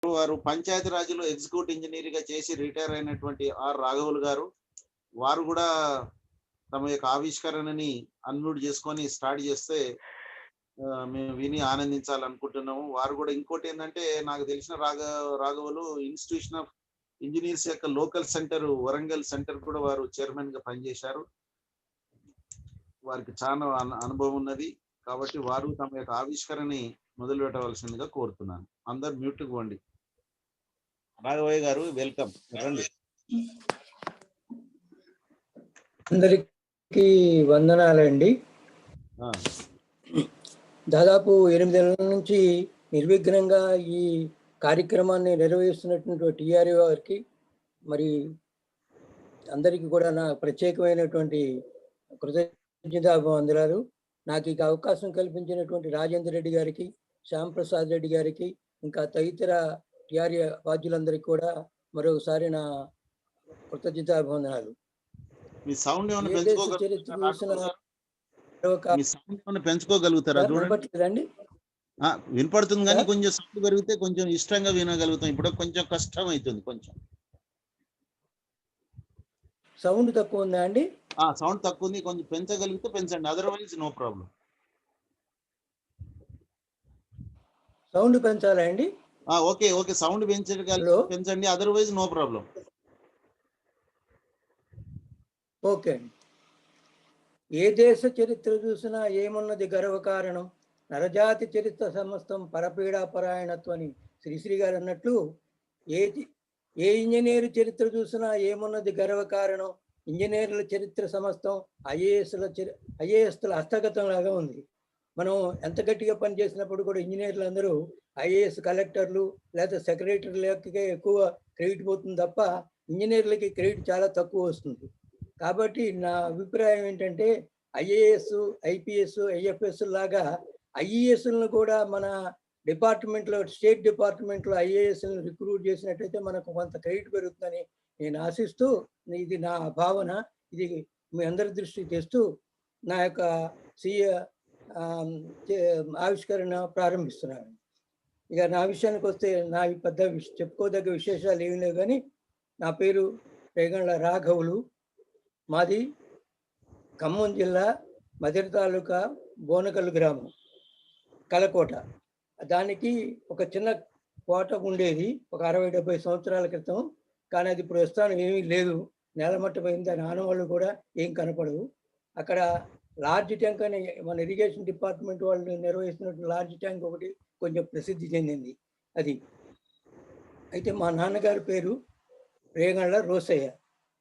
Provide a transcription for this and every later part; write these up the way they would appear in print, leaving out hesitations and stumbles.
వారు పంచాయతీ రాజ్లో ఎగ్జిక్యూటివ్ ఇంజనీర్గా చేసి రిటైర్ అయినటువంటి ఆర్ రాఘవులు గారు. వారు కూడా తమ యొక్క ఆవిష్కరణని అన్మ్యూట్ చేసుకొని స్టార్ట్ చేస్తే మేము విని ఆనందించాలనుకుంటున్నాము. వారు కూడా ఇంకోటి ఏంటంటే, నాకు తెలిసిన రాఘవులు ఇన్స్టిట్యూషన్ ఆఫ్ ఇంజనీర్స్ యొక్క లోకల్ సెంటర్ వరంగల్ సెంటర్ కూడా వారు చైర్మన్ గా పనిచేశారు. వారికి చాలా అనుభవం ఉన్నది కాబట్టి వారు తమ యొక్క ఆవిష్కరణని మొదలు పెట్టవలసిందిగా కోరుతున్నాను. అందరు మ్యూట్ పోండి. రాఘవయ్య గారు వెల్కమ్, రండి. అందరికీ వందనాలండి. దాదాపు 8 నెలల నుంచి నిర్విఘ్నంగా ఈ కార్యక్రమాన్ని నిర్వహిస్తున్నటువంటి టిఆర్ఓ గారికి మరి అందరికీ కూడా నా ప్రత్యేకమైనటువంటి కృతజ్ఞతాభివందనాలు. నాకు ఈ అవకాశం కల్పించినటువంటి రాజేంద్ర రెడ్డి గారికి, శ్యామ్ ప్రసాద్ రెడ్డి గారికి, ఇంకా తదితర టిఆర్ఏ బాధ్యులందరికీ కూడా మరొకసారి నా కృతజ్ఞతాభివందనాలు. మీ సౌండ్ ఏమైనా పెంచుకోగలుగుతారా? వినపట్లేదండి? వినపడుతుంది కానీ కొంచెం సౌండ్ పెరిగితే కొంచెం ఇష్టంగా వినగలుగుతాం. ఇప్పుడు కొంచెం కష్టం అవుతుంది. కొంచెం సౌండ్ తక్కువ ఉందా అండి? సౌండ్ తక్కువ ఉంది, కొంచెం పెంచగలిగితే పెంచండి, అదర్వైజ్ నో ప్రాబ్లం. సౌండ్ పెంచాలా అండి? ఓకే ఓకే, సౌండ్ పెంచండి, అదర్వైజ్ నో ప్రాబ్లం. ఓకే అండి. ఏ దేశ చరిత్ర చూసినా ఏమున్నది గర్వకారణం, నరజాతి చరిత్ర సమస్తం పరపీడా పరాయణత్వం అని శ్రీశ్రీ గారు అన్నట్లు, ఏ ఇంజనీరు చరిత్ర చూసినా ఏమున్నది గర్వకారణం, ఇంజనీర్ల చరిత్ర సమస్తం ఐఏఎస్ల హస్తగతం లాగా ఉంది. మనం ఎంత గట్టిగా పనిచేసినప్పుడు కూడా ఇంజనీర్లు అందరూ ఐఏఎస్ కలెక్టర్లు లేదా సెక్రటరీలకే ఎక్కువ క్రెడిట్ పోతుంది తప్ప ఇంజనీర్లకి క్రెడిట్ చాలా తక్కువ వస్తుంది. కాబట్టి నా అభిప్రాయం ఏంటంటే, ఐఏఎస్, ఐపీఎస్, ఐఎఫ్ఎస్ లాగా ఐఈఎస్లను కూడా మన డిపార్ట్మెంట్లో, స్టేట్ డిపార్ట్మెంట్లో ఐఏఎస్లను రిక్రూట్ చేసినట్టయితే మనకు కొంత క్రెడిట్ పెరుగుతుందని నేను ఆశిస్తూ, ఇది నా భావన, ఇది మీ అందరి దృష్టికి తెస్తూ నా యొక్క ఆవిష్కరణ ప్రారంభిస్తున్నాను. ఇక నా విషయానికి వస్తే, నా పెద్ద చెప్పుకోదగ్గ విశేషాలు ఏమి లేవు, కానీ నా పేరు రేగండ్ల రాఘవులు. మాది ఖమ్మం జిల్లా మధిర తాలూకా బోనకల్లు గ్రామం, కలకోట. దానికి ఒక చిన్న కోట ఉండేది ఒక 60-70 సంవత్సరాల క్రితం. కానీ అది ప్రస్తుతానికి ఏమీ లేదు, నేలమట్టమైంది. దాని ఆనవాళ్ళు కూడా ఏం కనపడవు. అక్కడ లార్జ్ ట్యాంక్ అని మన ఇరిగేషన్ డిపార్ట్మెంట్ వాళ్ళు నిర్వహిస్తున్నటువంటి లార్జ్ ట్యాంక్ ఒకటి కొంచెం ప్రసిద్ధి చెందింది అది. అయితే మా నాన్నగారి పేరు రేగండ్ల రోసయ్య,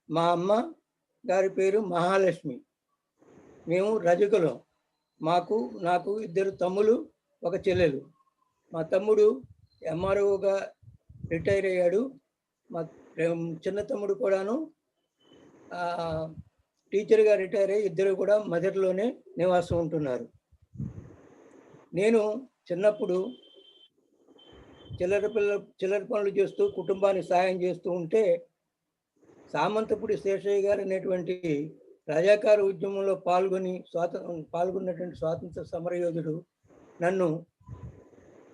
మా అమ్మ గారి పేరు మహాలక్ష్మి. మేము రజకులం. నాకు 2 తమ్ములు, 1 చెల్లెలు. మా తమ్ముడు ఎంఆర్ఓగా రిటైర్ అయ్యాడు. మా చిన్న తమ్ముడు కూడాను టీచర్గా రిటైర్ అయ్యి ఇద్దరు కూడా మదర్లోనే నివాసం ఉంటున్నారు. నేను చిన్నప్పుడు చిల్లర పనులు చేస్తూ కుటుంబానికి సాయం చేస్తూ ఉంటే, సామంతపుడి శేషయ్య గారు అనేటువంటి రజాకార ఉద్యమంలో పాల్గొన్నటువంటి స్వాతంత్ర సమరయోధుడు నన్ను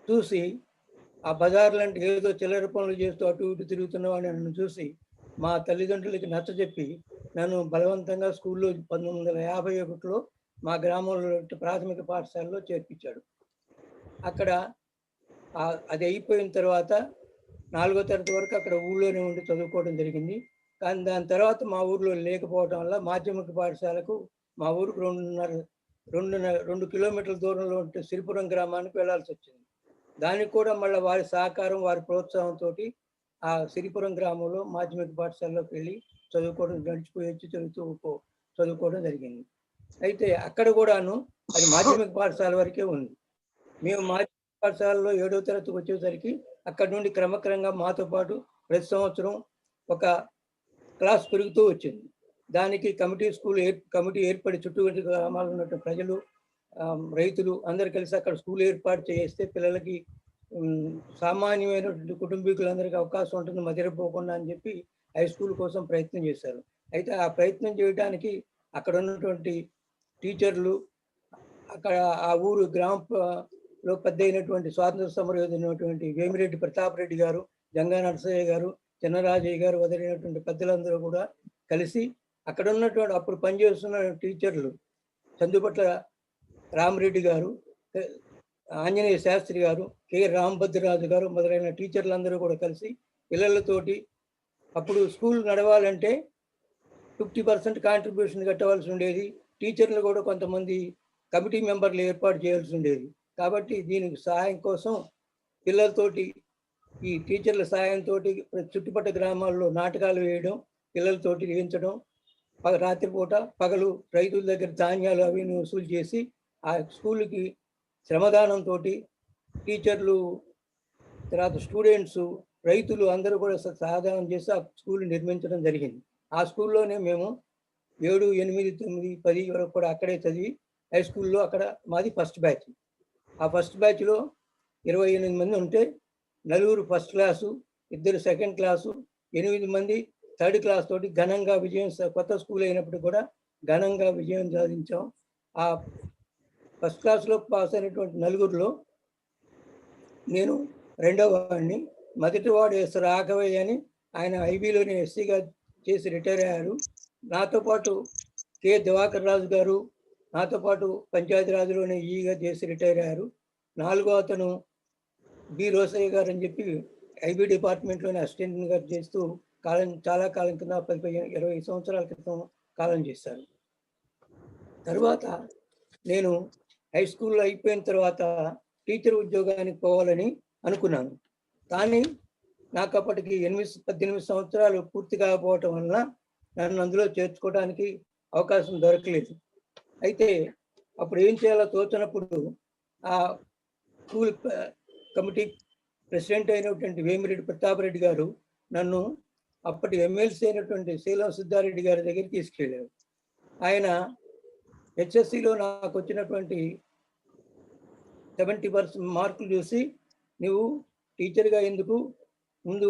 చూసి, ఆ బజార్ లాంటి ఏదో చిల్లర పనులు చేస్తూ అటు ఇటు తిరుగుతున్నవాడిని నన్ను చూసి మా తల్లిదండ్రులకి నచ్చజెప్పి నన్ను బలవంతంగా స్కూల్లో 1951లో మా గ్రామంలో ప్రాథమిక పాఠశాలలో చేర్పించాడు. అక్కడ అది అయిపోయిన తర్వాత 4వ తరగతి వరకు అక్కడ ఊళ్ళోనే ఉండి చదువుకోవడం జరిగింది. కానీ దాని తర్వాత మా ఊర్లో లేకపోవడం వల్ల మాధ్యమిక పాఠశాలకు మా ఊరికి 2 కిలోమీటర్ల దూరంలో ఉంటే సిరిపురం గ్రామానికి వెళ్లాల్సి వచ్చింది. దానికి కూడా మళ్ళీ వారి సహకారం, వారి ప్రోత్సాహంతో ఆ సిరిపురం గ్రామంలో మాధ్యమిక పాఠశాలలోకి వెళ్ళి చదువుకోవడం జరిగింది. అయితే అక్కడ కూడాను అది మాధ్యమిక పాఠశాల వరకే ఉంది. మేము మాధ్యమిక పాఠశాలలో 7వ తరగతికి వచ్చేసరికి అక్కడి నుండి క్రమక్రమంగా మాతో పాటు ప్రతి సంవత్సరం ఒక క్లాస్ పెరుగుతూ వచ్చింది. దానికి కమిటీ ఏర్పడి చుట్టుపక్కల గ్రామాల్లో ఉన్నటువంటి ప్రజలు, రైతులు అందరు కలిసి అక్కడ స్కూల్ ఏర్పాటు చేస్తే పిల్లలకి సామాన్యమైనటువంటి కుటుంబీకులందరికీ అవకాశం ఉంటుంది మదిరపోకుండా అని చెప్పి హై స్కూల్ కోసం ప్రయత్నం చేశారు. అయితే ఆ ప్రయత్నం చేయడానికి అక్కడ ఉన్నటువంటి టీచర్లు, అక్కడ ఆ ఊరు లో పెద్ద అయినటువంటి స్వాతంత్ర సమరయోధునటువంటి వేమిరెడ్డి ప్రతాప్ రెడ్డి గారు, జంగా నరసయ్య గారు, చిన్నరాజయ్య గారు మొదలైనటువంటి పెద్దలందరూ కూడా కలిసి అక్కడ ఉన్నటువంటి అప్పుడు పనిచేస్తున్న టీచర్లు చందుపట్ల రామరెడ్డి గారు, ఆంజనేయ శాస్త్రి గారు, కె రాంభద్రరాజు గారు మొదలైన టీచర్లందరూ కూడా కలిసి పిల్లలతోటి అప్పుడు స్కూల్ నడవాలంటే 50% కాంట్రిబ్యూషన్ కట్టవలసి ఉండేది. టీచర్లు కూడా కొంతమంది కమిటీ మెంబర్లు ఏర్పాటు చేయాల్సి ఉండేది. కాబట్టి దీనికి సహాయం కోసం పిల్లలతోటి ఈ టీచర్ల సహాయంతో చుట్టుపక్కల గ్రామాల్లో నాటకాలు వేయడం, పిల్లలతోటి వేయించడం, రాత్రిపూట పగలు రైతుల దగ్గర ధాన్యాలు అవి వసూలు చేసి ఆ స్కూల్కి శ్రమదానంతో టీచర్లు, తర్వాత స్టూడెంట్స్, రైతులు అందరూ కూడా సహదానం చేసి ఆ స్కూల్ నిర్మించడం జరిగింది. ఆ స్కూల్లోనే మేము 7, 8, 9, 10 వరకు కూడా అక్కడే చదివి హై స్కూల్లో అక్కడ మాది ఫస్ట్ బ్యాచ్. ఆ ఫస్ట్ బ్యాచ్లో 28 మంది ఉంటే 4 ఫస్ట్ క్లాసు, 2 సెకండ్ క్లాసు, 8 మంది థర్డ్ క్లాస్ తోటి ఘనంగా విజయం, కొత్త స్కూల్ అయినప్పుడు కూడా ఘనంగా విజయం సాధించాం. ఆ ఫస్ట్ క్లాస్లో పాస్ అయినటువంటి 4లో నేను రెండవ వాడిని. మొదటి వాడు ఎస్ రాఘవయ్య అని, ఆయన ఐబీలోనే ఎస్సీగా చేసి రిటైర్ అయ్యారు. నాతో పాటు కె దివాకర్ రాజు గారు నాతో పాటు పంచాయతీరాజ్లోనే ఈగా చేసి రిటైర్ అయ్యారు. 4వ అతను బి రోసయ్య గారు అని చెప్పి ఐబీ డిపార్ట్మెంట్లోనే అసిస్టెంట్గా చేస్తూ చాలా కాలం కింద 20 సంవత్సరాల క్రితం కాలం చేశారు. తర్వాత నేను హై స్కూల్లో అయిపోయిన తర్వాత టీచర్ ఉద్యోగానికి పోవాలని అనుకున్నాను. కానీ నాకు అప్పటికి 18 సంవత్సరాలు పూర్తి కాకపోవటం వలన నన్ను అందులో చేర్చుకోవడానికి అవకాశం దొరకలేదు. అయితే అప్పుడు ఏం చేయాలో తోచినప్పుడు ఆ స్కూల్ కమిటీ ప్రెసిడెంట్ అయినటువంటి వేమిరెడ్డి ప్రతాప్ రెడ్డి గారు నన్ను అప్పటి ఎమ్మెల్సీ అయినటువంటి శీలం సిద్ధారెడ్డి గారి దగ్గరికి తీసుకెళ్ళారు. ఆయన హెచ్ఎస్సిలో నాకు వచ్చినటువంటి 70% మార్కులు చూసి, నువ్వు టీచర్గా ఎందుకు, ముందు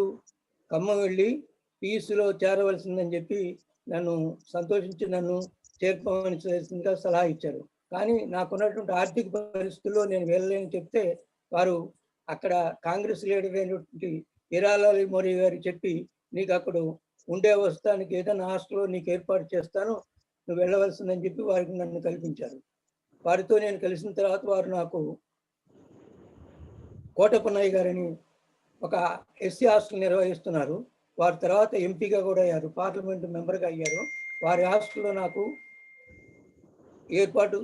ఖమ్మం వెళ్ళి పియూసీలో చేరవలసిందని చెప్పి నన్ను సంతోషించి నన్ను చేర్పవలసిందిగా సలహా ఇచ్చారు. కానీ నాకున్నటువంటి ఆర్థిక పరిస్థితుల్లో నేను వెళ్ళలేని చెప్తే వారు అక్కడ కాంగ్రెస్ లీడర్ అయినటువంటి హీరాలాల్ మోరీ గారు చెప్పి, నీకు అక్కడ ఉండే వస్తానికి ఏదైనా హాస్టల్లో నీకు ఏర్పాటు చేస్తాను, నువ్వు వెళ్ళవలసిందని చెప్పి వారికి నన్ను కల్పించారు. వారితో నేను కలిసిన తర్వాత వారు నాకు కోటపన్నయ్య గారని ఒక ఎస్సీ హాస్టల్ నిర్వహిస్తున్నారు. వారి తర్వాత ఎంపీగా కూడా అయ్యారు, పార్లమెంటు మెంబర్గా అయ్యారు. వారి హాస్టల్లో నాకు ఏర్పాటు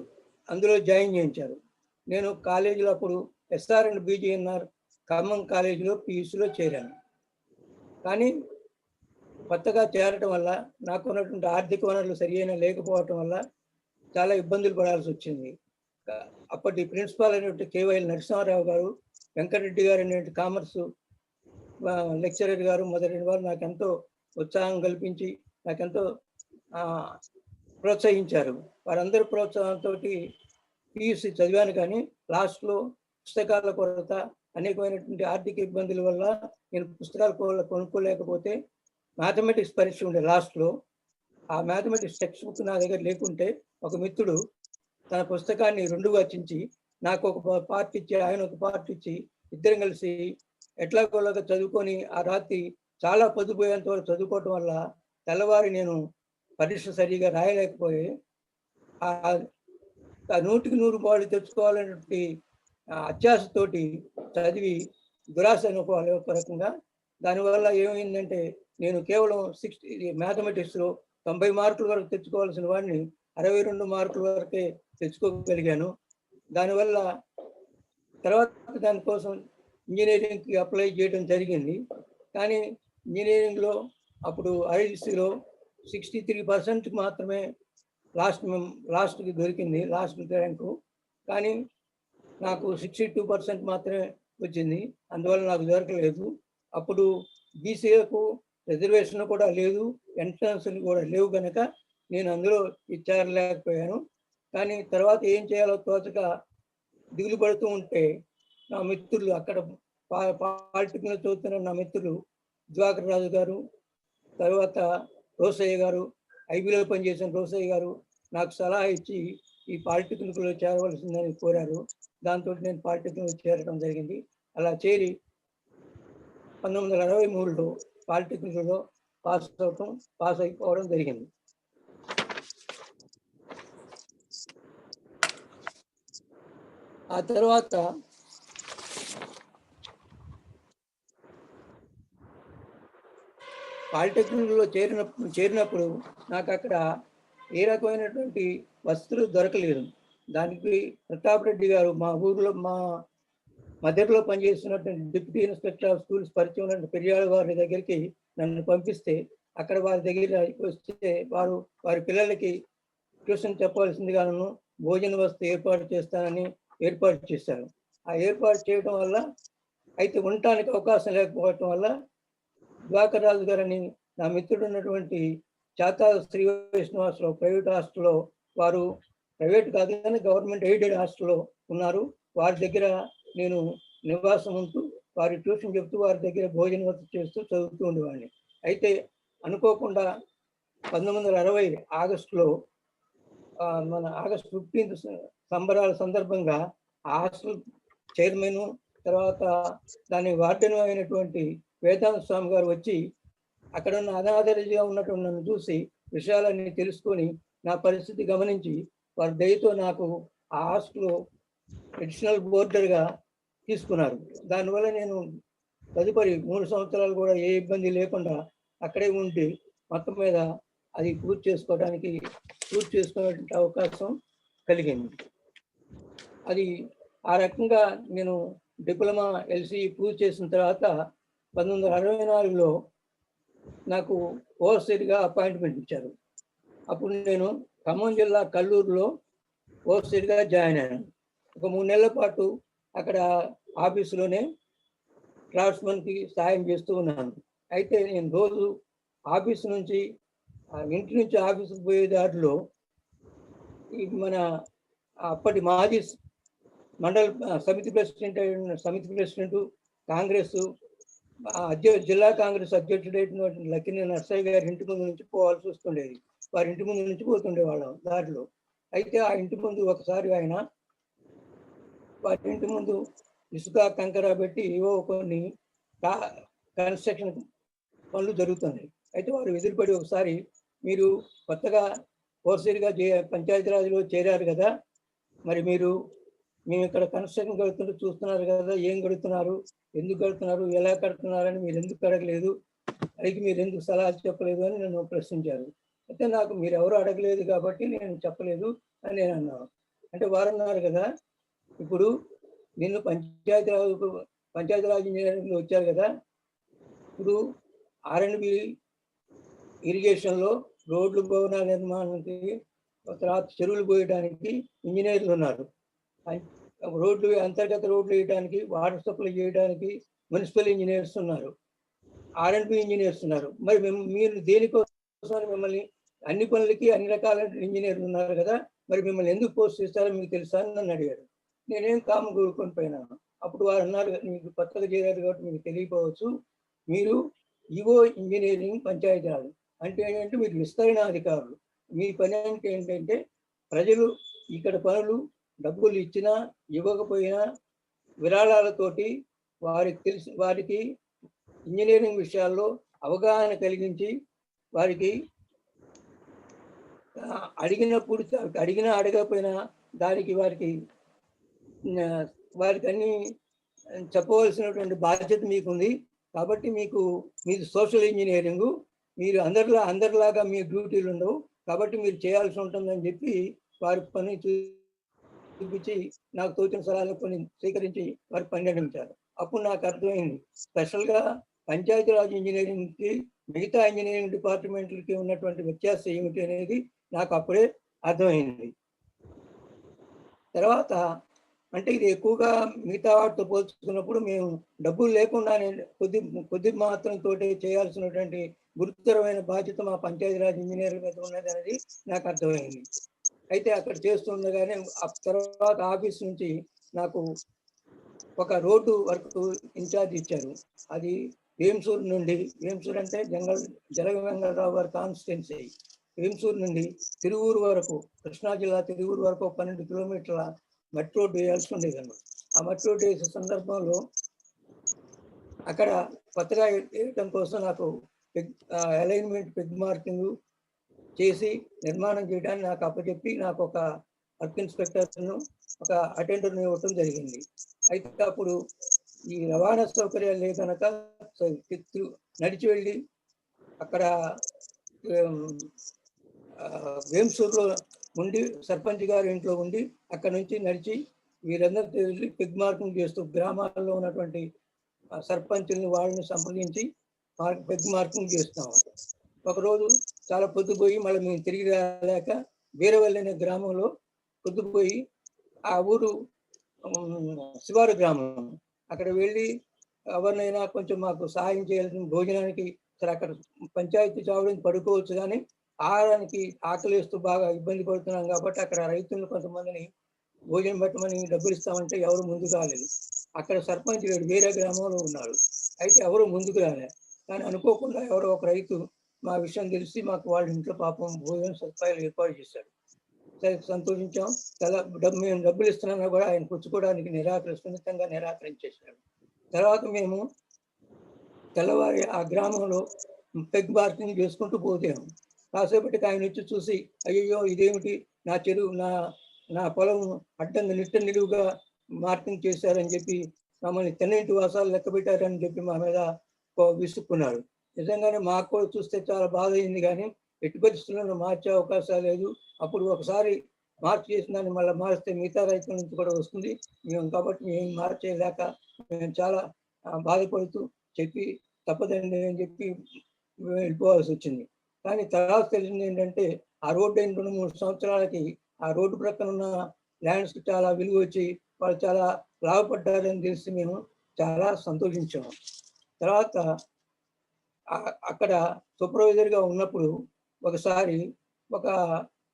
అందులో జాయిన్ చేయించారు. నేను కాలేజీలో అప్పుడు ఎస్ఆర్ అండ్ బీజీఎన్ఆర్ ఖమ్మం కాలేజీలో పియూసీలో చేరాను. కానీ కొత్తగా చేరటం వల్ల నాకు ఉన్నటువంటి ఆర్థిక వనరులు సరియైన లేకపోవటం వల్ల చాలా ఇబ్బందులు పడాల్సి వచ్చింది. అప్పటి ప్రిన్సిపాల్ అయినటువంటి కేవైఎల్ నరసింహారావు గారు, వెంకటరెడ్డి గారు అనేటువంటి కామర్స్ లెక్చరర్ గారు మొదలైన వారు నాకు ఎంతో ఉత్సాహం కల్పించి నాకెంతో ప్రోత్సహించారు. వారందరి ప్రోత్సాహంతో పియూసీ చదివాను. కానీ లాస్ట్లో పుస్తకాల కొరత, అనేకమైనటువంటి ఆర్థిక ఇబ్బందుల వల్ల నేను పుస్తకాలు కొనుక్కోలేకపోతే మ్యాథమెటిక్స్ పరీక్ష ఉండే లాస్ట్లో. ఆ మ్యాథమెటిక్స్ టెక్స్ట్ బుక్ నా దగ్గర లేకుంటే ఒక మిత్రుడు తన పుస్తకాన్ని 2గా చించి నాకు ఒక పార్ట్ ఇచ్చి, ఆయన ఒక పార్ట్ ఇచ్చి, ఇద్దరం కలిసి ఎట్లాగోలాగా చదువుకొని ఆ రాత్రి చాలా పొద్దుపోయేంత వరకు చదువుకోవటం వల్ల తెల్లవారి నేను పరీక్ష సరిగా రాయలేకపోయి ఆ 100కి 100 పాళ్ళు తెచ్చుకోవాలనేటువంటి అత్యాశతోటి చదివి దురాశ అనుకోవాలి ఒక రకంగా. దానివల్ల ఏమైందంటే నేను కేవలం 60 మ్యాథమెటిక్స్లో 90 మార్కుల వరకు తెచ్చుకోవాల్సిన వాడిని 62 మార్కుల వరకే తెచ్చుకోగలిగాను. దానివల్ల తర్వాత దానికోసం ఇంజనీరింగ్కి అప్లై చేయడం జరిగింది. కానీ ఇంజనీరింగ్లో అప్పుడు ఐఐసిలో 63% మాత్రమే లాస్ట్కి దొరికింది, లాస్ట్ ర్యాంకు. కానీ నాకు 62% మాత్రమే వచ్చింది. అందువల్ల నాకు దొరకలేదు. అప్పుడు బీసీఏకు రిజర్వేషన్ కూడా లేదు, ఎంట్రన్స్లు కూడా లేవు కనుక నేను అందులో చేరలేకపోయాను. కానీ తర్వాత ఏం చేయాలో తోచక దిగులు పడుతూ ఉంటే నా మిత్రులు అక్కడ పాలిటెక్నిక్లో చదువుతున్న నా మిత్రులు దివాకర్ రాజు గారు, తర్వాత రోసయ్య గారు, ఐబీలో పనిచేసిన రోసయ్య గారు నాకు సలహా ఇచ్చి ఈ పాలిటెక్నిక్లో చేరవలసిందని కోరారు. దాంతో నేను పాలిటెక్నిక్లో చేరడం జరిగింది. అలా చేరి 1963లో పాలిటెక్నిక్లో పాస్ అయిపోవడం జరిగింది. ఆ తర్వాత పాలిటెక్నిక్లో చేరినప్పుడు నాకు అక్కడ ఏ రకమైనటువంటి వసతులు దొరకలేదు. దానికి ప్రతాప్ రెడ్డి గారు మా ఊర్లో మా మధ్యలో పనిచేస్తున్నటువంటి డిప్యూటీ ఇన్స్పెక్టర్ ఆఫ్ స్కూల్స్ పరిచయం ఉన్న పెరియాల వారి దగ్గరికి నన్ను పంపిస్తే అక్కడ వారి దగ్గర వస్తే వారి పిల్లలకి ట్యూషన్ చెప్పవలసిందిగాను భోజన వసతి ఏర్పాటు చేస్తానని ఏర్పాటు చేశారు. ఆ ఏర్పాటు చేయడం వల్ల అయితే ఉండటానికి అవకాశం లేకపోవటం వల్ల దివాకర్ రాజు గారని నా మిత్రుడు ఉన్నటువంటి చాతా శ్రీ వైష్ణవాసరావు ప్రైవేట్ హాస్టల్లో, వారు ప్రైవేట్ కాదు కానీ గవర్నమెంట్ ఎయిడెడ్ హాస్టల్లో ఉన్నారు. వారి దగ్గర నేను నివాసం ఉంటూ వారి ట్యూషన్ చెప్తూ వారి దగ్గర భోజన వసతి చేస్తూ చదువుతూ ఉండేవాడిని. అయితే అనుకోకుండా 1960 ఆగస్టులో మన ఆగస్ట్ 15 సంబరాల సందర్భంగా ఆ హాస్టల్ చైర్మన్ తర్వాత దాని వార్డెన్ అయినటువంటి వేదాంత స్వామి గారు వచ్చి అక్కడ ఉన్న అనాథరిగా ఉన్నటువంటి నన్ను చూసి విషయాలన్నీ తెలుసుకొని నా పరిస్థితి గమనించి వారి దయతో నాకు ఆ హాస్టల్లో అడిషనల్ బోర్డర్గా తీసుకున్నారు. దానివల్ల నేను తదుపరి 3 సంవత్సరాలు కూడా ఏ ఇబ్బంది లేకుండా అక్కడే ఉండి మొత్తం మీద అది పూర్తి చేసుకునే అవకాశం కలిగింది. అది ఆ రకంగా నేను డిప్లొమా ఎల్సి పూర్తి చేసిన తర్వాత 1964లో నాకు ఓవర్సీర్గా అపాయింట్మెంట్ ఇచ్చారు. అప్పుడు నేను ఖమ్మం జిల్లా కల్లూరులో ఓవర్సీర్గా జాయిన్ అయ్యాను. ఒక 3 నెలల పాటు అక్కడ ఆఫీసులోనే డ్రాఫ్ట్స్మెన్కి సహాయం చేస్తూ ఉన్నాను. అయితే నేను రోజు ఆఫీసు నుంచి ఇంటి నుంచి ఆఫీసుకు పోయే దారిలో మన అప్పటి మాజీ మండల సమితి ప్రెసిడెంట్ కాంగ్రెస్ జిల్లా కాంగ్రెస్ అధ్యక్షుడైనటువంటి లక్కినే నర్సయ్య గారి ఇంటి ముందు నుంచి పోవాల్సి వస్తుండేది. వారి ఇంటి ముందు నుంచి పోతుండేవాళ్ళం దారిలో. అయితే ఆ ఇంటి ముందు ఒకసారి ఆయన వారి ఇంటి ముందు ఇసుక కంకర పెట్టి ఏవో కొన్ని కన్స్ట్రక్షన్ పనులు జరుగుతున్నాయి. అయితే వారు ఎదురుపడి ఒకసారి, మీరు కొత్తగా ఓవర్సీర్గా పంచాయతీరాజ్లో చేరారు కదా, మరి మేము ఇక్కడ కన్స్ట్రక్షన్ కడుతుంటే చూస్తున్నారు కదా, ఏం కడుతున్నారు, ఎందుకు కడుతున్నారు, ఎలా కడుతున్నారని మీరు ఎందుకు అడగలేదు, అడిగి మీరు ఎందుకు సలహా చెప్పలేదు అని నన్ను ప్రశ్నించారు. అయితే నాకు మీరు ఎవరు అడగలేదు కాబట్టి నేను చెప్పలేదు అని నేను అన్నాను. అంటే వారు అన్నారు కదా, ఇప్పుడు నిన్ను పంచాయతీరాజ్ ఇంజనీరింగ్లో వచ్చారు కదా, ఇప్పుడు R&B ఇరిగేషన్లో రోడ్లు భవనాల నిర్మాణానికి తర్వాత చెరువులు పోయడానికి ఇంజనీర్లు ఉన్నారు. రోడ్లు అంతర్గత రోడ్లు వేయడానికి, వాటర్ సప్లై చేయడానికి మున్సిపల్ ఇంజనీర్స్ ఉన్నారు, R&B ఇంజనీర్స్ ఉన్నారు. మరి మీరు దేనికోసం మిమ్మల్ని అన్ని పనులకి అన్ని రకాల ఇంజనీర్లు ఉన్నారు కదా, మరి మిమ్మల్ని ఎందుకు పోస్ట్ చేస్తారో మీకు తెలుసా అని నన్ను అడిగారు. నేనేం కాము కూరుకొని పోయినాను. అప్పుడు వారు అన్నారు, మీకు కొత్తగా చేరారు కాబట్టి మీకు తెలియకపోవచ్చు, మీరు ఈవో ఇంజనీరింగ్ పంచాయతీరాజ్ అంటే ఏంటంటే మీరు విస్తరణాధికారులు. మీ పని అంటే ఏంటంటే ప్రజలు ఇక్కడ పనులు డబ్బులు ఇచ్చినా ఇవ్వకపోయినా విరాళాలతోటి వారికి ఇంజనీరింగ్ విషయాల్లో అవగాహన కలిగించి వారికి అడిగినా అడగకపోయినా దానికి వారికి అన్ని చెప్పవలసినటువంటి బాధ్యత మీకుంది. కాబట్టి మీది సోషల్ ఇంజనీరింగ్, మీరు అందరిలాగా మీ డ్యూటీలు ఉండవు, కాబట్టి మీరు చేయాల్సి ఉంటుందని చెప్పి వారి పని చూపించి నాకు తోచిన సలహాలు కొన్ని స్వీకరించి వారి పని నడిపించారు. అప్పుడు నాకు అర్థమైంది, స్పెషల్గా పంచాయతీరాజ్ ఇంజనీరింగ్కి మిగతా ఇంజనీరింగ్ డిపార్ట్మెంట్లకి ఉన్నటువంటి వ్యత్యాసం ఏమిటి అనేది నాకు అప్పుడే అర్థమైంది. తర్వాత అంటే ఇది ఎక్కువగా మిగతా వాటితో పోల్చుకున్నప్పుడు మేము డబ్బులు లేకుండానే కొద్ది మాత్రంతో చేయాల్సినటువంటి గురుతరమైన బాధ్యత మా పంచాయతీరాజ్ ఇంజనీర్ల మీద ఉన్నది అనేది నాకు అర్థమైంది. అయితే అక్కడ చేస్తుండగానే తర్వాత ఆఫీస్ నుంచి నాకు ఒక రోడ్డు వర్క్ ఇన్ఛార్జ్ ఇచ్చారు. అది వేంసూరు అంటే జలగంగారావు గారి కాన్స్టిట్యున్సీ. వేంసూరు నుండి తిరువూరు వరకు, కృష్ణా జిల్లా తిరువూరు వరకు 12 కిలోమీటర్ల మట్టి రోడ్డు వేయాల్సి ఉండేది అన్నమాట. ఆ మట్టి రోడ్డు వేసే సందర్భంలో అక్కడ కొత్తగా వేయటం కోసం నాకు అలైన్మెంట్ పెగ్ మార్కింగ్ చేసి నిర్మాణం చేయడానికి నాకు అప్పచెప్పి నాకు ఒక వర్క్ ఇన్స్పెక్టర్ను ఒక అటెండర్ను ఇవ్వటం జరిగింది. అయితే అప్పుడు ఈ రవాణా సౌకర్యాలు లేక కనుక నడిచి వెళ్ళి అక్కడ వేంసూరులో ఉండి సర్పంచ్ గారి ఇంట్లో ఉండి అక్కడ నుంచి నడిచి వీరందరితో వెళ్ళి పెగ్ మార్కింగ్ చేస్తూ గ్రామాల్లో ఉన్నటువంటి సర్పంచుల్ని వాళ్ళని సంప్రదించి పెగ్ మార్కింగ్ చేస్తాము. ఒకరోజు చాలా పొద్దుపోయి మళ్ళీ మేము తిరిగి రాలేక వీరవల్లి అనే గ్రామంలో పొద్దుపోయి ఆ ఊరు శివారు గ్రామం అక్కడ వెళ్ళి ఎవరినైనా కొంచెం మాకు సహాయం చేయాల్సిన భోజనానికి సరే అక్కడ పంచాయతీ చావుడిని పడుకోవచ్చు, కానీ ఆహారానికి ఆకలిస్తూ బాగా ఇబ్బంది పడుతున్నాం కాబట్టి అక్కడ రైతులను కొంతమందిని భోజనం పెట్టమని డబ్బులు ఇస్తామంటే ఎవరు ముందుకు రాలేదు. అక్కడ సర్పంచ్ గారు వేరే గ్రామంలో ఉన్నాడు, అయితే ఎవరు ముందుకు రాలేదు. కానీ అనుకోకుండా ఎవరో ఒక రైతు మా విషయం తెలిసి మాకు వాళ్ళ ఇంట్లో పాపం భోజనం సదుపాయాలు ఏర్పాటు చేశాడు. సరే సంతోషించాం. మేము డబ్బులు ఇస్తున్నా కూడా ఆయన పుచ్చుకోవడానికి సున్నితంగా నిరాకరించేశాడు. తర్వాత మేము తెల్లవారి ఆ గ్రామంలో పెగ్ మార్కింగ్ చేసుకుంటూ పోతాము. కాసేపటికి ఆయన వచ్చి చూసి, అయ్యో ఇదేమిటి నా చెరువు నా పొలం అడ్డంగా నిలువుగా మార్కింగ్ చేశారని చెప్పి మమ్మల్ని తెన్నింటి వాసాలు లెక్క పెట్టారని చెప్పి మా మీద విసుక్కున్నాడు. నిజంగానే మాకు కూడా చూస్తే చాలా బాధ అయింది, కానీ ఎట్టి పరిస్థితులను మార్చే అవకాశం లేదు. అప్పుడు ఒకసారి మార్చి చేసిన దాన్ని మళ్ళీ మారిస్తే మిగతా రైతుల నుంచి కూడా వస్తుంది మేము, కాబట్టి మేము మార్చేయలేక మేము చాలా బాధపడుతూ చెప్పి తప్పదండి అని చెప్పి వెళ్ళిపోవాల్సి వచ్చింది. కానీ తర్వాత తెలిసింది ఏంటంటే ఆ రోడ్డు అయిన 2-3 సంవత్సరాలకి ఆ రోడ్డు ప్రక్కన ఉన్న ల్యాండ్స్కి చాలా విలువ వచ్చి వాళ్ళు చాలా లాభపడ్డారని తెలిసి మేము చాలా సంతోషించాము. తర్వాత అక్కడ సూపర్వైజర్గా ఉన్నప్పుడు ఒకసారి ఒక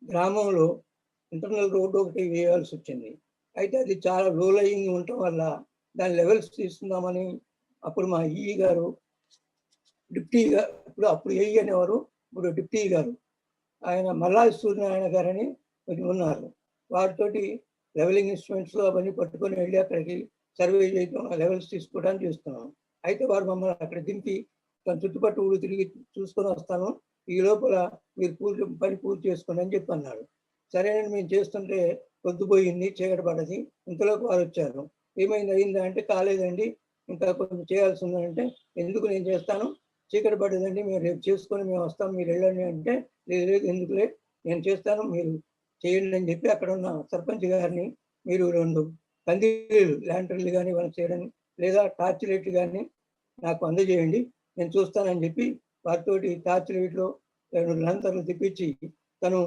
గ్రామంలో ఇంటర్నల్ రోడ్డు ఒకటి వేయాల్సి వచ్చింది. అయితే అది చాలా లో లయింగ్ ఉండటం వల్ల దాని లెవెల్స్ తీసుకుందామని అప్పుడు మా ఈఈ గారు డిప్టీగా అప్పుడు ఏఈ అనేవారు, ఇప్పుడు డిప్టీ గారు ఆయన మల్లాది సూర్యనారాయణ గారని ఉన్నారు. వారితోటి లెవెలింగ్ ఇన్స్ట్రుమెంట్స్ అవన్నీ పట్టుకొని వెళ్ళి అక్కడికి సర్వే చేయడం లెవెల్స్ తీసుకోవడానికి చేస్తున్నాం. అయితే వారు మమ్మల్ని అక్కడ దింపి తన చుట్టుపక్కల ఊరు తిరిగి చూసుకొని వస్తాను, ఈ లోపల మీరు పని పూర్తి చేసుకోండి అని చెప్పి అన్నాడు. సరేనని మేము చేస్తుంటే పొద్దుపోయింది, చీకటి పడ్డది. ఇంతలోకి వారు వచ్చారు. ఏమైంది అయిందా అంటే కాలేదండి, ఇంకా కొంచెం చేయాల్సి ఉందంటే ఎందుకు నేను చేస్తాను, చీకటి పడ్డదండి, మేము రేపు చేసుకొని మేము వస్తాం, మీరు వెళ్ళండి అంటే లేదు ఎందుకులే నేను చేస్తాను మీరు చేయండి అని చెప్పి అక్కడ ఉన్న సర్పంచ్ గారిని మీరు 2 కందిరీలు ల్యాంటర్లు కానీ వాళ్ళు చేయడానికి లేదా టార్చ్ లైట్లు కానీ నాకు అందజేయండి, నేను చూస్తానని చెప్పి వారితోటి టార్చ్ లైట్లో 2 ల్యాంటర్లు తెప్పించి తను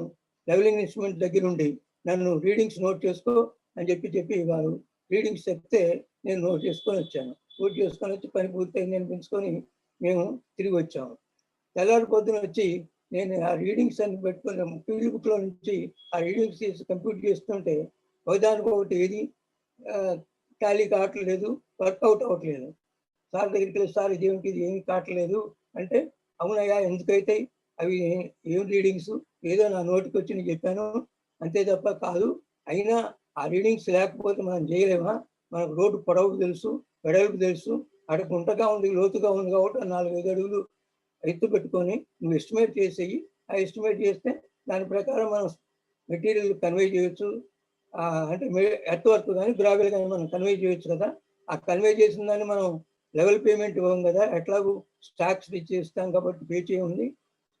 లెవెలింగ్ ఇన్స్ట్రుమెంట్ దగ్గర ఉండి నన్ను రీడింగ్స్ నోట్ చేసుకో అని చెప్పి వారు రీడింగ్స్ చెప్తే నేను నోట్ చేసుకొని వచ్చాను. నోట్ చేసుకొని వచ్చి పని పూర్తయింది అనిపించుకొని మేము తిరిగి వచ్చాము. తెల్లారి పొద్దున వచ్చి నేను ఆ రీడింగ్స్ అన్ని పెట్టుకుని ఫీల్డ్ బుక్లో నుంచి ఆ రీడింగ్స్ చేసి కంప్యూట్ చేస్తుంటే ఒకదానికి ఒకటి ఏది టాలీ కావట్లేదు, వర్కౌట్ అవ్వట్లేదు. సార్ దగ్గరికి వెళ్ళి సార్ ఇదేమిటి ఇది ఏమి కావట్లేదు అంటే అవునయ్యా ఎందుకైతే అవి ఏం రీడింగ్స్ ఏదో నా నోటికి వచ్చి నేను చెప్పాను అంతే తప్ప కాదు, అయినా ఆ రీడింగ్స్ లేకపోతే మనం చేయలేమా, మనకు రోడ్డు పొడవు తెలుసు వెడల్పు తెలుసు, అక్కడ గుంటగా ఉంది లోతుగా ఉంది కాబట్టి 4-5 అడుగులు ఎత్తు పెట్టుకొని నువ్వు ఎస్టిమేట్ చేసేయి, ఆ ఎస్టిమేట్ చేస్తే దాని ప్రకారం మనం మెటీరియల్ కన్వే చేయొచ్చు, అంటే ఎర్త్ వర్క్ కానీ గ్రావెల్ కానీ మనం కన్వే చేయొచ్చు కదా. ఆ కన్వే చేసిన దాన్ని మనం లెవెల్ పేమెంట్ ఇవ్వం కదా, ఎట్లాగూ స్టాక్స్ ఇచ్చేస్తాం కాబట్టి పే చేయండి,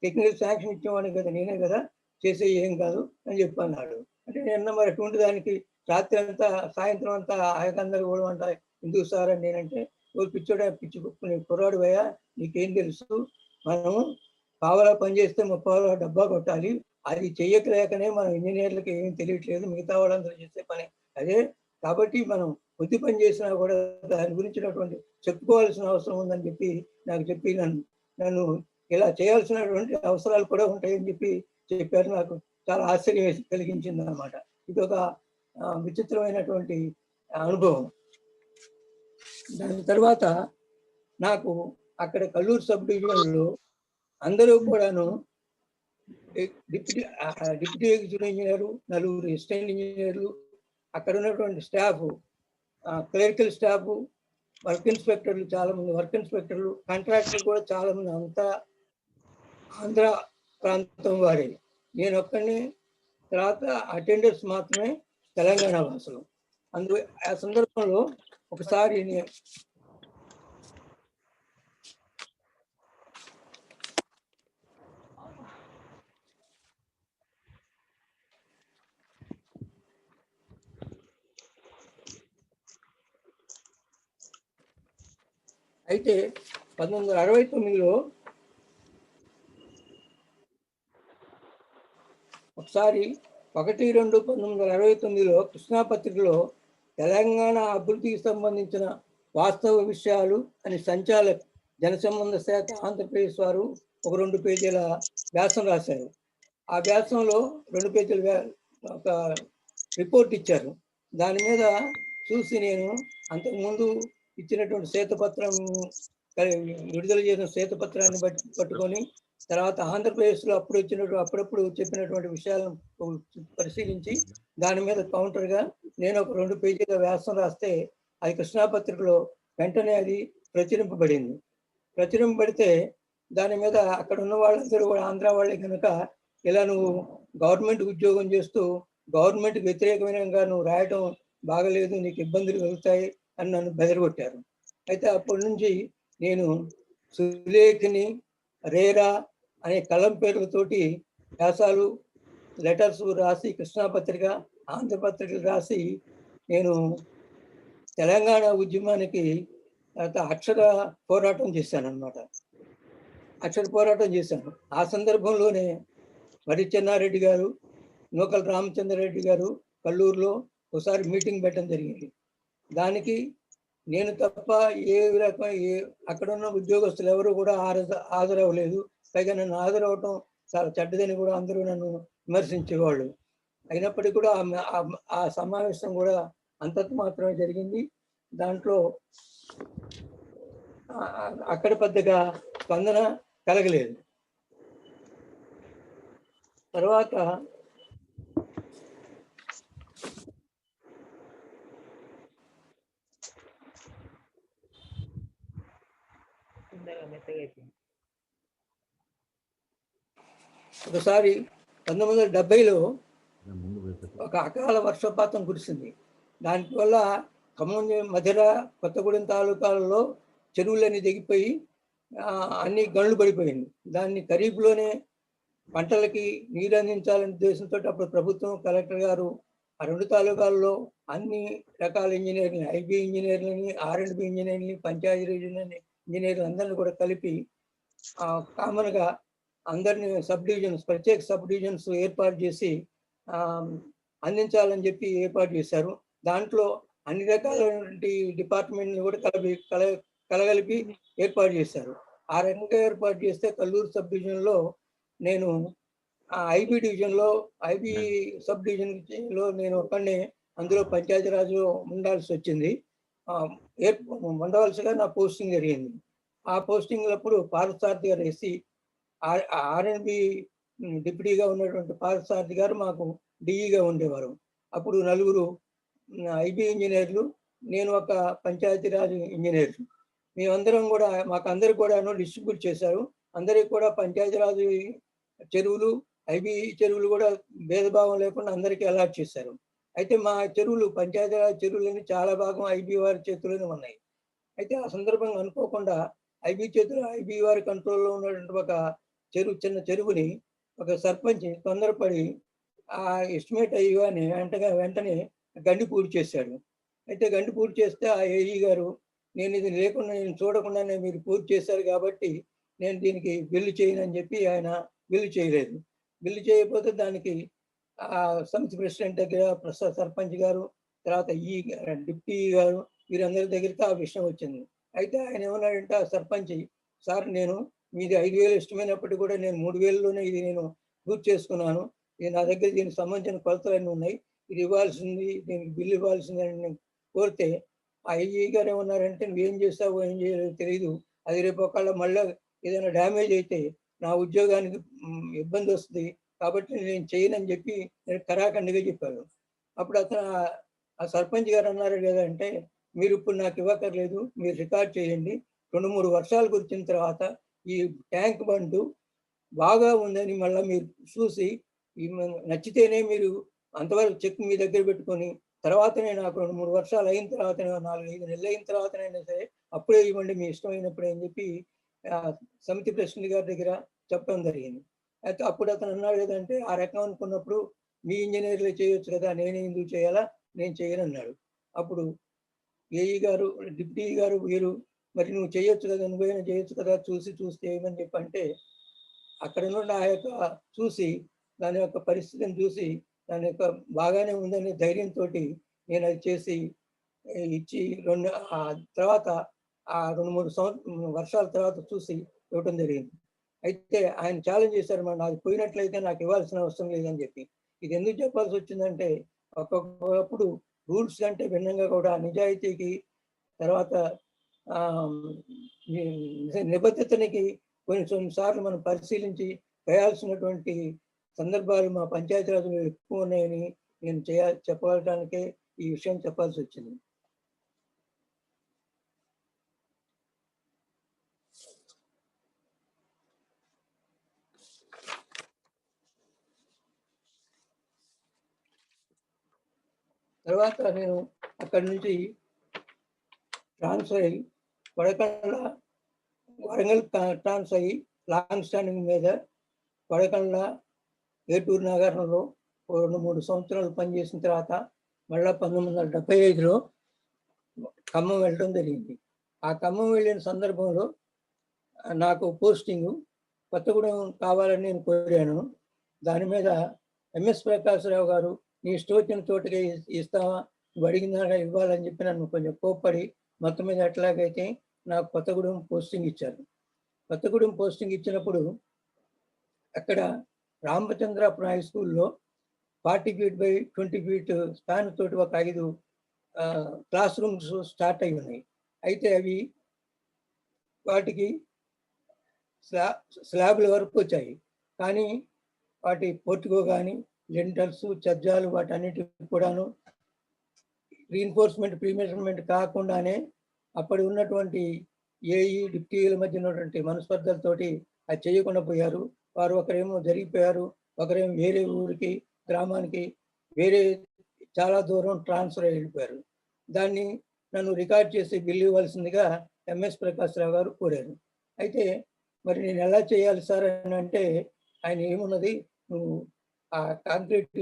టెక్నికల్ శాంక్షన్ ఇచ్చేవాడిని కదా నేనే కదా, చేసే ఏం కాదు అని చెప్పి అన్నాడు. అంటే నేను మరి అటువంటి దానికి రాత్రి అంతా సాయంత్రం అంతా ఆయకందరూ కూడా అంటారు ఎందుకు సార్ అని నేనంటే పిచ్చి కుర్రాడు పోయా నీకేం తెలుసు, మనం పావలా పని చేస్తే 30 డబ్బా కొట్టాలి, అది చెయ్యకలేకనే మనం ఇంజనీర్లకి ఏం తెలియట్లేదు, మిగతా వాళ్ళందరూ చేసే పని అదే, కాబట్టి మనం కొద్ది పని చేసినా కూడా దాని గురించినటువంటి చెప్పుకోవాల్సిన అవసరం ఉందని చెప్పి నాకు చెప్పి నన్ను ఇలా చేయాల్సినటువంటి అవసరాలు కూడా ఉంటాయని చెప్పారు. నాకు చాలా ఆశ్చర్యం కలిగించింది అన్నమాట. ఇది ఒక విచిత్రమైనటువంటి అనుభవం. దాని తర్వాత నాకు అక్కడ కల్లూరు సబ్ డివిజన్లో అందరూ కూడాను డిప్యూటీ ఎగ్జిక్యూటివ్ ఇంజనీరు, 4 అసిస్టెంట్ ఇంజనీర్లు, అక్కడ ఉన్నటువంటి స్టాఫ్, క్లరికల్ స్టాఫ్, వర్క్ ఇన్స్పెక్టర్లు చాలామంది, వర్క్ ఇన్స్పెక్టర్లు, కాంట్రాక్టర్లు కూడా చాలామంది అంతా ఆంధ్ర ప్రాంతం వారే. నేను ఒక్కడిని, తర్వాత అటెండర్స్ మాత్రమే తెలంగాణ వాసులు. ఆ సందర్భంలో ఒకసారి అయితే 1969లో ఒకసారి 1/2/1969లో కృష్ణా పత్రికలో తెలంగాణ అభివృద్ధికి సంబంధించిన వాస్తవ విషయాలు అని సంచాలక్ జనసంబంధ శాఖ ఆంధ్రప్రదేశ్ వారు ఒక 2 పేజీల వ్యాసం రాశారు. ఆ వ్యాసంలో 2 పేజీల ఒక రిపోర్ట్ ఇచ్చారు. దాని మీద చూసి నేను అంతకుముందు ఇచ్చినటువంటి శ్వేతపత్రం, విడుదల చేసిన శ్వేతపత్రాన్ని పట్టుకొని, తర్వాత ఆంధ్రప్రదేశ్లో అప్పుడప్పుడు చెప్పినటువంటి విషయాలను పరిశీలించి దాని మీద కౌంటర్గా నేను ఒక 2 పేజీల వ్యాసం రాస్తే అది కృష్ణా పత్రికలో వెంటనే అది ప్రచురింపబడింది. ప్రచురింపబడితే దాని మీద అక్కడ ఉన్న వాళ్ళందరూ కూడా ఆంధ్ర వాళ్ళే కనుక, ఇలా నువ్వు గవర్నమెంట్ ఉద్యోగం చేస్తూ గవర్నమెంట్కి వ్యతిరేకమైన నువ్వు రాయటం బాగలేదు, నీకు ఇబ్బందులు కలుగుతాయి అని నన్ను బెదరగొట్టారు. అయితే అప్పటి నుంచి నేను సులేఖిని, రేరా అనే కలం పేర్లతోటి వ్యాసాలు, లెటర్స్ రాసి కృష్ణా పత్రిక, ఆంధ్రపత్రికలు రాసి నేను తెలంగాణ ఉద్యమానికి అక్షర పోరాటం చేశాను అన్నమాట. అక్షర పోరాటం చేశాను. ఆ సందర్భంలోనే మరి చెన్నారెడ్డి గారు, నూకల రామచంద్రారెడ్డి గారు కల్లూరులో ఒకసారి మీటింగ్ పెట్టడం జరిగింది. దానికి నేను తప్ప అక్కడ ఉన్న ఉద్యోగస్తులు ఎవరు కూడా హాజరవ్వలేదు. పైగా నన్ను హాజరవటం చాలా చెడ్డదని కూడా అందరూ నన్ను విమర్శించేవాళ్ళు. అయినప్పటికీ కూడా ఆ సమావేశం కూడా అంతంత మాత్రమే జరిగింది. దాంట్లో అక్కడ పెద్దగా స్పందన కలగలేదు. తర్వాత ఒకసారి 1970లో ఒక అకాల వర్షపాతం కురిసింది. దానివల్ల ఖమ్మం, మధిర, కొత్తగూడెం తాలూకాలలో చెరువులన్నీ దిగిపోయి అన్ని గండ్లు పడిపోయింది. దాన్ని ఖరీఫ్లోనే పంటలకి నీరు అందించాలనే ఉద్దేశంతో అప్పుడు ప్రభుత్వం, కలెక్టర్ గారు ఆ 2 తాలూకాల్లో అన్ని రకాల ఇంజనీర్లని, ఐబీ ఇంజనీర్లని, R&B ఇంజనీర్లని, పంచాయతీ ఇంజనీర్లు అందరిని కూడా కలిపి కామన్గా అందరినీ ప్రత్యేక సబ్ డివిజన్స్ ఏర్పాటు చేసి అందించాలని చెప్పి ఏర్పాటు చేశారు. దాంట్లో అన్ని రకాలైనటువంటి డిపార్ట్మెంట్ని కూడా కలగలిపి ఏర్పాటు చేశారు. ఆ రకంగా ఏర్పాటు చేస్తే కల్లూరు సబ్ డివిజన్లో నేను ఐబీ డివిజన్లో, ఐబీ సబ్ డివిజన్లో నేను ఒక్కడినే అందులో పంచాయతీరాజు ఉండాల్సి వచ్చింది. ఉండవలసిగా నా పోస్టింగ్ జరిగింది. ఆ పోస్టింగ్ అప్పుడు పార్థసారథి గారు ఎస్సీ, R&B డిప్యూటీగా ఉన్నటువంటి పార్థసారథి గారు మాకు డిఈగా ఉండేవారు. అప్పుడు 4 ఐబీ ఇంజనీర్లు, నేను ఒక పంచాయతీరాజ్ ఇంజనీర్. మేమందరం కూడా మాకందరికి కూడా డిస్ట్రిబ్యూట్ చేశారు. అందరికి కూడా పంచాయతీరాజ్ చెరువులు, ఐబీ చెరువులు కూడా భేదభావం లేకుండా అందరికీ అలాట్ చేశారు. అయితే మా చెరువులు, పంచాయతీరాజ్ చెరువులన్నీ చాలా భాగం ఐబీ వారి చేతుల్లోనే ఉన్నాయి. అయితే ఆ సందర్భంగా అనుకోకుండా ఐబీ వారి కంట్రోల్లో ఉన్నటువంటి ఒక చిన్న చెరువుని ఒక సర్పంచ్ తొందరపడి ఎస్టిమేట్ అయ్యి వెంటనే గండి పూర్తి చేశాడు. అయితే గండి పూర్తి చేస్తే ఆ ఏఈ గారు, ఇది నేను చూడకుండానే మీరు పూర్తి చేశారు కాబట్టి నేను దీనికి బిల్లు చేయను అని చెప్పి ఆయన బిల్లు చేయలేదు. బిల్లు చేయకపోతే దానికి సమితి ప్రెసిడెంట్ దగ్గర, సర్పంచ్ గారు, తర్వాత డిప్యూటీ గారు, వీరందరి దగ్గరికి ఆ విషయం వచ్చింది. అయితే ఆయన ఏమన్నాడంటే, ఆ సర్పంచ్, సార్ నేను మీది 5,000 ఇష్టమైనప్పటికీ కూడా నేను 3,000లోనే ఇది నేను పూర్తి చేసుకున్నాను. ఇది నా దగ్గర దీనికి సంబంధించిన కొలతలన్నీ ఉన్నాయి, ఇది ఇవ్వాల్సింది, దీనికి బిల్లు ఇవ్వాల్సింది అని నేను కోరితే ఆ ఐఈ గారు ఏమన్నారంటే, నువ్వేం చేస్తావో ఏం చేయలేదో తెలియదు, అది రేపు ఒకవేళ మళ్ళీ ఏదైనా డ్యామేజ్ అయితే నా ఉద్యోగానికి ఇబ్బంది వస్తుంది కాబట్టి నేను చేయనని చెప్పి నేను కరాఖండిగా చెప్పాను. అప్పుడు అతను ఆ సర్పంచ్ గారు అన్నారు కదా అంటే, మీరు ఇప్పుడు నాకు ఇవ్వక్కర్లేదు, మీరు రికార్డ్ చేయండి, 2-3 వర్షాలు కురిచిన తర్వాత ఈ ట్యాంక్ బండు బాగా ఉందని మళ్ళీ మీరు చూసి నచ్చితేనే మీరు అంతవరకు చెక్ మీ దగ్గర పెట్టుకొని తర్వాతనే నాకు 2-3 వర్షాలు అయిన తర్వాత 4-5 నెలలు అయిన తర్వాతనైనా సరే అప్పుడే ఇవ్వండి మీ ఇష్టమైనప్పుడే అని చెప్పి సమితి ప్రెసిడెంట్ గారి దగ్గర చెప్పడం జరిగింది. అయితే అప్పుడు అతను అన్నాడు కదంటే, ఆ రకం అనుకున్నప్పుడు మీ ఇంజనీర్లే చేయొచ్చు కదా, నేనే ఎందుకు చేయాలా, నేను చేయను అన్నాడు. అప్పుడు ఏఈ గారు, డిప్యూటీ గారు వీరు, మరి నువ్వు చేయొచ్చు కదా, నువ్వైనా చేయొచ్చు కదా, చూసి చేయమని చెప్పంటే అక్కడ నుండి ఆ యొక్క చూసి దాని యొక్క పరిస్థితిని చూసి దాని యొక్క బాగానే ఉందనే ధైర్యంతో నేను అది చేసి ఇచ్చి తర్వాత ఆ 2-3 వర్షాల తర్వాత చూసి ఇవ్వటం జరిగింది. అయితే ఆయన ఛాలెంజ్ చేశారు, మరి నాకు పోయినట్లయితే నాకు ఇవ్వాల్సిన అవసరం లేదని చెప్పి. ఇది ఎందుకు చెప్పాల్సి వచ్చిందంటే, ఒక్కొక్కప్పుడు రూల్స్ కంటే భిన్నంగా కూడా నిజాయితీకి, తర్వాత నిబద్ధతనికి కొన్నిసార్లు మనం పరిశీలించి వేయాల్సినటువంటి సందర్భాలు మా పంచాయతీరాజ్లో ఎక్కువ ఉన్నాయని నేను చెప్పడానికే ఈ విషయం చెప్పాల్సి వచ్చింది. తర్వాత నేను అక్కడి నుంచి ట్రాన్స్ఫర్ అయ్యి కొడకండ్ల, వరంగల్ ట్రాన్స్ఫర్ అయ్యి లాంగ్ స్టాండింగ్ మీద కొడకండ్ల, ఏటూరు నగరంలో 2-3 సంవత్సరాలు పనిచేసిన తర్వాత మళ్ళీ 1975లో ఖమ్మం వెళ్ళడం జరిగింది. ఆ ఖమ్మం వెళ్ళిన సందర్భంలో నాకు పోస్టింగు కొత్తగూడెం కావాలని నేను కోరాను. దాని మీద ఎంఎస్ ప్రకాశ్రావు గారు, నీ ఇష్టం వచ్చిన చోటుకి ఇస్తావా, నువ్వు అడిగిన ఇవ్వాలని చెప్పి నన్ను కొంచెం కోప్పడి మొత్తం మీద ఎట్లాగైతే నాకు కొత్తగూడెం పోస్టింగ్ ఇచ్చారు. కొత్తగూడెం పోస్టింగ్ ఇచ్చినప్పుడు అక్కడ రామచంద్రాపురం హై స్కూల్లో 40 feet by 20 feet స్పాన్ తోటి ఒక 5 క్లాస్ రూమ్స్ స్టార్ట్ అయి ఉన్నాయి. అయితే అవి వాటికి స్లాబ్ల వరకు వచ్చాయి, కానీ వాటి పోర్టికో కానీ లెంటల్స్, చజ్జాలు వాటన్నిటికి కూడాను రీఎన్ఫోర్స్మెంట్ ప్రీమెజర్మెంట్ కాకుండానే అప్పటి ఉన్నటువంటి ఏఈ డిప్యూటీల మధ్య ఉన్నటువంటి మనస్పర్ధలతోటి అది చేయకుండా పోయారు. వారు ఒకరేమో జరిగిపోయారు, ఒకరేమో వేరే ఊరికి, గ్రామానికి వేరే చాలా దూరం ట్రాన్స్ఫర్ వెళ్ళిపోయారు. దాన్ని నన్ను రికార్డ్ చేసి బిల్లు ఇవ్వాల్సిందిగా ఎంఎస్ ప్రకాశ్రావు గారు కోరారు. అయితే మరి నేను ఎలా చేయాలి సార్ అని అంటే, ఆయన ఏమున్నది, నువ్వు ఆ కాంక్రీట్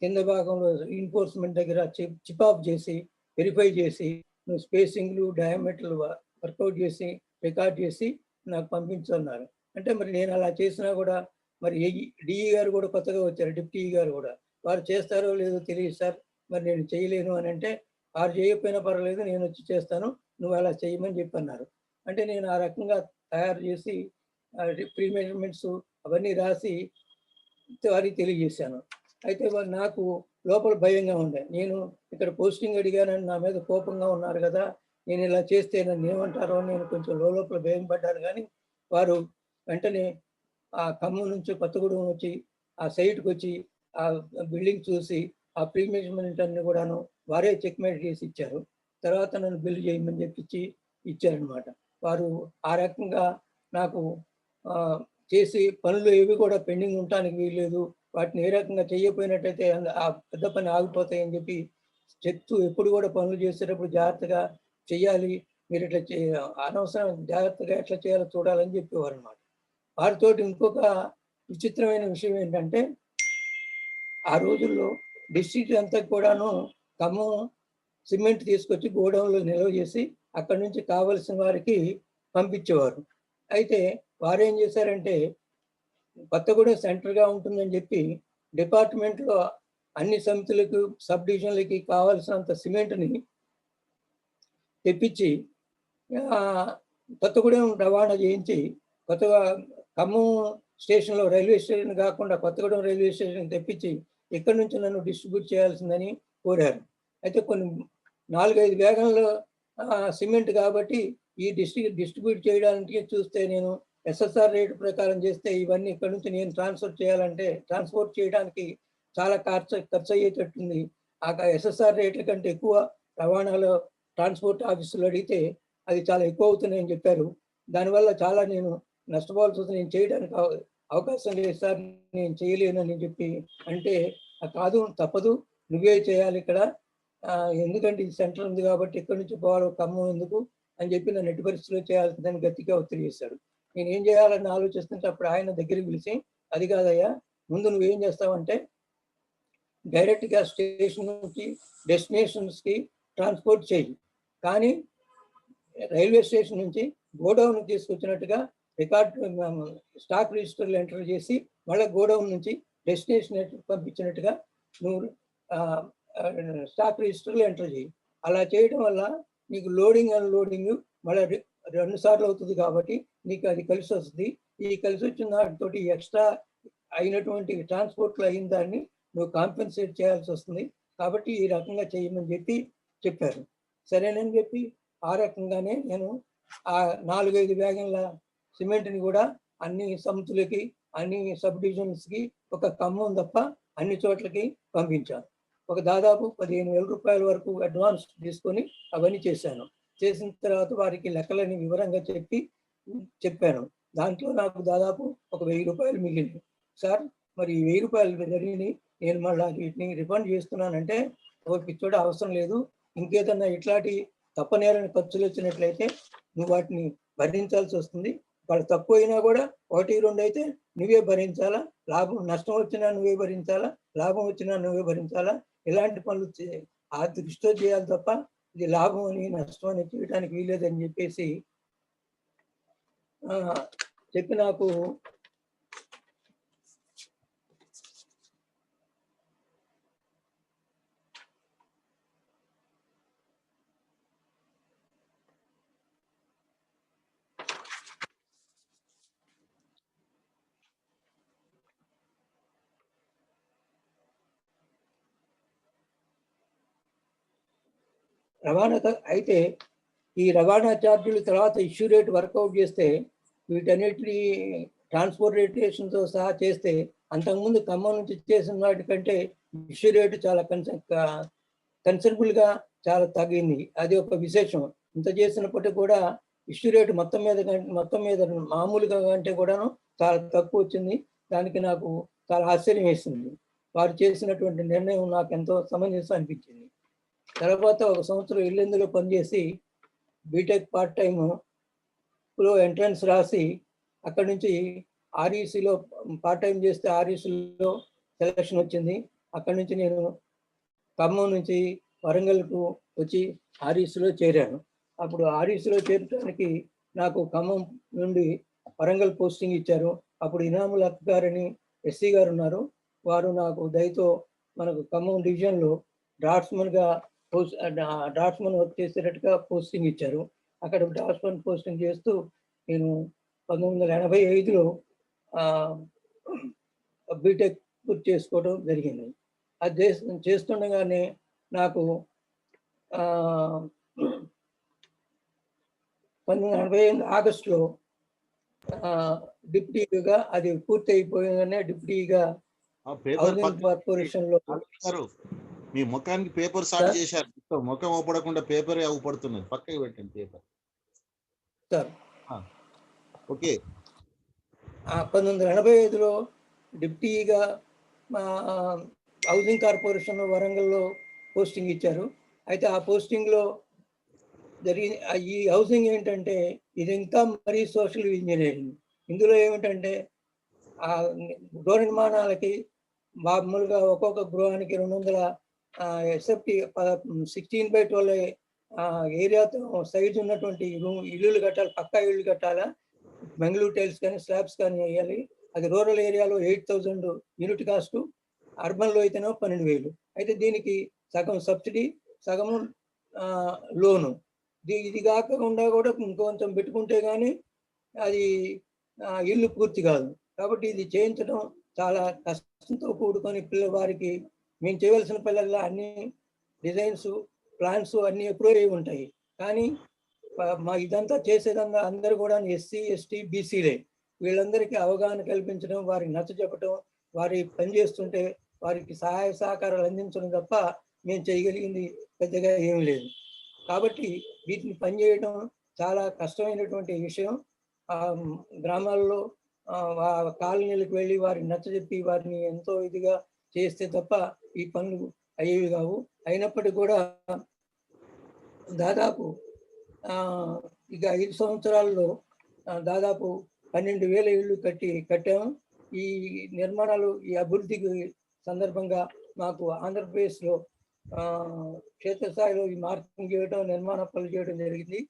కింద భాగంలో రీఎన్ఫోర్స్మెంట్ దగ్గర చిప్ ఆఫ్ చేసి వెరిఫై చేసి నువ్వు స్పేసింగ్లు, డయామీటర్లు వర్కౌట్ చేసి రికార్డ్ చేసి నాకు పంపించన్నారు. అంటే మరి నేను అలా చేసినా కూడా మరి డిఈ గారు కూడా కొత్తగా వచ్చారు, డిప్యూటీ గారు కూడా, వారు చేస్తారో లేదో తెలియదు సార్, మరి నేను చేయలేను అని అంటే, వారు చేయకపోయినా పర్వాలేదు నేను వచ్చి చేస్తాను, నువ్వు అలా చేయమని చెప్పి అన్నారు. అంటే నేను ఆ రకంగా తయారు చేసి ప్రీ మెజర్మెంట్స్ అవన్నీ రాసి వారికి తెలియజేశాను. అయితే వారు నాకు లోపల భయంగా ఉండే, నేను ఇక్కడ పోస్టింగ్ అడిగానని నా మీద కోపంగా ఉన్నారు కదా, నేను ఇలా చేస్తే నన్ను ఏమంటారో నేను కొంచెం లోపల భయం పడ్డాను. కానీ వారు వెంటనే ఆ ఖమ్మం నుంచి కొత్తగూడెం వచ్చి ఆ సైట్కి వచ్చి ఆ బిల్డింగ్ చూసి ఆ ప్రీ మెజర్మెంట్ అన్ని కూడాను వారే చెక్మేట్ చేసి ఇచ్చారు. తర్వాత నన్ను బిల్లు చేయమని చెప్పి ఇచ్చారనమాట. వారు ఆ రకంగా నాకు చేసి పనులు ఏవి కూడా పెండింగ్ ఉండటానికి వీల్లేదు, వాటిని ఏ రకంగా చేయకపోయినట్టయితే ఆ పెద్ద పని ఆగిపోతాయని చెప్పి చెప్తూ ఎప్పుడు కూడా పనులు చేసేటప్పుడు జాగ్రత్తగా చెయ్యాలి, మీరు ఇట్లా అనవసరం జాగ్రత్తగా ఎట్లా చేయాలో చూడాలని చెప్పేవారు అనమాట. వారితోటి ఇంకొక విచిత్రమైన విషయం ఏంటంటే, ఆ రోజుల్లో డిస్ట్రిక్ట్ అంతా కూడాను ఖమ్మం సిమెంట్ తీసుకొచ్చి గోడౌన్లో నిల్వ చేసి అక్కడి నుంచి కావలసిన వారికి పంపించేవారు. అయితే వారు ఏం చేశారంటే, కొత్తగూడెం సెంటర్గా ఉంటుందని చెప్పి డిపార్ట్మెంట్లో అన్ని సమితులకు, సబ్ డివిజన్లకి కావాల్సినంత సిమెంట్ని తెప్పించి కొత్తగూడెం రవాణా చేయించి, కొత్తగా ఖమ్మం స్టేషన్లో రైల్వే స్టేషన్ కాకుండా కొత్తగూడెం రైల్వే స్టేషన్ తెప్పించి ఇక్కడి నుంచి నన్ను డిస్ట్రిబ్యూట్ చేయాల్సిందని కోరారు. అయితే కొన్ని 4-5 వ్యాగన్లు సిమెంట్ కాబట్టి ఈ డిస్ట్రిబ్యూట్ చేయడానికి చూస్తే నేను ఎస్ఎస్ఆర్ రేటు ప్రకారం చేస్తే ఇవన్నీ ఇక్కడ నుంచి నేను ట్రాన్స్పోర్ట్ చేయడానికి చాలా ఖర్చు అయ్యేటట్టుంది. ఆ ఎస్ఎస్ఆర్ రేట్ల కంటే ఎక్కువ రవాణాలో ట్రాన్స్పోర్ట్ ఆఫీసులు అడిగితే అది చాలా ఎక్కువ అవుతున్నాయని చెప్పారు. దానివల్ల చాలా నేను నష్టపోవాల్సి వస్తుంది. నేను చేయడానికి అవకాశం లేదు సార్, నేను చేయలేనని చెప్పి అంటే, కాదు తప్పదు, నువ్వే చేయాలి ఇక్కడ, ఎందుకంటే ఇది సెంటర్ ఉంది కాబట్టి ఇక్కడి నుంచి పోవాలి, ఖమ్మం ఎందుకు అని చెప్పి నన్ను ఎట్టి పరిస్థితిలో చేయాల్సిందని గట్టిగా ఒత్తిడి చేశాడు. నేను ఏం చేయాలని ఆలోచిస్తుంటే అప్పుడు ఆయన దగ్గరికి పిలిచి, అది కాదయ్యా, ముందు నువ్వేం చేస్తావంటే డైరెక్ట్గా స్టేషన్ నుంచి డెస్టినేషన్స్కి ట్రాన్స్పోర్ట్ చేయి, కానీ రైల్వే స్టేషన్ నుంచి గోడౌన్ తీసుకొచ్చినట్టుగా రికార్డ్ స్టాక్ రిజిస్టర్లు ఎంటర్ చేసి మళ్ళీ గోడౌన్ నుంచి డెస్టినేషన్ పంపించినట్టుగా నువ్వు స్టాక్ రిజిస్టర్లు ఎంటర్ చేయి. అలా చేయడం వల్ల నీకు లోడింగ్ అన్లోడింగ్ మళ్ళీ 2 సార్లు అవుతుంది కాబట్టి నీకు అది కలిసి వస్తుంది. ఈ కలిసి వచ్చిన దాంతో ఎక్స్ట్రా అయినటువంటి ట్రాన్స్పోర్ట్లో అయిన దాన్ని నువ్వు కాంపెన్సేట్ చేయాల్సి వస్తుంది, కాబట్టి ఈ రకంగా చేయమని చెప్పారు. సరేనని చెప్పి ఆ రకంగానే నేను ఆ 4-5 వ్యాగన్ల సిమెంట్ని కూడా అన్ని సముతులకి, అన్ని సబ్ డివిజన్స్కి, ఒక ఖమ్మం తప్ప అన్ని చోట్లకి పంపించాను. ఒక దాదాపు 15,000 రూపాయల వరకు అడ్వాన్స్ తీసుకొని అవన్నీ చేశాను. చేసిన తర్వాత వారికి లెక్కలని వివరంగా చెప్పాను. దాంట్లో నాకు దాదాపు ఒక 1,000 రూపాయలు మిగిలింది. సార్, మరి 1,000 రూపాయలు జరిగినాయి, నేను మళ్ళీ వీటిని రిఫండ్ చేస్తున్నానంటే, పిచ్చోడ అవసరం లేదు, ఇంకేదన్నా ఇట్లాంటి తప్పనేరని ఖర్చులు వచ్చినట్లయితే నువ్వు వాటిని భరించాల్సి వస్తుంది. వాళ్ళు తక్కువ అయినా కూడా 1-2 అయితే నువ్వే భరించాలా, నష్టం వచ్చినా నువ్వే భరించాలా, లాభం వచ్చినా నువ్వే భరించాలా. ఇలాంటి పనులు ఆ దృష్టితో చేయాలి తప్ప ఇది లాభం అని నష్టం అని చేయడానికి వీలేదని చెప్పేసి చెప్పి నాకు రవాణా అయితే ఈ రవాణా ఛార్జీలు తర్వాత ఇష్యూ రేట్ వర్కౌట్ చేస్తే వీటన్నిటిని ట్రాన్స్పోర్టేషన్తో సహా చేస్తే అంతకుముందు ఖమ్మం నుంచి చేసిన వాటికంటే ఇష్యూ రేటు చాలా కన్సిడరబుల్గా చాలా తగ్గింది. అది ఒక విశేషం. ఇంత చేసినప్పటికీ కూడా ఇష్యూ రేటు మొత్తం మీద మామూలుగా అంటే కూడాను చాలా తక్కువ వచ్చింది. దానికి నాకు చాలా ఆశ్చర్యం వేసింది. వారు చేసినటువంటి నిర్ణయం నాకు ఎంతో సమంజసం అనిపించింది. తర్వాత 1 సంవత్సరం ఇల్లెందులో పనిచేసి బీటెక్ పార్ట్ టైంలో ఎంట్రన్స్ రాసి అక్కడి నుంచి ఆర్ఈసీలో పార్ట్ టైం చేస్తే ఆర్ఈసీలో సెలక్షన్ వచ్చింది. అక్కడి నుంచి నేను ఖమ్మం నుంచి వరంగల్కు వచ్చి ఆర్ఈసీలో చేరాను. అప్పుడు ఆర్ఈసీలో చేరడానికి నాకు ఖమ్మం నుండి వరంగల్ పోస్టింగ్ ఇచ్చారు. అప్పుడు ఇనాముల్ హక్ గారని ఎస్సీ గారు ఉన్నారు. వారు నాకు దయతో మనకు ఖమ్మం డివిజన్లో డ్రాఫ్ట్స్మన్ వర్క్ చేసేటట్టుగా పోస్టింగ్ ఇచ్చారు. అక్కడ డ్రాఫ్ట్స్మన్ పోస్టింగ్ చేస్తూ నేను 1985లో బీటెక్ పూర్తి చేసుకోవడం జరిగింది. అది చేస్తుండగానే నాకు 1985 ఆగస్టులో డిప్యూటీగా అది పూర్తి అయిపోయిందనే డిప్యూటీగా కార్పొరేషన్ లో మీ ముఖానికి పేపర్ సార్ట్ చేశారు. ముఖం ఓపడకుండా పేపర్ అవుపడుతున్నది, పక్కకి పెట్టండి పేపర్. ఓకే. 1985లో డిప్యూటీగా హౌసింగ్ కార్పొరేషన్ వరంగల్లో పోస్టింగ్ ఇచ్చారు. అయితే ఆ పోస్టింగ్లో జరిగిన ఈ హౌసింగ్ ఏంటంటే ఇది ఇంకా మరీ సోషల్ ఇంజనీరింగ్. ఇందులో ఏమిటంటే గృహ నిర్మాణాలకి మామూలుగా ఒక్కొక్క గృహానికి 200 ఎస్ఎఫ్టీ 16/12 ఏరియాతో సైజ్ ఉన్నటువంటి ఇల్లులు కట్టాలి, పక్కా ఇల్లు కట్టాలా, బెంగళూరు టైల్స్ కానీ స్లాబ్స్ కానీ వేయాలి. అది రూరల్ ఏరియాలో 8,000 యూనిట్ కాస్ట్, అర్బన్లో అయితేనో 12,000. అయితే దీనికి సగం సబ్సిడీ, సగము లోను. ఇది కాకుండా కూడా ఇంకొంచెం పెట్టుకుంటే కానీ అది ఇల్లు పూర్తి కాదు. కాబట్టి ఇది చేయించడం చాలా కష్టంతో కూడుకొని పిల్లవారికి మేము చేయవలసిన పిల్లల్లో అన్ని డిజైన్స్, ప్లాన్స్ అన్నీ అప్రూవ్ అయి ఉంటాయి. కానీ మా ఇదంతా చేసేదంతా అందరూ కూడా ఎస్సీ, ఎస్టీ, బీసీలే. వీళ్ళందరికీ అవగాహన కల్పించడం, వారికి నచ్చ చెప్పడం, వారి పని చేస్తుంటే వారికి సహాయ సహకారాలు అందించడం తప్ప మేము చేయగలిగింది పెద్దగా ఏం లేదు. కాబట్టి వీటిని పనిచేయడం చాలా కష్టమైనటువంటి విషయం. గ్రామాల్లో కాలనీలకు వెళ్ళి వారిని నచ్చజెప్పి వారిని ఎంతో ఇదిగా చేస్తే తప్ప ఈ పనులు అయ్యేవి కావు. అయినప్పటికీ కూడా దాదాపు ఇక 5 సంవత్సరాల్లో దాదాపు 12,000 ఇళ్ళు కట్టాము. ఈ నిర్మాణాలు, ఈ అభివృద్ధికి సందర్భంగా మాకు ఆంధ్రప్రదేశ్లో క్షేత్రస్థాయిలో ఈ మార్కెటింగ్ చేయడం, నిర్మాణ పనులు చేయడం జరిగింది.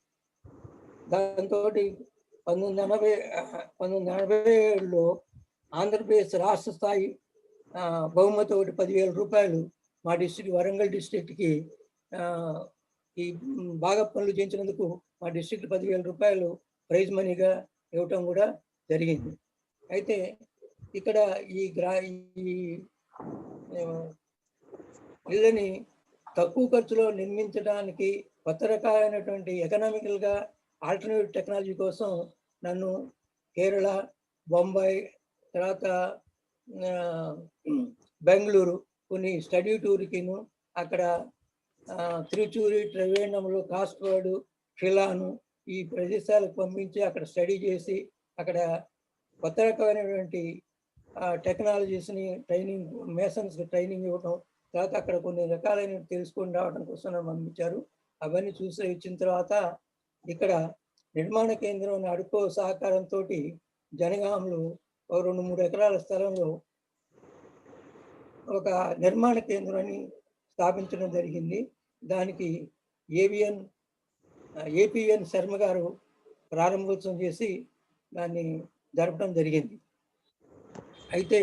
దాంతో 1987లో ఆంధ్రప్రదేశ్ రాష్ట్ర స్థాయి బహుమతి ఒకటి 10,000 రూపాయలు మా డిస్ట్రిక్ట్, వరంగల్ డిస్ట్రిక్ట్కి ఈ బాగా పనులు చేయించినందుకు మా డిస్ట్రిక్ట్ 10,000 రూపాయలు ప్రైజ్ మనీగా ఇవ్వటం కూడా జరిగింది. అయితే ఇక్కడ ఈ ఇళ్ళని తక్కువ ఖర్చులో నిర్మించడానికి కొత్త రకాలైనటువంటి ఎకనామికల్గా ఆల్టర్నేటివ్ టెక్నాలజీ కోసం నన్ను కేరళ, బొంబాయి, తర్వాత బెంగళూరు కొన్ని స్టడీ టూర్కిను, అక్కడ తిరుచూరి, ట్రివేండ్రంలో కాస్ట్వర్డ్, షిలాను ఈ ప్రదేశాలకు పంపించి అక్కడ స్టడీ చేసి అక్కడ కొత్త రకమైనటువంటి టెక్నాలజీస్ని ట్రైనింగ్, మేసన్స్కి ట్రైనింగ్ ఇవ్వడం, తర్వాత అక్కడ కొన్ని రకాలైన తెలుసుకొని రావడం కోసం పంపించారు. అవన్నీ చూసి ఇచ్చిన తర్వాత ఇక్కడ నిర్మాణ కేంద్రం అడుకో సహకారంతో జనగాంలో 2-3 ఎకరాల స్థలంలో ఒక నిర్మాణ కేంద్రాన్ని స్థాపించడం జరిగింది. దానికి ఏపీఎన్ శర్మ గారు ప్రారంభోత్సవం చేసి దాన్ని జరపడం జరిగింది. అయితే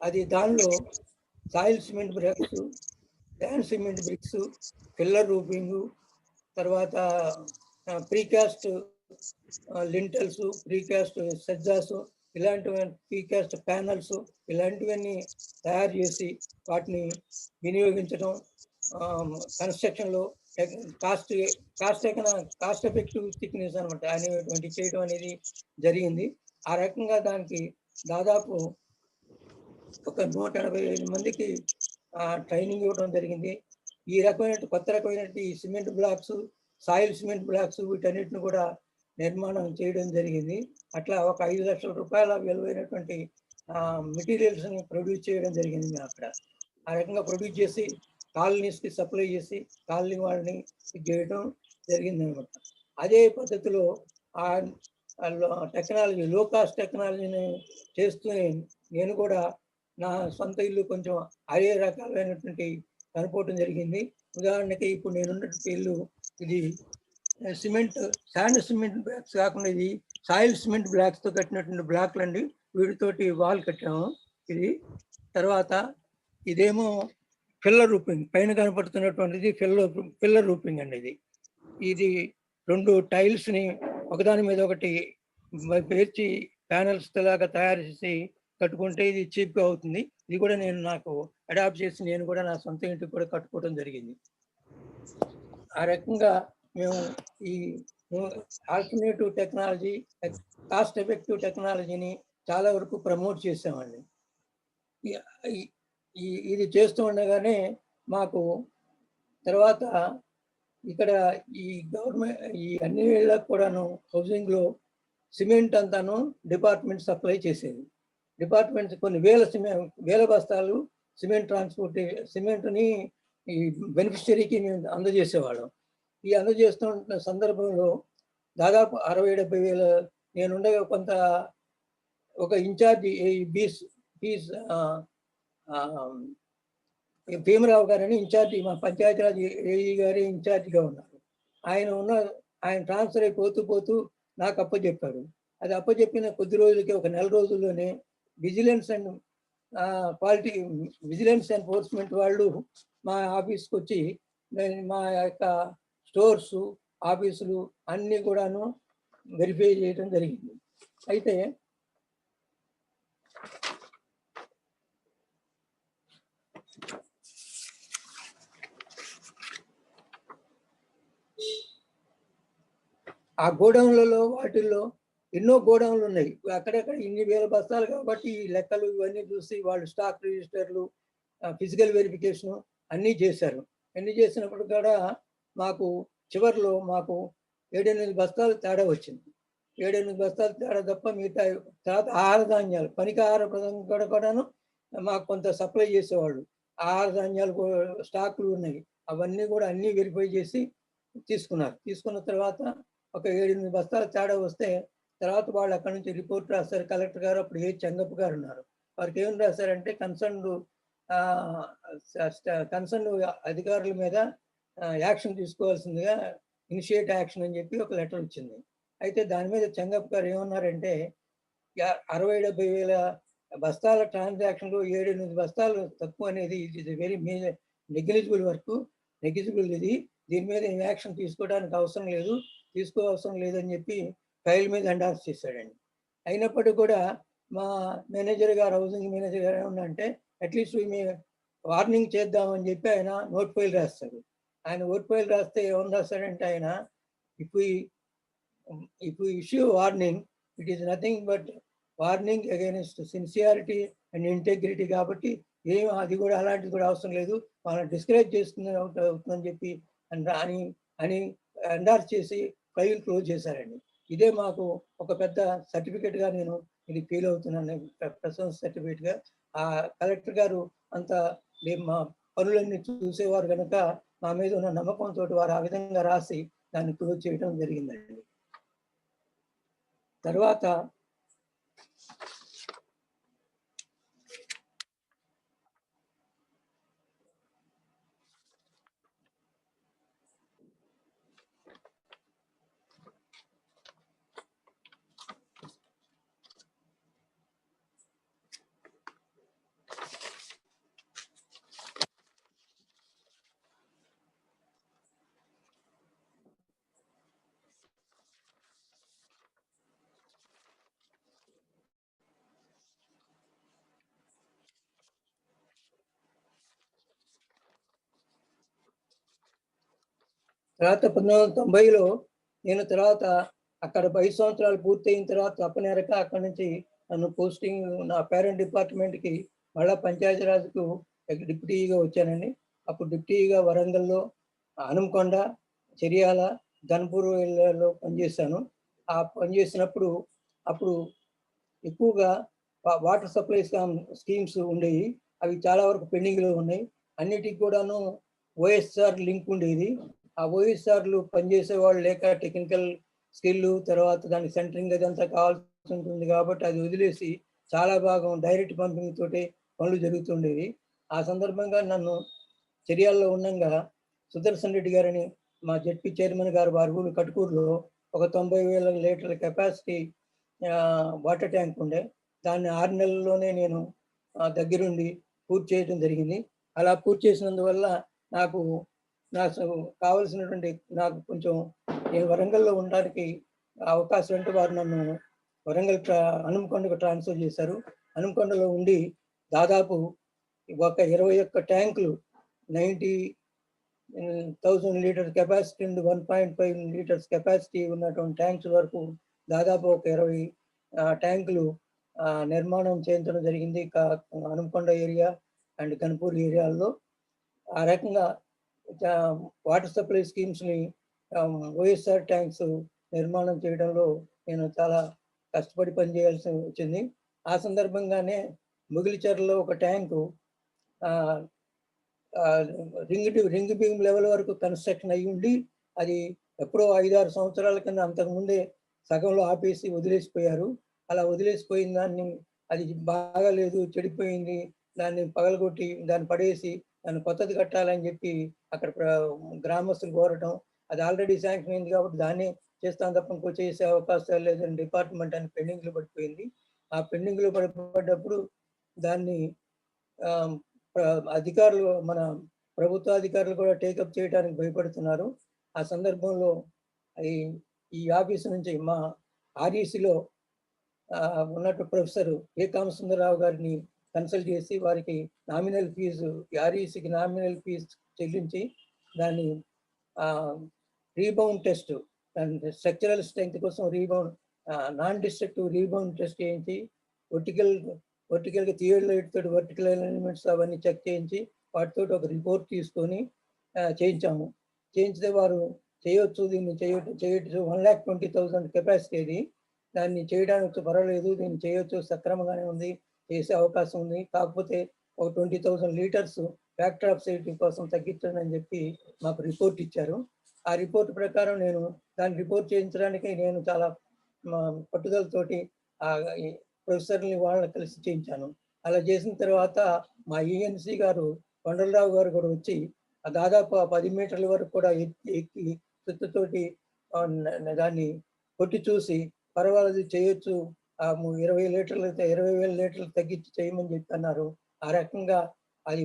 అది దానిలో soil cement bricks, sand cement bricks, pillar roofing, తర్వాత ప్రీకాస్ట్ లింటల్స్, ప్రీకాస్ట్ సజ్జాస్, ఇలాంటివి ప్రీకాస్ట్ ప్యానల్స్, ఇలాంటివన్నీ తయారు చేసి వాటిని వినియోగించడం, కన్స్ట్రక్షన్లో కాస్ట్ ఎఫెక్టివ్ థిక్నెస్ అనమాట అనేటువంటి చేయడం అనేది జరిగింది. ఆ రకంగా దానికి దాదాపు ఒక 185 మందికి ట్రైనింగ్ ఇవ్వడం జరిగింది. ఈ రకమైన కొత్త రకమైన cement blocks, soil cement blocks వీటన్నిటిని కూడా నిర్మాణం చేయడం జరిగింది. అట్లా ఒక 5 లక్షల రూపాయల విలువైనటువంటి మెటీరియల్స్ని ప్రొడ్యూస్ చేయడం జరిగింది. అక్కడ ఆ రకంగా ప్రొడ్యూస్ చేసి కాలనీస్కి సప్లై చేసి కాలనీ వాళ్ళని చేయడం జరిగింది అనమాట. అదే పద్ధతిలో టెక్నాలజీ, లో కాస్ట్ టెక్నాలజీని చేస్తూనే నేను కూడా నా సొంత ఇల్లు కొంచెం అదే రకాలైనటువంటి కనుక్కోవడం జరిగింది. ఉదాహరణకి ఇప్పుడు నేనున్నటువంటి ఇల్లు ఇది సిమెంట్, శాండ్ సిమెంట్ బ్లాక్స్ కాకుండా ఇది సాయిల్ సిమెంట్ బ్లాక్స్తో కట్టినటువంటి బ్లాక్లు అండి. వీటితోటి వాల్ కట్టాము. ఇది తర్వాత ఇదేమో పిల్లర్ రూపింగ్, పైన కనపడుతున్నటువంటిది పిల్లర్ రూపింగ్ అండి. ఇది 2 టైల్స్ని ఒకదాని మీద ఒకటి పేర్చి ప్యానల్స్ లాగా తయారు చేసి కట్టుకుంటే ఇది చీప్గా అవుతుంది. ఇది కూడా నేను నాకు అడాప్ట్ చేసి నేను కూడా నా సొంత ఇంటికి కూడా కట్టుకోవడం జరిగింది. ఆ రకంగా మేము ఈ ఆల్టర్నేటివ్ టెక్నాలజీ, కాస్ట్ ఎఫెక్టివ్ టెక్నాలజీని చాలా వరకు ప్రమోట్ చేసామండి. ఇది చేస్తూ ఉండగానే మాకు తర్వాత ఇక్కడ ఈ గవర్నమెంట్ ఈ అన్ని వేళలకు కూడాను హౌసింగ్లో సిమెంట్ అంతాను డిపార్ట్మెంట్ సప్లై చేసేది. డిపార్ట్మెంట్ కొన్ని వేల బస్తాలు సిమెంట్ని ఈ బెనిఫిషరీకి మేము అందజేసేవాళ్ళం. ఈ అందజేస్తున్న సందర్భంలో దాదాపు 60-70 వేల నేనుండగా కొంత ఒక ఇన్ఛార్జి బీస్ భీమరావు గారని ఇన్ఛార్జి, మా పంచాయతీరాజ్ ఏఈ గారి ఇన్ఛార్జిగా ఉన్నారు. ఆయన ట్రాన్స్ఫర్ అయిపోతూ నాకు అప్పచెప్పారు. అది అప్పచెప్పిన కొద్ది రోజులకి, ఒక నెల రోజుల్లోనే విజిలెన్స్ ఎన్ఫోర్స్మెంట్ వాళ్ళు మా ఆఫీస్కి వచ్చి మా యొక్క స్టోర్స్, ఆఫీసులు అన్నీ కూడాను వెరిఫై చేయడం జరిగింది. అయితే ఆ గోడౌన్లలో వాటిల్లో ఎన్నో గోడౌన్లు ఉన్నాయి. అక్కడక్కడ ఇన్ని వేల బస్తాలు కాబట్టి ఈ లెక్కలు ఇవన్నీ చూసి వాళ్ళు స్టాక్ రిజిస్టర్లు, ఫిజికల్ వెరిఫికేషన్ అన్నీ చేశారు. ఎన్ని చేసినప్పుడు కూడా మాకు చివరిలో మాకు 7-8 బస్తాలు తేడా వచ్చింది. 7-8 బస్తాలు తేడా తప్ప మిగతా తర్వాత ఆహార ధాన్యాలు పనికాహార పదంగా కూడాను మాకు కొంత సప్లై చేసేవాళ్ళు. ఆహార ధాన్యాలు స్టాకులు ఉన్నాయి. అవన్నీ కూడా అన్నీ వెరిఫై చేసి తీసుకున్నారు. తీసుకున్న తర్వాత ఒక 7-8 బస్తాల తేడా వస్తే తర్వాత వాళ్ళు అక్కడి నుంచి రిపోర్ట్ రాశారు. కలెక్టర్ గారు అప్పుడు చెంగప్ప గారు ఉన్నారు. వారికి ఏం రాశారంటే కన్సర్న్ అధికారుల మీద యాక్షన్ తీసుకోవాల్సిందిగా ఇనిషియేట్ యాక్షన్ అని చెప్పి ఒక లెటర్ వచ్చింది. అయితే దాని మీద చెంగప్ప గారు ఏమన్నారంటే 60-70 వేల బస్తాల ట్రాన్సాక్షన్లు 7-8 బస్తాలు తక్కువ అనేది it is very negligible work, negligible ఇది, దీని మీద యాక్షన్ తీసుకోవడానికి అవసరం లేదు, తీసుకోవసరం లేదని చెప్పి ఫైల్ మీద ఎండార్స్ చేశాడండి. అయినప్పటికీ కూడా మా మేనేజర్ గారు, హౌసింగ్ మేనేజర్ గారు ఏమన్నంటే అట్లీస్ట్ వార్నింగ్ చేద్దామని చెప్పి ఆయన నోట్ ఫైల్ రాస్తారు. ఆయన నోట్ ఫైల్ రాస్తే ఏమని రాస్తాడంటే ఆయన if you issue warning it is nothing but warning against sincerity and integrity, కాబట్టి ఏం అది కూడా అలాంటిది కూడా అవసరం లేదు, వాళ్ళని డిస్కరేజ్ చేస్తుంది అవుతుందని చెప్పి అని అని ఎండార్స్ చేసి ఫైల్ క్లోజ్ చేశారండి. ఇదే మాకు ఒక పెద్ద సర్టిఫికేట్గా నేను ఇది ఫీల్ అవుతున్నాను, ప్రశంస సర్టిఫికేట్గా. ఆ కలెక్టర్ గారు అంత మా పనులన్నీ చూసేవారు కనుక మా మీద ఉన్న నమ్మకంతో వారు ఆ విధంగా రాసి దాన్ని క్లోజ్ చేయడం జరిగిందండి. తర్వాత తర్వాత 1990లో నేను తర్వాత అక్కడ 5 సంవత్సరాలు పూర్తయిన తర్వాత తప్పనిరక అక్కడి నుంచి నన్ను పోస్టింగ్ నా పేరెంట్ డిపార్ట్మెంట్కి మళ్ళా పంచాయతీరాజ్కు డిప్యూటీగా వచ్చానండి. అప్పుడు డిప్యూటీగా వరంగల్లో, హనుమకొండ, చెరియాల, గన్పూర్ ఏరియాలో పనిచేశాను. ఆ పనిచేసినప్పుడు అప్పుడు ఎక్కువగా వాటర్ సప్లై స్కీమ్స్ ఉండేవి. అవి చాలా వరకు పెండింగ్లో ఉన్నాయి. అన్నిటికి కూడాను ఓఎస్ఆర్ లింక్ ఉండేది. ఆ ఓఎస్ఆర్లు పనిచేసే వాళ్ళు లేక టెక్నికల్ స్కిల్, తర్వాత దాని సెంటరింగ్ అదంతా కావాల్సి ఉంటుంది కాబట్టి అది వదిలేసి చాలా భాగం డైరెక్ట్ పంపింగ్ తోటి పనులు జరుగుతుండేవి. ఆ సందర్భంగా నన్ను చర్యల్లో ఉండగా సుదర్శన్ రెడ్డి గారని మా జెడ్పీ చైర్మన్ గారు వారి ఊరు కటుకూరులో ఒక 90,000 లీటర్ల కెపాసిటీ వాటర్ ట్యాంక్ ఉండే, దాన్ని 6 నెలల్లోనే నేను దగ్గరుండి పూర్తి చేయడం జరిగింది. అలా పూర్తి చేసినందువల్ల నాకు కావలసినటువంటి నాకు కొంచెం నేను వరంగల్లో ఉండడానికి అవకాశం అంటే వారు నన్ను వరంగల్ హనుమకొండకు ట్రాన్స్ఫర్ చేశారు. హనుమకొండలో ఉండి దాదాపు ఒక 21 ట్యాంకులు 90,000 లీటర్ కెపాసిటీ నుండి 1.5 లీటర్స్ కెపాసిటీ ఉన్నటువంటి ట్యాంక్స్ వరకు దాదాపు ఒక 20 ట్యాంకులు నిర్మాణం చేయించడం జరిగింది హనుమకొండ ఏరియా అండ్ గన్పూర్ ఏరియాల్లో. ఆ రకంగా వాటర్ సప్లై స్కీమ్స్ని ఓఎస్ఆర్ ట్యాంక్స్ నిర్మాణం చేయడంలో నేను చాలా కష్టపడి పనిచేయాల్సి వచ్చింది. ఆ సందర్భంగానే ముగిలిచెర్లలో ఒక ట్యాంకు రింగ్ బీమ్ లెవెల్ వరకు కన్స్ట్రక్షన్ అయ్యి ఉండి అది ఎప్పుడో 5-6 సంవత్సరాల కింద అంతకుముందే సగంలో ఆపేసి వదిలేసిపోయారు. అలా వదిలేసిపోయిన దాన్ని అది బాగాలేదు, చెడిపోయింది, దాన్ని పగలగొట్టి దాన్ని పడేసి దాన్ని కొత్తది కట్టాలని చెప్పి అక్కడ గ్రామస్తులు కోరటం. అది ఆల్రెడీ శాంక్షన్ అయింది కాబట్టి దాన్ని చేస్తాను తప్ప ఇంకో చేసే అవకాశాలు లేదని డిపార్ట్మెంట్ అని పెండింగ్లో పడిపోయింది. ఆ పెండింగ్లో పడిపోయేటప్పుడు దాన్ని అధికారులు, మన ప్రభుత్వ అధికారులు కూడా టేకప్ చేయడానికి భయపడుతున్నారు. ఆ సందర్భంలో ఈ ఆఫీసు నుంచి మా ఆర్ఈసిలో ఉన్నట్టు ప్రొఫెసర్ ఏ కామసుందరరావు గారిని కన్సల్ట్ చేసి వారికి నామినల్ ఫీజు, ఆర్ఈసికి నామినల్ ఫీజు చెల్లించి దాన్ని రీబౌండ్ టెస్ట్, స్ట్రక్చరల్ స్ట్రెంగ్త్ కోసం rebound, non destructive rebound test చేయించి వర్టికల్గా థియరీ లైట్ తోటి వర్టికల్ ఎలిమెంట్స్ అవన్నీ చెక్ చేయించి వాటితో ఒక రిపోర్ట్ తీసుకొని చేయించాము. చేయించితే వారు చేయొచ్చు, దీన్ని చేయొచ్చు 1,20,000 కెపాసిటీ ఇది. దాన్ని చేయడానికి పర్వాలేదు, దీన్ని చేయొచ్చు, సక్రమంగానే ఉంది, చేసే అవకాశం ఉంది. కాకపోతే ఒక 20,000 లీటర్స్ ఫ్యాక్టర్ ఆఫ్ సేఫ్టీ కోసం తగ్గించండి అని చెప్పి మాకు రిపోర్ట్ ఇచ్చారు. ఆ రిపోర్ట్ ప్రకారం నేను దాన్ని రిపోర్ట్ చేయించడానికి నేను చాలా పట్టుదలతోటి ఈ ప్రొఫెసర్ని వాళ్ళని కలిసి చేయించాను. అలా చేసిన తర్వాత మా ఈఎన్సీ గారు కొండలరావు గారు కూడా వచ్చి దాదాపు 10 మీటర్ల వరకు కూడా ఎక్కి సుత్తుతోటి దాన్ని కొట్టి చూసి పర్వాలేదు చేయొచ్చు, 20 లీటర్లు అయితే 20,000 లీటర్లు తగ్గించి చేయమని చెప్పి అన్నారు. ఆ రకంగా అది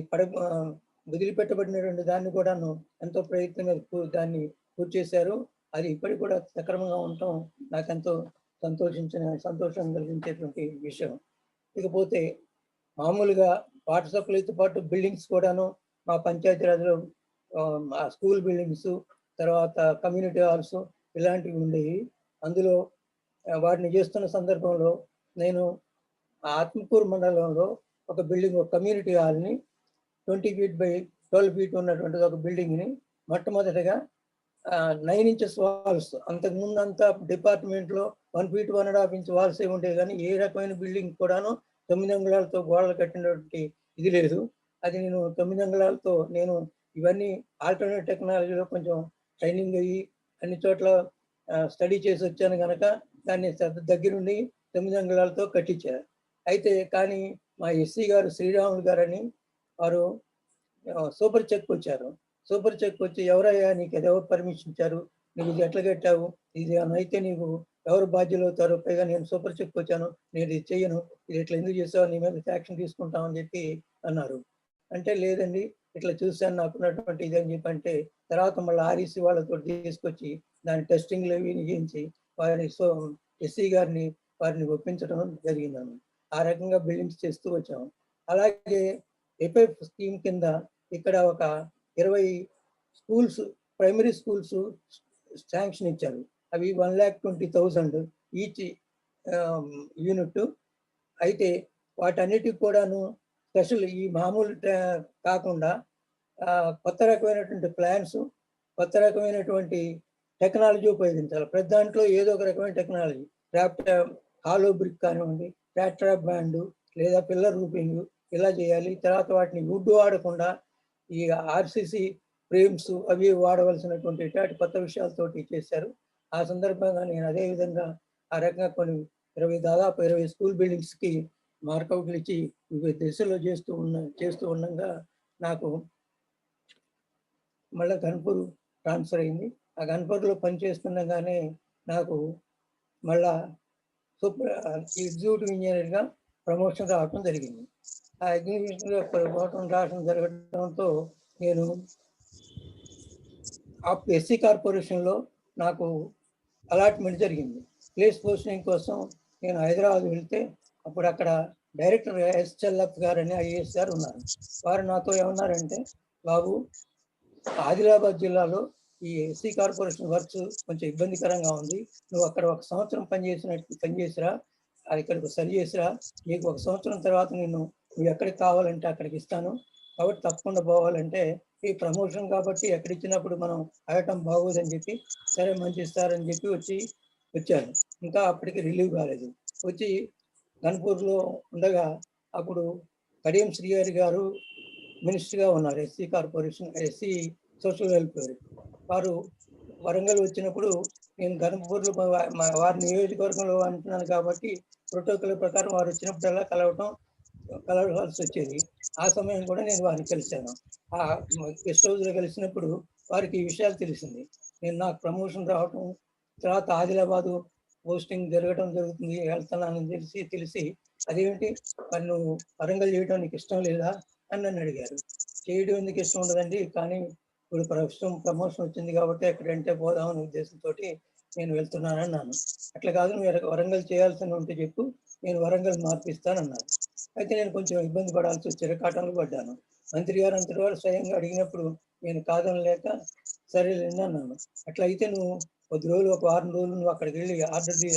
వదిలిపెట్టబడినటువంటి దాన్ని కూడాను ఎంతో ప్రయత్నంగా దాన్ని పూర్తి చేశారు. అది ఇప్పటికి కూడా సక్రమంగా ఉండటం నాకెంతో సంతోషం కలిగించేటువంటి విషయం. ఇకపోతే మామూలుగా వాటర్ సప్లైతో పాటు బిల్డింగ్స్ కూడాను మా పంచాయతీరాజ్లో స్కూల్ బిల్డింగ్స్, తర్వాత కమ్యూనిటీ హాల్స్ ఇలాంటివి ఉండేవి. అందులో వాటిని చేస్తున్న సందర్భంలో నేను ఆత్మకూరు మండలంలో ఒక బిల్డింగ్, ఒక కమ్యూనిటీ హాల్ని 20 feet by 12 feet ఉన్నటువంటి ఒక బిల్డింగ్ని మొట్టమొదటిగా 9 inches వాల్స్, అంతకుముందు అంతా డిపార్ట్మెంట్లో 1 feet 1.5 inch వాల్స్ ఏ ఉండేవి, కానీ ఏ రకమైన బిల్డింగ్ కూడాను 9 అంగుళాలతో గోడలు కట్టినటువంటి ఇది లేదు. అది నేను 9 అంగుళాలతో నేను ఇవన్నీ ఆల్టర్నేట్ టెక్నాలజీలో కొంచెం ట్రైనింగ్ అయ్యి అన్ని చోట్ల స్టడీ చేసి వచ్చాను కనుక దాన్ని దగ్గరుండి 9 అంగుళాలతో కట్టించారు. అయితే కానీ మా ఎస్సీ గారు శ్రీరాములు గారని వారు సూపర్ చెక్ వచ్చారు. సూపర్ చెక్ వచ్చి ఎవరయ్యా నీకు ఎవరు పర్మిషన్ ఇచ్చారు, నీకు ఇది ఎట్లా కట్టావు, ఇది అయితే నీకు ఎవరు బాధ్యులు అవుతారు, పైగా నేను సూపర్ చెక్ వచ్చాను, నేను ఇది చెయ్యను, ఇది ఇట్లా ఎందుకు చేస్తావు, నీ మీద యాక్షన్ తీసుకుంటామని చెప్పి అన్నారు. అంటే లేదండి ఇట్లా చూశాను నాకున్నటువంటి ఇది అని చెప్పి అంటే తర్వాత మళ్ళీ ఆర్ఈసీ వాళ్ళతో తీసుకొచ్చి దాని టెస్టింగ్లు అవి చేయించి వారిని ఎస్సీ గారిని వారిని ఒప్పించడం జరిగింది. ఆ రకంగా బిల్డింగ్స్ చేస్తూ వచ్చాము. అలాగే ఎపిఎఫ్ స్కీమ్ కింద ఇక్కడ ఒక 20 స్కూల్స్, ప్రైమరీ స్కూల్స్ శాంక్షన్ ఇచ్చారు. అవి 1,20,000 ఈచ్ యూనిట్. అయితే వాటన్నిటికి కూడాను స్పెషల్ ఈ మామూలు కాకుండా కొత్త రకమైనటువంటి ప్లాన్స్, కొత్త రకమైనటువంటి టెక్నాలజీ ఉపయోగించాలి. ప్రతి దాంట్లో ఏదో ఒక రకమైన టెక్నాలజీ, హాలో బ్రిక్ కానివ్వండి, ట్రాక్టర్ బ్యాండ్ లేదా పిల్లర్ రూపింగ్ ఇలా చేయాలి. తర్వాత వాటిని వుడ్ వాడకుండా ఈ ఆర్సిసి ఫ్రేమ్స్ అవి వాడవలసినటువంటి ఇట్లాంటి కొత్త విషయాలతోటి చేశారు. ఆ సందర్భంగా నేను అదే విధంగా ఆ రకంగా కొన్ని దాదాపు 20 స్కూల్ బిల్డింగ్స్కి మార్కౌట్లు ఇచ్చి వివిధ దశలో చేస్తూ ఉండగా నాకు మళ్ళీ గన్పూర్ ట్రాన్స్ఫర్ అయింది. ఆ గన్పూర్లో పనిచేస్తుండగానే నాకు మళ్ళా ఎగ్జిక్యూటివ్ ఇంజనీర్గా ప్రమోషన్ రావడం జరిగింది. ఆ ఎగ్జిక్యూటివ్గా ప్రమోషన్ రావడం జరగడంతో నేను ఎస్సీ కార్పొరేషన్లో నాకు అలాట్మెంట్ జరిగింది. ప్లేస్ పోస్టింగ్ కోసం నేను హైదరాబాద్ వెళ్తే అప్పుడు అక్కడ డైరెక్టర్ ఎస్ఎల్ఎఫ్ గారు అని ఐఏఎస్ గారు ఉన్నారు. వారు నాతో ఏమన్నారంటే, బాబు ఆదిలాబాద్ జిల్లాలో ఈ ఎస్సీ కార్పొరేషన్ వర్క్స్ కొంచెం ఇబ్బందికరంగా ఉంది, నువ్వు అక్కడ 1 సంవత్సరం పనిచేసిరా, ఇక్కడికి సరి చేసిరా, నీకు 1 సంవత్సరం తర్వాత నువ్వు ఎక్కడికి కావాలంటే అక్కడికి ఇస్తాను, కాబట్టి తప్పకుండా పోవాలంటే ఈ ప్రమోషన్ కాబట్టి ఎక్కడ ఇచ్చినప్పుడు మనం అడగటం బాగోదని చెప్పి సరే మంచి ఇస్తారని చెప్పి వచ్చాను. ఇంకా అప్పటికి రిలీవ్ కాలేదు. వచ్చి గన్పూర్లో ఉండగా అప్పుడు కడియం శ్రీహరి గారు మినిస్టర్గా ఉన్నారు, SC corporation, SC social welfare. వారు వరంగల్ వచ్చినప్పుడు నేను గన్పూర్లో వారి నియోజకవర్గంలో అంటున్నాను కాబట్టి ప్రోటోకాల్ ప్రకారం వారు వచ్చినప్పుడల్లా కలవాల్సి వచ్చేది. ఆ సమయం కూడా నేను వారిని కలిశాను. ఆ గెస్ట్ హౌస్లో కలిసినప్పుడు వారికి ఈ విషయాలు తెలిసింది. నాకు ప్రమోషన్ రావటం, తర్వాత ఆదిలాబాదు పోస్టింగ్ జరుగుతుంది, వెళ్తున్నానని తెలిసి అదేమిటి మరి నువ్వు వరంగల్ చేయడం నీకు ఇష్టం లేదా అని నన్ను అడిగారు. చేయడం ఎందుకు ఇష్టం ఉండదండి, కానీ ఇప్పుడు ప్రమోషన్ వచ్చింది కాబట్టి ఎక్కడంటే పోదామనే ఉద్దేశంతో నేను వెళ్తున్నాను అన్నాను. అట్లా కాదు, నువ్వు వరంగల్ చేయాల్సి ఉంటే చెప్పు, నేను వరంగల్ మార్పిస్తానన్నారు. అయితే నేను కొంచెం ఇబ్బంది పడాల్సి వచ్చి చిరకాటంలో పడ్డాను. మంత్రి గారు అంతటి వారు స్వయంగా అడిగినప్పుడు నేను కాదనలేక సరేలేండి అన్నాను. అట్లా అయితే నువ్వు 10 రోజులు, ఒక 1 రోజులు నువ్వు అక్కడికి వెళ్ళి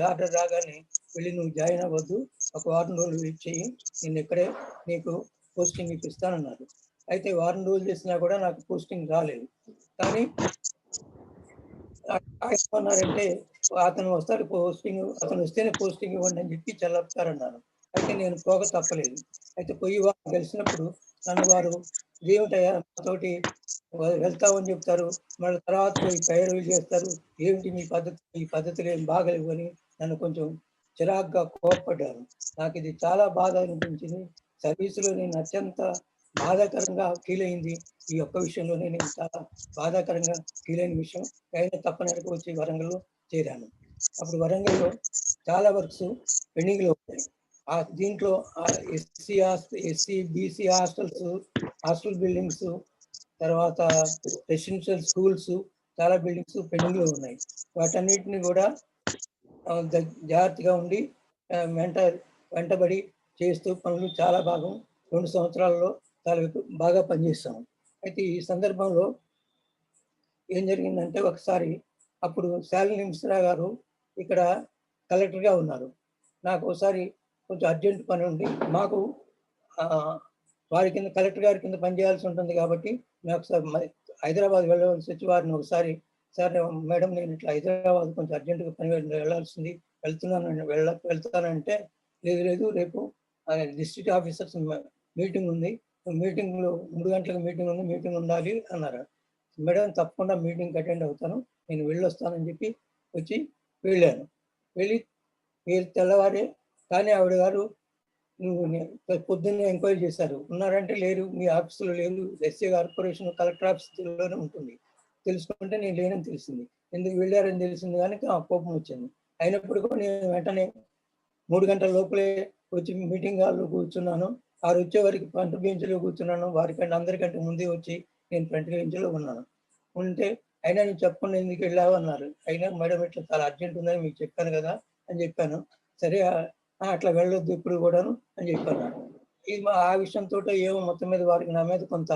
ఆర్డర్ రాగానే వెళ్ళి నువ్వు జాయిన్ అవ్వద్దు, ఒక 1 రోజులు వెయిట్ చెయ్యి, నేను ఇక్కడే నీకు పోస్టింగ్ ఇప్పిస్తానన్నారు. అయితే వారం రోజులు చేసినా కూడా నాకు పోస్టింగ్ రాలేదు. కానీ ఆయన ఏమన్నారంటే, అతను వస్తాడు పోస్టింగ్, అతను వస్తేనే పోస్టింగ్ ఇవ్వండి అని చెప్పి చెప్తారన్నారు. అయితే నేను పోక తప్పలేదు. అయితే పోయి వారు కలిసినప్పుడు నన్ను వారు "ఇదేమిటయ్యా నాతోటి వెళ్తామని చెప్తారు. మళ్ళీ తర్వాత పోయి పైరవీ చేస్తారు. ఏమిటి మీ పద్ధతి? ఈ పద్ధతులు ఏం బాగలేవు" అని నన్ను కొంచెం చిరాకుగా కోప్పడ్డారు. నాకిది చాలా బాధ అనిపించింది. సర్వీస్‌లో నేను అత్యంత బాధాకరంగా ఫీల్ అయింది. ఈ ఒక్క విషయంలోనే నేను చాలా బాధాకరంగా ఫీల్ అయిన విషయం. అయినా తప్పనిసరిగా వచ్చి వరంగల్‌లో చేరాను. అప్పుడు వరంగల్‌లో చాలా వర్క్స్ పెండింగ్‌లో ఉన్నాయి. దీంట్లో ఎస్సీ, బీసీ హాస్టల్ బిల్డింగ్స్, తర్వాత రెసిడెన్షియల్ స్కూల్స్ చాలా బిల్డింగ్స్ పెండింగ్‌లో ఉన్నాయి. వాటన్నిటిని కూడా జాగ్రత్తగా ఉండి వెంటబడి చేస్తూ పనులు చాలా భాగం 2 సంవత్సరాల్లో చాలా బాగా పనిచేశాం. అయితే ఈ సందర్భంలో ఏం జరిగిందంటే ఒకసారి అప్పుడు శాలిని మిశ్రా గారు ఇక్కడ కలెక్టర్‌గా ఉన్నారు. నాకు ఒకసారి కొంచెం అర్జెంట్ పని ఉండి మాకు వారి కింద కలెక్టర్ గారి కింద పనిచేయాల్సి ఉంటుంది కాబట్టి నేను ఒకసారి హైదరాబాద్ వెళ్ళవలసి వచ్చి వారిని ఒకసారి సార్ మేడం నేను ఇట్లా హైదరాబాద్ కొంచెం అర్జెంట్‌గా పని వెళ్ళాల్సింది వెళ్తానంటే లేదు రేపు డిస్ట్రిక్ట్ ఆఫీసర్స్ మీటింగ్ ఉంది. మీటింగ్‌లో 3 గంటలకు మీటింగ్ ఉండాలి అన్నారు. మేడం తప్పకుండా మీటింగ్‌కి అటెండ్ అవుతాను. నేను వెళ్ళొస్తానని చెప్పి వచ్చి వెళ్ళాను. వెళ్ళి తెల్లవారే కానీ ఆవిడ గారు పొద్దున్నే ఎంక్వైరీ చేశారు. ఉన్నారంటే లేరు, మీ ఆఫీసులో లేరు, ఎస్సీ కార్పొరేషన్ కలెక్టర్ ఆఫీసులోనే ఉంటుంది. తెలుసుకుంటే నేను లేనని తెలిసింది. ఎందుకు వెళ్ళారని తెలిసింది కానీ కోపం వచ్చింది. అయినప్పుడు కూడా నేను వెంటనే 3 గంటల లోపలే వచ్చి మీటింగ్ హాల్‌లో కూర్చున్నాను. వారు వచ్చేవరకు ఫ్రంట్ బెంచ్‌లో కూర్చున్నాను. వారికంటే అందరికంటే ముందే వచ్చి నేను ఫ్రంట్ బెంచ్‌లో ఉన్నాను. ఉంటే అయినా నేను చెప్పకుండా ఎందుకు వెళ్ళావు అన్నారు. అయినా మేడం ఇట్లా చాలా అర్జెంట్ ఉందని మీకు చెప్పాను కదా అని చెప్పాను. సరే అట్లా వెళ్ళొద్దు ఇప్పుడు కూడాను అని చెప్పాను. ఆ విషయంతోటో ఏమో మొత్తం మీద వారికి నా మీద కొంత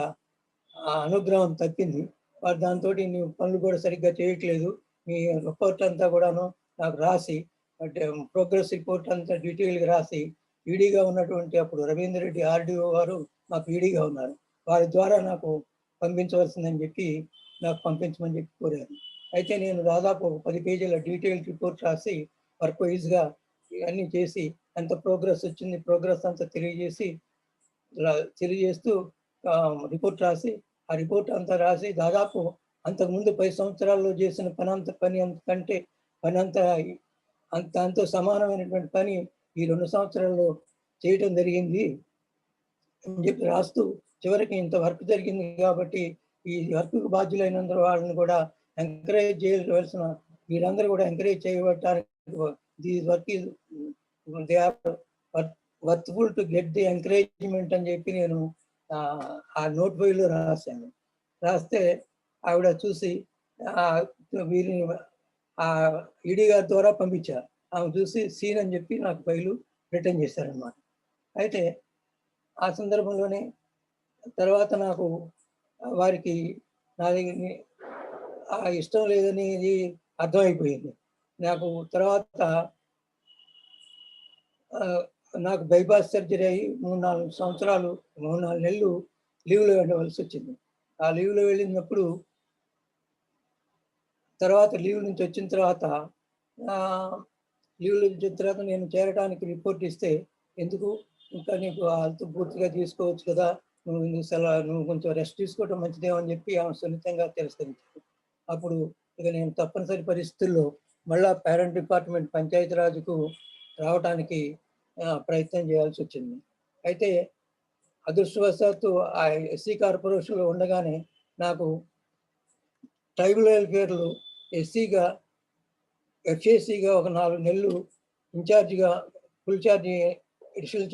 అనుగ్రహం తప్పింది. వారు దాంతోటి నువ్వు పనులు కూడా సరిగ్గా చేయట్లేదు. మీ రిపోర్ట్ అంతా కూడాను నాకు రాసి అంటే ప్రోగ్రెస్ రిపోర్ట్ అంతా డీటెయిల్‌గా రాసి ఈడీగా ఉన్నటువంటి అప్పుడు రవీందర్ రెడ్డి ఆర్‌డీఓ గారు మాకు ఈడీగా ఉన్నారు. వారి ద్వారా నాకు పంపించవలసిందని చెప్పి నాకు పంపించమని చెప్పి కోరారు. అయితే నేను దాదాపు ఒక 10 పేజీల డీటెయిల్ రిపోర్ట్ రాసి వర్క్ వైజ్‌గా ఇవన్నీ చేసి ఎంత ప్రోగ్రెస్ వచ్చింది, ప్రోగ్రెస్ అంతా తెలియజేస్తూ రిపోర్ట్ రాసి, ఆ రిపోర్ట్ అంతా రాసి దాదాపు అంతకుముందు 10 సంవత్సరాల్లో చేసిన దాంతో సమానమైనటువంటి పని ఈ 2 సంవత్సరాల్లో చేయటం జరిగింది అని చెప్పి రాస్తూ చివరికి ఇంత వర్క్ జరిగింది కాబట్టి ఈ వర్క్‌కు బాధ్యులైనందరూ వాళ్ళని కూడా ఎంకరేజ్ చేయవలసిన వీరందరూ కూడా ఎంకరేజ్ చేయబడటానికి this work is they are worthful to get the encouragement అని చెప్పి నేను ఆ నోట్ ఫైల్‌లో రాశాను. రాస్తే ఆవిడ చూసి వీరిని ఈడీ గారి ద్వారా పంపించారు. ఆమె చూసి సీన్ అని చెప్పి నాకు ఫైలు రిటర్న్ చేశారనమాట. అయితే ఆ సందర్భంలోనే తర్వాత నాకు వారికి నాది ఇష్టం లేదనేది అర్థమైపోయింది. నాకు తర్వాత నాకు బైపాస్ సర్జరీ అయ్యి 3-4 నెలలు లీవ్‌లో వెళ్ళవలసి వచ్చింది. ఆ లీవ్‌లో వెళ్ళినప్పుడు తర్వాత లీవ్ నుంచి వచ్చిన తర్వాత నేను చేరడానికి రిపోర్ట్ ఇస్తే, ఎందుకు ఇంకా నీకు హెల్త్ పూర్తిగా తీసుకోవచ్చు కదా! నువ్వు కొంచెం రెస్ట్ తీసుకోవడం మంచిదేమో అని చెప్పి ఆమె సున్నితంగా తిరస్కరించారు. అప్పుడు ఇక నేను తప్పనిసరి పరిస్థితుల్లో మళ్ళా పేరెంట్ డిపార్ట్మెంట్ పంచాయతీరాజ్‌కు రావటానికి ప్రయత్నం చేయాల్సి వచ్చింది. అయితే అదృష్టవశాత్తు ఆ ఎస్సీ కార్పొరేషన్‌లో ఉండగానే నాకు ట్రైబల్ వెల్ఫేర్‌లో ఎస్సీగా, ఎఫ్ఏసీగా ఒక 4 నెలలు ఇన్ఛార్జిగా ఫుల్ ఛార్జ్ అడిషనల్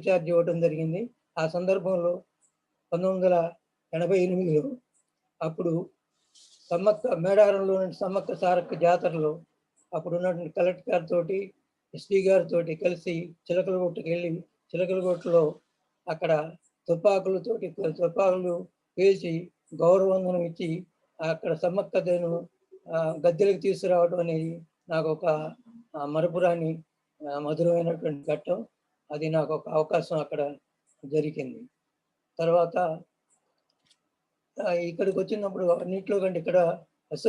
ఛార్జ్ ఇవ్వడం జరిగింది. ఆ సందర్భంలో 1988లో అప్పుడు మేడారంలో సమ్మక్క సారక్క జాతరలో అప్పుడున్నటువంటి కలెక్టర్ గారితోటి, ఎస్పీ గారితోటి కలిసి చిలకలగుట్టకెళ్ళి చిలకలగుట్టలో అక్కడ తుపాకులు పేల్చి గౌరవవందనం ఇచ్చి అక్కడ సమ్మక్కను గద్దెలకు తీసుకురావడం అనేది నాకు ఒక మరపురాని మధురమైనటువంటి ఘట్టం. అది నాకు ఒక అవకాశం అక్కడ జరిగింది. తర్వాత ఇక్కడికి వచ్చినప్పుడు అన్నింటిలో కంటే ఇక్కడ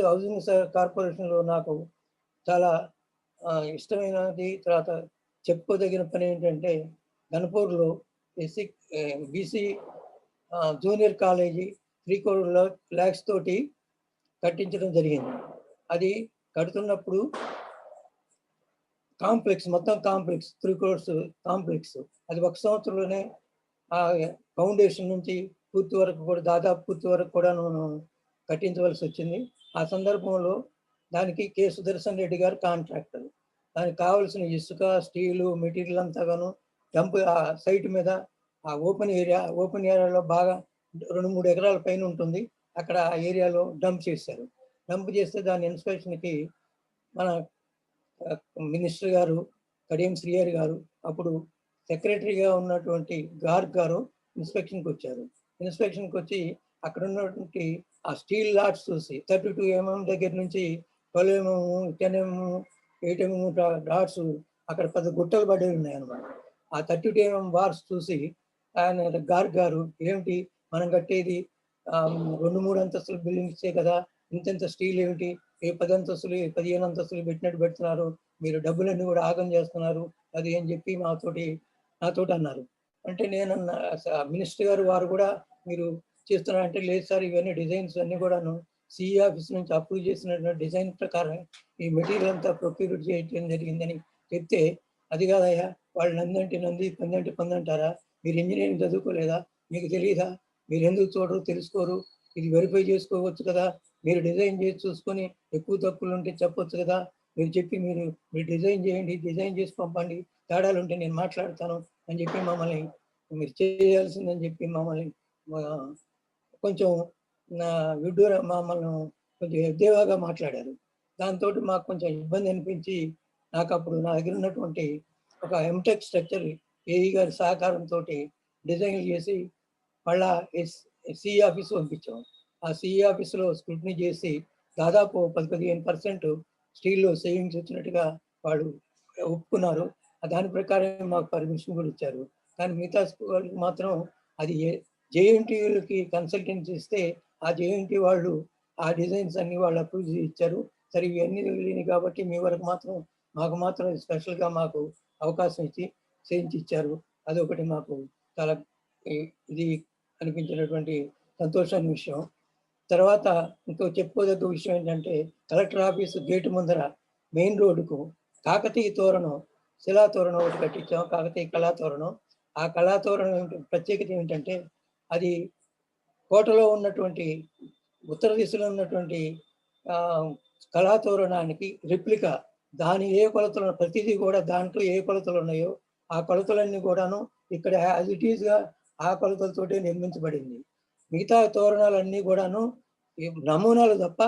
హౌసింగ్ కార్పొరేషన్లో నాకు చాలా ఇష్టమైనది. తర్వాత చెప్పుకోదగిన పని ఏంటంటే గన్పూర్లో BC junior college 3 crore lakhs తోటి కట్టించడం జరిగింది. అది కడుతున్నప్పుడు మొత్తం కాంప్లెక్స్ 3 crores కాంప్లెక్స్ అది 1 సంవత్సరంలోనే ఆ ఫౌండేషన్ నుంచి పూర్తి వరకు కూడా దాదాపు పూర్తి వరకు కూడా కట్టించవలసి వచ్చింది. ఆ సందర్భంలో దానికి కె సుదర్శన్ రెడ్డి గారు కాంట్రాక్టర్. దానికి కావాల్సిన ఇసుక, స్టీలు, మెటీరియల్ అంతా గాను డంప్ ఆ సైట్ మీద ఆ ఓపెన్ ఏరియాలో బాగా 2-3 ఎకరాల పైన ఉంటుంది. అక్కడ ఆ ఏరియాలో డంప్ చేశారు. డంప్ చేస్తే దాని ఇన్స్పెక్షన్కి మన మినిస్టర్ గారు కడియం శ్రీహరి గారు, అప్పుడు సెక్రటరీగా ఉన్నటువంటి గార్గ్ గారు ఇన్స్పెక్షన్కి వచ్చారు. ఇన్స్పెక్షన్కి వచ్చి అక్కడ ఉన్నటువంటి ఆ స్టీల్ లాట్స్ చూసి 32 mm దగ్గర నుంచి 12 mm, 10 mm, 8 mm డాట్స్ అక్కడ పెద్ద గుట్టలు పడి ఉన్నాయి అన్నమాట. ఆ 32 mm బార్స్ చూసి ఆయన గార్గ్ గారు, ఏమిటి మనం కట్టేది 2-3 అంతస్తుల బిల్డింగ్సే కదా, ఇంత స్టీల్ ఏమిటి, 10 అంతస్తులు 15 అంతస్తులు పెట్టినట్టు పెడుతున్నారు, మీరు డబ్బులన్నీ కూడా ఆగం చేస్తున్నారు అది అని చెప్పి నాతోటి అన్నారు. అంటే నేను మినిస్టర్ గారు వారు కూడా మీరు చేస్తున్నారంటే, లేదు సార్ ఇవన్నీ డిజైన్స్ అన్నీ కూడాను సిఈ ఆఫీస్ నుంచి అప్రూవ్ చేసిన డిజైన్ ప్రకారం ఈ మెటీరియల్ అంతా ప్రొక్యూర్ చేయడం జరిగిందని చెప్తే, అది కాదయ్యా వాళ్ళు నందంటే నంది పందంటే పంది అంటారా, మీరు ఇంజనీరింగ్ చదువుకోలేదా, మీకు తెలియదా, మీరు ఎందుకు చూడరు తెలుసుకోరు, ఇది వెరిఫై చేసుకోవచ్చు కదా, మీరు డిజైన్ చేసి చూసుకొని ఎక్కువ తప్పులు ఉంటే చెప్పొచ్చు కదా, మీరు చెప్పి మీరు డిజైన్ చేయండి, డిజైన్ చేసి పంపండి, తేడాలు ఉంటే నేను మాట్లాడతాను అని చెప్పి మమ్మల్ని మీరు చేయాల్సిందని చెప్పి మమ్మల్ని కొంచెం మమ్మల్ని కొంచెం ఎద్దేవాగా మాట్లాడారు. దాంతో మాకు కొంచెం ఇబ్బంది అనిపించి నాకు అప్పుడు నా దగ్గర ఉన్నటువంటి ఒక ఎంటెక్ స్ట్రక్చర్ ఏఈ గారి సహకారంతో డిజైన్ చేసి మళ్ళా సిఈ ఆఫీస్ పంపించాం. ఆ సిఈ ఆఫీసులో స్క్రూటినీ చేసి దాదాపు 10-15% స్టీల్లో సేవింగ్స్ వచ్చినట్టుగా వాళ్ళు ఒప్పుకున్నారు. దాని ప్రకారం మాకు పర్మిషన్ కూడా ఇచ్చారు. కానీ మిగతా వాళ్ళకి మాత్రం అది జేఎన్టీయూలకి కన్సల్టెన్సీ ఇస్తే ఆ జేఎన్టీ వాళ్ళు ఆ డిజైన్స్ అన్ని వాళ్ళు అప్రూవ్ ఇచ్చారు. సరే ఇవన్నీ తెలియని కాబట్టి మీ వరకు మాకు మాత్రం స్పెషల్గా మాకు అవకాశం ఇచ్చి చేయించి ఇచ్చారు. అదొకటి మాకు చాలా ఇది అనిపించినటువంటి సంతోషాన్ని విషయం. తర్వాత ఇంకో చెప్పుకోదగ్గ విషయం ఏంటంటే, కలెక్టర్ ఆఫీసు గేటు ముందర మెయిన్ రోడ్డుకు కాకతీయ తోరణం, శిలా తోరణం ఒకటి కట్టించాం, కాకతీయ కళాతోరణం. ఆ కళాతోరణం ప్రత్యేకత ఏమిటంటే, అది కోటలో ఉన్నటువంటి ఉత్తర దిశలో ఉన్నటువంటి కళాతోరణానికి రిప్లికా, దాని ఏ కొలతలు ప్రతిదీ కూడా దాంట్లో ఏ కొలతలు ఉన్నాయో ఆ కొలతలన్నీ కూడాను ఇక్కడ యాజ్ ఇట్ ఈస్గా ఆ కొలతలతోటే నిర్మించబడింది. మిగతా తోరణాలన్నీ కూడాను నమూనాలు తప్ప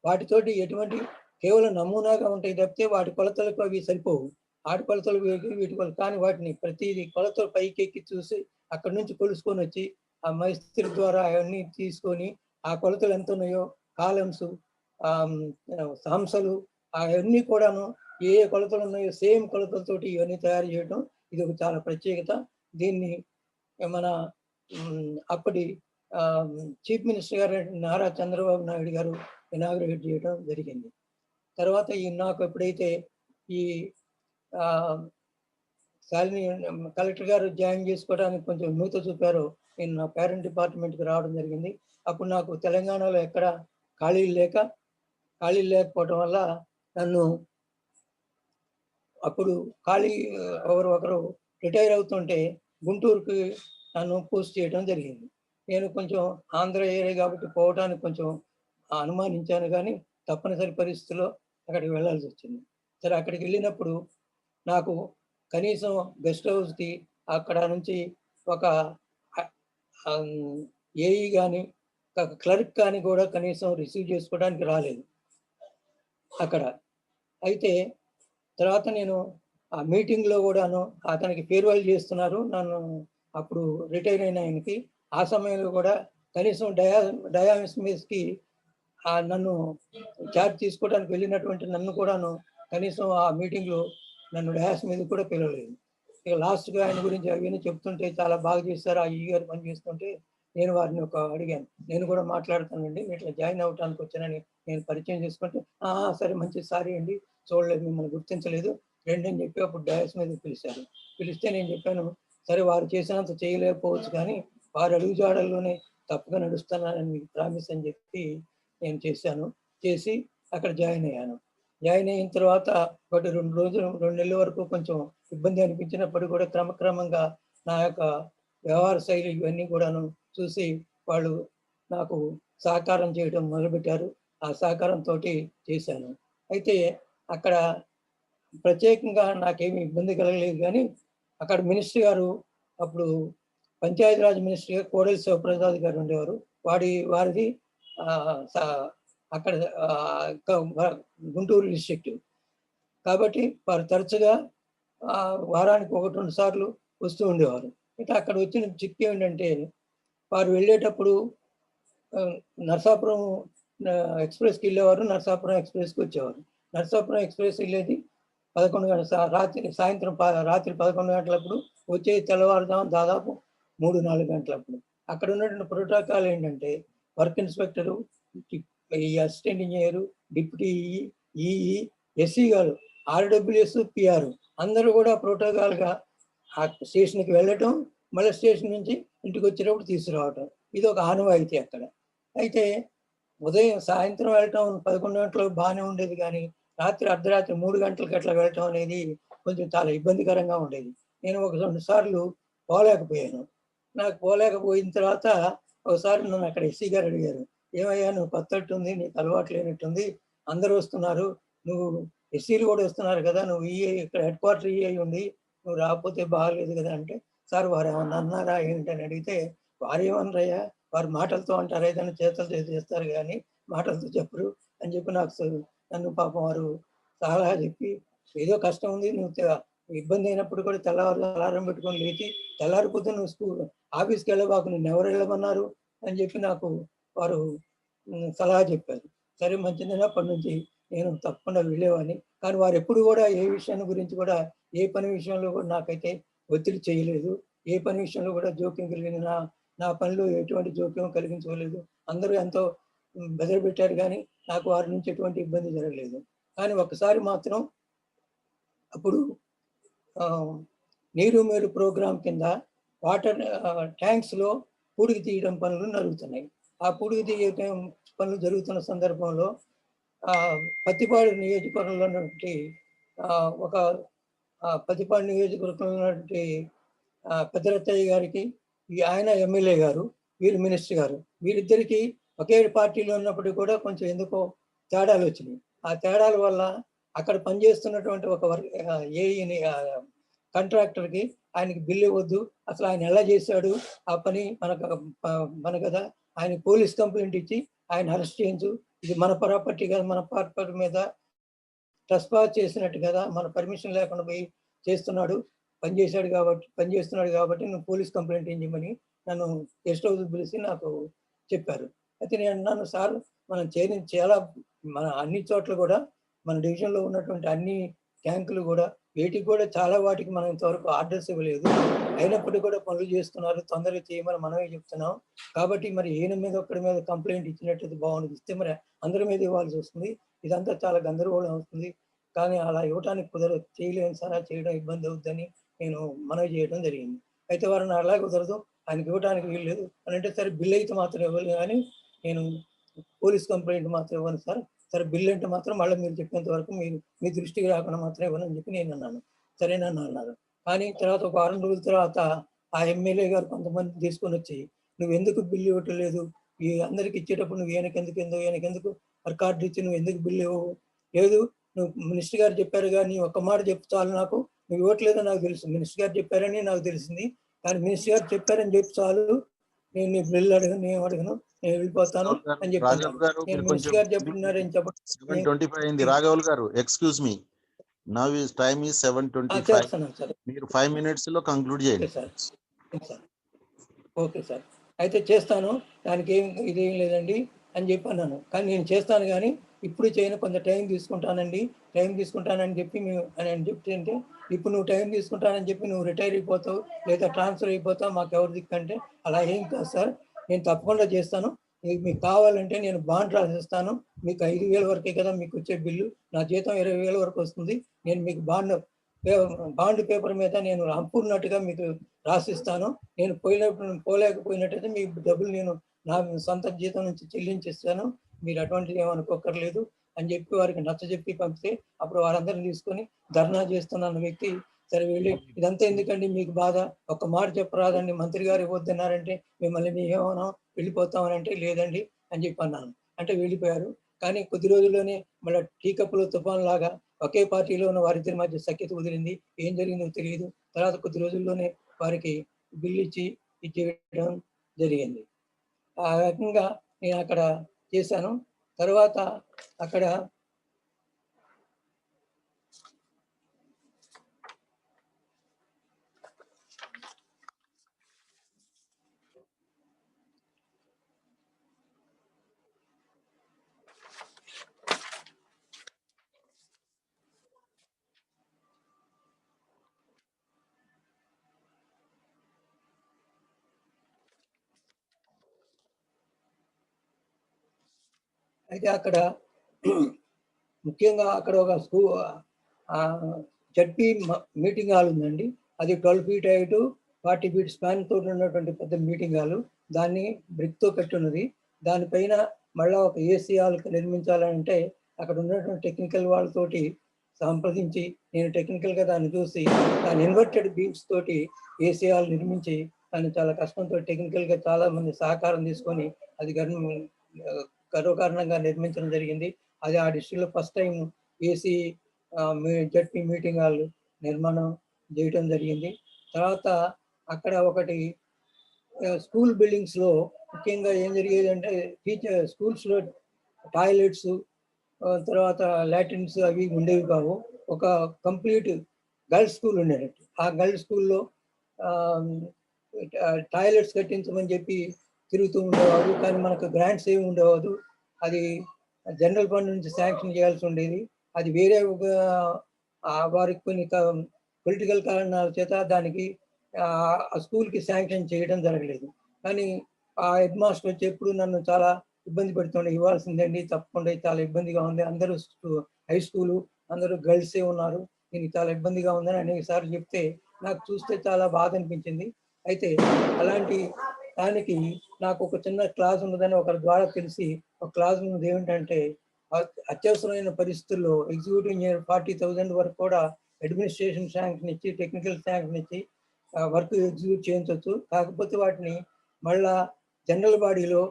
వాటితోటి ఎటువంటి కేవలం నమూనాగా ఉంటాయి తప్పితే వాటి కొలతలకు అవి సరిపోవు. ఆటి కొలతలు వీటి కొలత కానీ వాటిని ప్రతిదీ కొలతలు పైకి ఎక్కి చూసి అక్కడి నుంచి కొలుసుకొని వచ్చి ఆ మైస్త్రి ద్వారా అవన్నీ తీసుకొని ఆ కొలతలు ఎంత ఉన్నాయో కాలమ్స్, సాంసలు అవన్నీ కూడాను ఏ కొలతలు ఉన్నాయో సేమ్ కొలతలతోటి ఇవన్నీ తయారు చేయడం ఇది ఒక చాలా ప్రత్యేకత. దీన్ని మన అప్పటి చీఫ్ మినిస్టర్ గారు నారా చంద్రబాబు నాయుడు గారు ఇనాగ్రేట్ చేయడం జరిగింది. తర్వాత నాకు ఎప్పుడైతే ఈ శాలిని కలెక్టర్ గారు జాయిన్ చేసుకోవడానికి కొంచెం విముఖత చూపారో నేను నా పేరెంట్ డిపార్ట్మెంట్కి రావడం జరిగింది. అప్పుడు నాకు తెలంగాణలో ఎక్కడ ఖాళీలు లేకపోవడం వల్ల నన్ను అప్పుడు ఒకరు రిటైర్ అవుతుంటే గుంటూరుకి నన్ను పోస్ట్ చేయడం జరిగింది. నేను కొంచెం ఆంధ్ర ఏరియా కాబట్టి పోవడానికి కొంచెం అనుమానించాను, కానీ తప్పనిసరి పరిస్థితుల్లో అక్కడికి వెళ్ళాల్సి వచ్చింది. సరే అక్కడికి వెళ్ళినప్పుడు నాకు కనీసం గెస్ట్ హౌస్కి అక్కడ నుంచి ఒక ఏఈ కానీ క్లర్క్ కానీ కూడా కనీసం రిసీవ్ చేసుకోవడానికి రాలేదు అక్కడ. అయితే తర్వాత నేను ఆ మీటింగ్లో కూడాను అతనికి ఫేర్వెల్ చేస్తున్నారు నన్ను, అప్పుడు రిటైర్ అయిన ఆయనకి. ఆ సమయంలో కూడా కనీసం డయామిస్కి నన్ను ఛార్జ్ తీసుకోవడానికి వెళ్ళినటువంటి నన్ను కూడాను కనీసం ఆ మీటింగ్లో నన్ను డయాస్ మీద కూడా పిలవలేదు. ఇక లాస్ట్గా ఆయన గురించి అవన్నీ చెప్తుంటే చాలా బాగా చేస్తారు, ఆ ఈ గారు పని చేస్తుంటే నేను వారిని అడిగాను, నేను కూడా మాట్లాడతానండి, ఇట్లా జాయిన్ అవ్వడానికి వచ్చానని నేను పరిచయం చేసుకుంటే, సరే మంచి సారీ అండి, చూడలేదు, మిమ్మల్ని గుర్తించలేదు, రండి అని చెప్పి అప్పుడు డయాస్ మీద పిలిచారు. పిలిస్తే నేను చెప్పాను, సరే వారు చేసినంత చేయలేకపోవచ్చు కానీ వారు అడుగుజాడల్లోనే తప్పుగా నడుస్తున్నానని మీకు ప్రామిస్ అని చెప్పి నేను చేశాను. చేసి అక్కడ జాయిన్ అయ్యాను. జాయిన్ అయిన తర్వాత ఒకటి 2 నెలల వరకు కొంచెం ఇబ్బంది అనిపించినప్పుడు కూడా క్రమక్రమంగా నా యొక్క వ్యవహార శైలి ఇవన్నీ కూడాను చూసి వాళ్ళు నాకు సహకారం చేయడం మొదలుపెట్టారు. ఆ సహకారంతో చేశాను. అయితే అక్కడ ప్రత్యేకంగా నాకేమి ఇబ్బంది కలగలేదు కానీ అక్కడ మినిస్టర్ గారు, అప్పుడు పంచాయతీరాజ్ మినిస్టర్గా కోడెల శివప్రసాద్ గారు ఉండేవారు. వారిది అక్కడ గుంటూరు డిస్ట్రిక్ట్ కాబట్టి వారు తరచుగా వారానికి 1-2 సార్లు వస్తూ ఉండేవారు. అయితే అక్కడ వచ్చిన చిక్కు ఏంటంటే, వారు వెళ్ళేటప్పుడు నరసాపురం ఎక్స్ప్రెస్కి వెళ్ళేవారు, నరసాపురం ఎక్స్ప్రెస్కి వచ్చేవారు. నరసాపురం ఎక్స్ప్రెస్ వెళ్ళేది 11 గంటల సాయంత్రం రాత్రి 11 గంటలప్పుడు, వచ్చే తెల్లవారుజాము దాదాపు 3-4 గంటలప్పుడు. అక్కడ ఉన్నటువంటి ప్రోటోకాల్ ఏంటంటే, వర్క్ ఇన్స్పెక్టరు, ఈ assistant engineer, deputy EE, SC గారు, ఆర్డబ్ల్యూఎస్, పిఆర్ అందరూ కూడా ప్రోటోకాల్గా ఆ స్టేషన్కి వెళ్ళటం, మళ్ళీ స్టేషన్ నుంచి ఇంటికి వచ్చేటప్పుడు తీసుకురావటం, ఇది ఒక ఆనవాయితీ అక్కడ. అయితే సాయంత్రం వెళ్ళటం 11 గంటలకు బాగానే ఉండేది కానీ రాత్రి అర్ధరాత్రి 3 గంటలకు అట్లా వెళ్ళటం అనేది కొంచెం చాలా ఇబ్బందికరంగా ఉండేది. నేను 1-2 సార్లు పోలేకపోయాను. నాకు పోలేకపోయిన తర్వాత ఒకసారి నన్ను అక్కడ ఎస్సీ గారు అడిగారు, ఏమయ్యా నువ్వు కొత్తట్టుంది, నీకు అలవాటు లేనట్టుంది, అందరూ వస్తున్నారు, నువ్వు ఎస్సీలు కూడా వస్తున్నారు కదా, నువ్వు ఇక్కడ హెడ్ క్వార్టర్ ఈఐ ఉంది, నువ్వు రాకపోతే బాగలేదు కదా అంటే, సార్ వారు ఏమన్నా అన్నారా ఏంటని అడిగితే, వారు ఏమన్నారయ్యా, వారు మాటలతో అంటారు, ఏదైనా చేతలతో చేస్తారు కానీ మాటలతో చెప్పరు అని చెప్పి నన్ను పాపం వారు సలహా చెప్పి, ఏదో కష్టం ఉంది, నువ్వు ఇబ్బంది అయినప్పుడు కూడా తెల్లవారు అలారం పెట్టుకొని లేచి తెల్లారిపోతే నువ్వు ఆఫీస్కి వెళ్ళబాకు, నిన్ను ఎవరు వెళ్ళమన్నారు అని చెప్పి నాకు వారు సలహా చెప్పారు. సరే మంచిదని అప్పటి నుంచి నేను తప్పకుండా వెళ్ళేవాడిని. కానీ వారు ఎప్పుడు కూడా ఏ విషయాన్ని గురించి కూడా, ఏ పని విషయంలో కూడా నాకైతే ఒత్తిడి చేయలేదు. ఏ పని విషయంలో కూడా జోక్యం కలిగిన నా పనిలో ఎటువంటి జోక్యం కలిగించుకోలేదు. అందరూ ఎంతో బెదరబెట్టారు కానీ నాకు వారి నుంచి ఎటువంటి ఇబ్బంది జరగలేదు. కానీ ఒకసారి మాత్రం అప్పుడు నీరు మేరు ప్రోగ్రాం కింద వాటర్ ట్యాంక్స్లో పూడికి తీయడం పనులు జరుగుతున్నాయి. ఆ పూడికి తీయడం పనులు జరుగుతున్న సందర్భంలో పత్తిపాడు నియోజకవర్గంలో ఉన్నటువంటి ఒక పత్తిపాడు నియోజకవర్గంలో ఉన్నటువంటి పెద్దరత్తయ్య గారికి, ఆయన ఎమ్మెల్యే గారు, వీరు మినిస్టర్ గారు, వీరిద్దరికి ఒకే పార్టీలో ఉన్నప్పటికీ కూడా కొంచెం ఎందుకో తేడాలు వచ్చినాయి. ఆ తేడాల వల్ల అక్కడ పనిచేస్తున్నటువంటి ఒక ఏఈని కాంట్రాక్టర్కి ఆయనకి బిల్లు ఇవ్వద్దు, అసలు ఆయన ఎలా చేశాడు ఆ పని మన కదా, ఆయన పోలీస్ కంప్లైంట్ ఇచ్చి ఆయన అరెస్ట్ చేయించు, ఇది మన ప్రాపర్టీ కదా, మన ప్రాపర్టీ మీద ట్రెస్పాస్ చేసినట్టు కదా, మన పర్మిషన్ లేకుండా పోయి పనిచేస్తున్నాడు కాబట్టి నువ్వు పోలీస్ కంప్లైంట్ ఇవ్వమని నన్ను గెస్ట్ హౌస్ పిలిచి నాకు చెప్పారు. అయితే నేను అన్నాను, సార్ మనం చాలా మన అన్ని చోట్ల కూడా మన డివిజన్లో ఉన్నటువంటి అన్ని ట్యాంకులు కూడా వేటికి కూడా చాలా వాటికి మనం ఇంతవరకు ఆర్డర్స్ ఇవ్వలేదు, అయినప్పటికీ కూడా పనులు చేస్తున్నారు, తొందరగా చేయమని మనమే చెప్తున్నాం. కాబట్టి మరి ఈయన మీద ఒక్కడి మీద కంప్లైంట్ ఇచ్చినట్టు బాగుంది, ఇస్తే మరి అందరి మీద ఇవ్వాల్సి వస్తుంది, ఇదంతా చాలా గందరగోళం అవుతుంది, కానీ అలా ఇవ్వడానికి కుదరదు, చేయలేని సార్, చేయడం ఇబ్బంది అవుతుందని నేను మనవి చేయడం జరిగింది. అయితే వారిని అలా కుదరదు, ఆయనకి ఇవ్వడానికి వీల్లేదు అని అంటే, సరే బిల్ అయితే మాత్రం ఇవ్వలేదు కానీ నేను పోలీస్ కంప్లైంట్ మాత్రం ఇవ్వను సార్, సరే బిల్ అంటే మాత్రం మళ్ళీ మీరు చెప్పేంత వరకు మీ దృష్టికి రాకుండా మాత్రం ఇవ్వనని చెప్పి నేను అన్నాను. సరేనన్నా అన్నారు. కానీ తర్వాత ఒక 6 రోజుల తర్వాత ఆ ఎమ్మెల్యే గారు కొంతమంది తీసుకొని వచ్చి, నువ్వు ఎందుకు బిల్లు ఇవ్వటం లేదు, ఈ అందరికి ఇచ్చేటప్పుడు నువ్వు ఈయనకెందుకు రికార్డు ఇచ్చి నువ్వు ఎందుకు బిల్లు ఇవ్వవు, లేదు నువ్వు మినిస్టర్ గారు చెప్పారు కానీ ఒక్క మాట చెప్పు చాలు, నాకు నువ్వు ఇవ్వట్లేదో నాకు తెలుసు, మినిస్టర్ గారు చెప్పారని నాకు తెలిసింది, కానీ మినిస్టర్ గారు చెప్పారని చెప్పి చాలు, నేను నీ బిల్లు అడగను, నేను అడగను, నేను వెళ్ళిపోతాను అని చెప్పాను. నేను మినిస్టర్ గారు చెప్తున్నారని చెప్పండి. 7:25 అయింది. రాఘవులు గారు, excuse me, now is time is 7:25. మీరు 5 minutes లో కంక్లూడ్ చేయండి. ఓకే సార్, అయితే చేస్తాను, దానికి ఇదేం లేదండి అని చెప్పి అన్నాను. కానీ నేను చేస్తాను కానీ ఇప్పుడు చేయను, కొంత టైం తీసుకుంటానని చెప్పి అని చెప్తే, ఇప్పుడు నువ్వు టైం తీసుకుంటానని చెప్పి నువ్వు రిటైర్ అయిపోతావు లేదా ట్రాన్స్ఫర్ అయిపోతావు, మాకు ఎవరు దిక్కంటే అలా ఏం కాదు సార్, నేను తప్పకుండా చేస్తాను. మీకు కావాలంటే నేను బాండ్ రాసిస్తాను. మీకు 5,000 వరకే కదా మీకు వచ్చే బిల్లు. నా జీతం 20,000 వరకు వస్తుంది. నేను మీకు బాండ్ పేపర్ మీద నేను అమ్ముకున్నట్టుగా మీకు రాసిస్తాను. నేను పోలేకపోయినట్టయితే మీ డబ్బులు నేను నా సొంత జీతం నుంచి చెల్లించిస్తాను. మీరు అటువంటిది ఏమనుకోకర్లేదు అని చెప్పి వారికి నచ్చజెప్పి పంపితే అప్పుడు వారందరిని తీసుకొని ధర్నా చేస్తున్న వ్యక్తి సరే వెళ్ళి, ఇదంతా ఎందుకండి మీకు బాధ, ఒక్క మాట చెప్పరాదండి, మంత్రి గారు ఇవ్వద్దన్నారంటే మిమ్మల్ని మేము ఏమన్నా వెళ్ళిపోతామని అంటే లేదండి అని చెప్పి అన్నాను. అంటే వెళ్ళిపోయారు. కానీ కొద్ది రోజుల్లోనే మళ్ళీ టీ కప్పులో తుఫాన్ లాగా ఒకే పార్టీలో ఉన్న వారిద్దరి మధ్య సఖ్యత కుదిరింది. ఏం జరిగిందో తెలియదు. తర్వాత కొద్ది రోజుల్లోనే వారికి బిల్లు ఇచ్చి ఇచ్చేయడం జరిగింది. ఆ రకంగా నేను అక్కడ చేశాను. తర్వాత అక్కడ అయితే అక్కడ ముఖ్యంగా అక్కడ ఒక జడ్పీ మీటింగ్ హాల్ ఉందండి. అది 12 feet హైట్ 40 feet స్పాన్ తోటి ఉన్నటువంటి పెద్ద మీటింగ్ హాల్. దాన్ని బ్రిక్తో కట్టున్నది. దానిపైన మళ్ళీ ఒక ఏసీ హాల్ నిర్మించాలంటే అక్కడ ఉన్నటువంటి టెక్నికల్ వాళ్ళతోటి సంప్రదించి నేను టెక్నికల్గా దాన్ని చూసి దాని ఇన్వర్టెడ్ బీమ్స్ తోటి ఏసీ హాల్ నిర్మించి దాన్ని చాలా కష్టంతో టెక్నికల్గా చాలా మంది సహకారం తీసుకొని అది గర్వకారణంగా నిర్మించడం జరిగింది. అది ఆ డిస్ట్రిక్ట్లో first time AC ZP meeting hall నిర్మాణం చేయడం జరిగింది. తర్వాత అక్కడ ఒకటి స్కూల్ బిల్డింగ్స్లో ముఖ్యంగా ఏం జరిగేది అంటే స్కూల్స్లో టాయిలెట్స్ తర్వాత లాట్రిన్స్ అవి ఉండేవి కావు. ఒక కంప్లీట్ గర్ల్స్ స్కూల్ ఉండేది. ఆ గర్ల్స్ స్కూల్లో టాయిలెట్స్ కట్టించమని చెప్పి తిరుగుతూ ఉండేవాడు. కానీ మనకు గ్రాంట్స్ ఏమి ఉండేవాడు. అది జనరల్ ఫండ్ నుంచి శాంక్షన్ చేయాల్సి ఉండేది. అది వేరే వారికి కొన్ని పొలిటికల్ కారణాల చేత దానికి ఆ స్కూల్కి శాంక్షన్ చేయడం జరగలేదు. కానీ ఆ హెడ్ మాస్టర్ వచ్చి ఎప్పుడు నన్ను చాలా ఇబ్బంది పెడుతుండే, ఇవ్వాల్సిందండి తప్పకుండా, చాలా ఇబ్బందిగా ఉంది, అందరూ హై స్కూలు అందరూ గర్ల్సే ఉన్నారు, దీనికి చాలా ఇబ్బందిగా ఉందని అనేక సార్లు చెప్తే నాకు చూస్తే చాలా బాధ అనిపించింది. అయితే అలాంటి దానికి నాకు ఒక చిన్న క్లాస్ ఉన్నదని ఒకరి ద్వారా తెలిసి ఒక క్లాస్ ఉన్నది ఏమిటంటే అత్యవసరమైన పరిస్థితుల్లో ఎగ్జిక్యూటివ్ ఇంజనీర్ 40,000 వరకు కూడా అడ్మినిస్ట్రేషన్ శాంక్షన్ ఇచ్చి టెక్నికల్ శాంక్షన్ ఇచ్చి వర్క్ ఎగ్జిక్యూట్ చేయించవచ్చు. కాకపోతే వాటిని మళ్ళా జనరల్ బాడీలో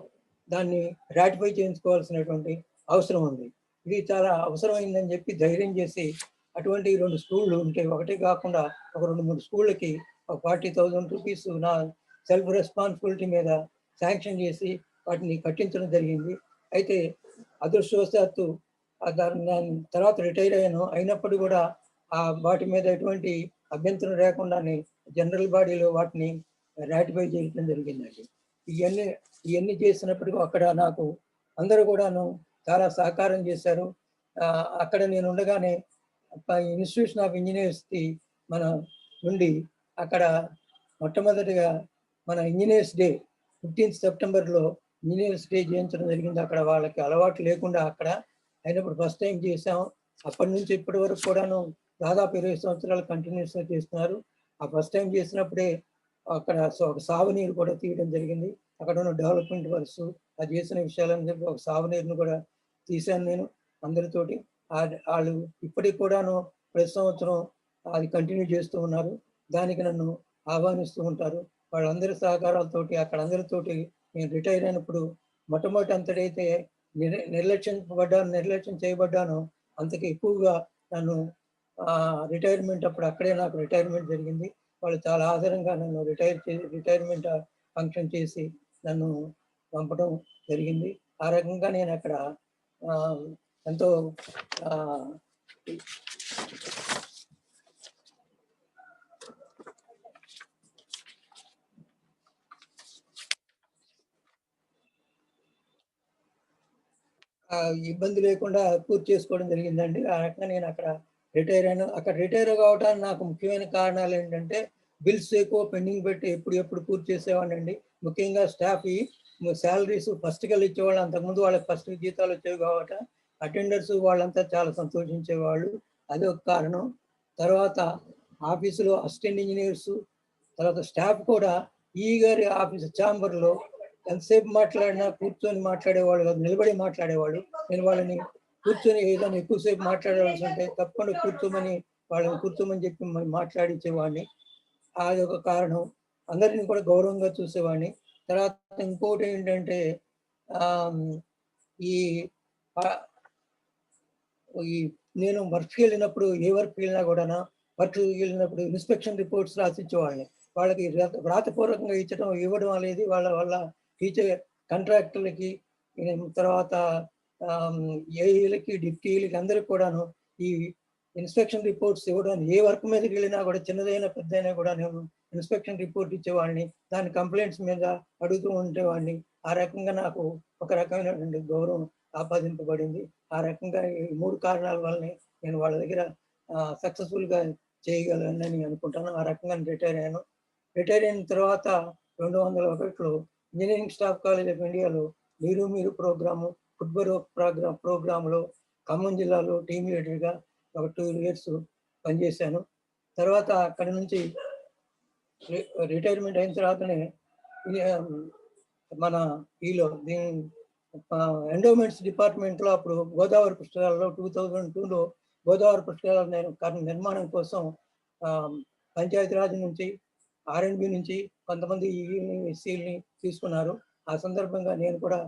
దాన్ని రాటిఫై చేయించుకోవాల్సినటువంటి అవసరం ఉంది. ఇది చాలా అవసరమైందని చెప్పి ధైర్యం చేసి అటువంటి 2 స్కూళ్ళు ఉంటే ఒకటే కాకుండా ఒక 2-3 స్కూళ్ళకి 40,000 రూపీస్ నా సెల్ఫ్ రెస్పాన్సిబిలిటీ మీద శాంక్షన్ చేసి వాటిని కట్టించడం జరిగింది. అయితే అదృష్టవశాత్తు దాని తర్వాత రిటైర్ అయ్యాను. అయినప్పుడు కూడా వాటి మీద ఎటువంటి అభ్యంతరం లేకుండానే జనరల్ బాడీలో వాటిని రాటిఫై చేయడం జరిగిందండి. ఇవన్నీ చేసినప్పటికీ అక్కడ నాకు అందరూ కూడాను చాలా సహకారం చేశారు. అక్కడ నేను ఉండగానే ఇన్స్టిట్యూషన్ ఆఫ్ ఇంజనీర్స్కి మన నుండి అక్కడ మొట్టమొదటిగా మన ఇంజనీర్స్ డే 15th సెప్టెంబర్లో ఇంజనీర్స్ డే చేయించడం జరిగింది. అక్కడ వాళ్ళకి అలవాటు లేకుండా అక్కడ అయినప్పుడు ఫస్ట్ టైం చేసాం. అప్పటి నుంచి ఇప్పటి వరకు కూడాను దాదాపు 20 సంవత్సరాలు కంటిన్యూస్గా చేస్తున్నారు. ఆ ఫస్ట్ టైం చేసినప్పుడే అక్కడ ఒక సాగునీరు కూడా తీయడం జరిగింది. అక్కడ ఉన్న డెవలప్మెంట్ వర్క్స్ అది చేసిన విషయాలని చెప్పి ఒక సాగునీరుని కూడా తీశాను నేను అందరితోటి. వాళ్ళు ఇప్పటికి కూడాను ప్రతి సంవత్సరం అది కంటిన్యూ చేస్తూ ఉన్నారు. దానికి నన్ను ఆహ్వానిస్తూ ఉంటారు. వాళ్ళందరి సహకారాలతోటి అక్కడ అందరితోటి నేను రిటైర్ అయినప్పుడు మొట్టమొదటి అంతటైతే నిర్లక్ష్యం చేయబడ్డాను అంతకు ఎక్కువగా నన్ను రిటైర్మెంట్ అప్పుడు అక్కడే నాకు రిటైర్మెంట్ జరిగింది. వాళ్ళు చాలా ఆదరంగా నన్ను రిటైర్మెంట్ ఫంక్షన్ చేసి నన్ను పంపడం జరిగింది. ఆ రకంగా నేను అక్కడ ఎంతో ఇబ్బంది లేకుండా పూర్తి చేసుకోవడం జరిగిందండి. ఆ రకంగా నేను అక్కడ రిటైర్ అయ్యాను. అక్కడ రిటైర్ కావడానికి నాకు ముఖ్యమైన కారణాలు ఏంటంటే బిల్స్ ఎక్కువ పెండింగ్ పెట్టి ఎప్పుడు పూర్తి చేసేవాడినండి. ముఖ్యంగా స్టాఫ్ శాలరీస్ ఫస్ట్ కల్లా ఇచ్చేవాళ్ళు. అంతకుముందు వాళ్ళకి ఫస్ట్ జీతాలు వచ్చేవి కాబట్టి అటెండర్స్ వాళ్ళంతా చాలా సంతోషించేవాళ్ళు. అది ఒక కారణం. తర్వాత ఆఫీసులో అసిస్టెంట్ ఇంజనీర్స్, తర్వాత స్టాఫ్ కూడా ఈ గారి ఆఫీస్ ఛాంబర్లో ఎంతసేపు మాట్లాడినా కూర్చొని మాట్లాడేవాళ్ళు కాదు, నిలబడి మాట్లాడేవాళ్ళు. నేను వాళ్ళని కూర్చొని ఏదైనా ఎక్కువసేపు మాట్లాడవలసి ఉంటే తప్పకుండా వాళ్ళని కూర్చోమని చెప్పి మాట్లాడించేవాడిని. అది ఒక కారణం. అందరిని కూడా గౌరవంగా చూసేవాడిని. తర్వాత ఇంకోటి ఏంటంటే ఈ ఈ నేను వర్క్కి వెళ్ళినప్పుడు ఏ వర్క్కి వెళ్ళినా కూడా వర్క్కి వెళ్ళినప్పుడు ఇన్స్పెక్షన్ రిపోర్ట్స్ రాసిచ్చేవాళ్ళని. వాళ్ళకి వ్రాతపూర్వకంగా ఇవ్వడం అనేది వాళ్ళ టీచర్ కాంట్రాక్టర్లకి, తర్వాత ఏఈలకి, డిప్టీలకి అందరికి కూడాను ఈ ఇన్స్పెక్షన్ రిపోర్ట్స్ ఇవ్వడం. ఏ వర్క్ మీదకి వెళ్ళినా కూడా చిన్నదైనా పెద్దైనా కూడా నేను ఇన్స్పెక్షన్ రిపోర్ట్ ఇచ్చేవాడిని. దాని కంప్లైంట్స్ మీద అడుగుతూ ఉండేవాడిని. ఆ రకంగా నాకు ఒక రకమైనటువంటి గౌరవం ఆపాదింపబడింది. ఆ రకంగా ఈ 3 కారణాల వల్లనే నేను వాళ్ళ దగ్గర సక్సెస్ఫుల్గా చేయగలనని అనుకుంటాను. ఆ రకంగా రిటైర్ అయ్యాను. రిటైర్ అయిన తర్వాత 2001లో ఇంజనీరింగ్ స్టాఫ్ కాలేజ్ ఆఫ్ ఇండియాలో మీరు ఫుట్బాల్ ప్రోగ్రాంలో ఖమ్మం జిల్లాలో టీమ్ లీడర్గా ఒక 2 years పనిచేశాను. తర్వాత అక్కడి నుంచి రిటైర్మెంట్ అయిన తర్వాతనే మన ఎండోమెంట్స్ డిపార్ట్మెంట్లో అప్పుడు గోదావరి పుస్తకాలలో 2002లో గోదావరి పుస్తకాల నిర్మాణం కోసం పంచాయతీరాజ్ నుంచి, R&B నుంచి కొంతమంది ఎస్సీలని తీసుకున్నారు. ఆ సందర్భంగా నేను కూడా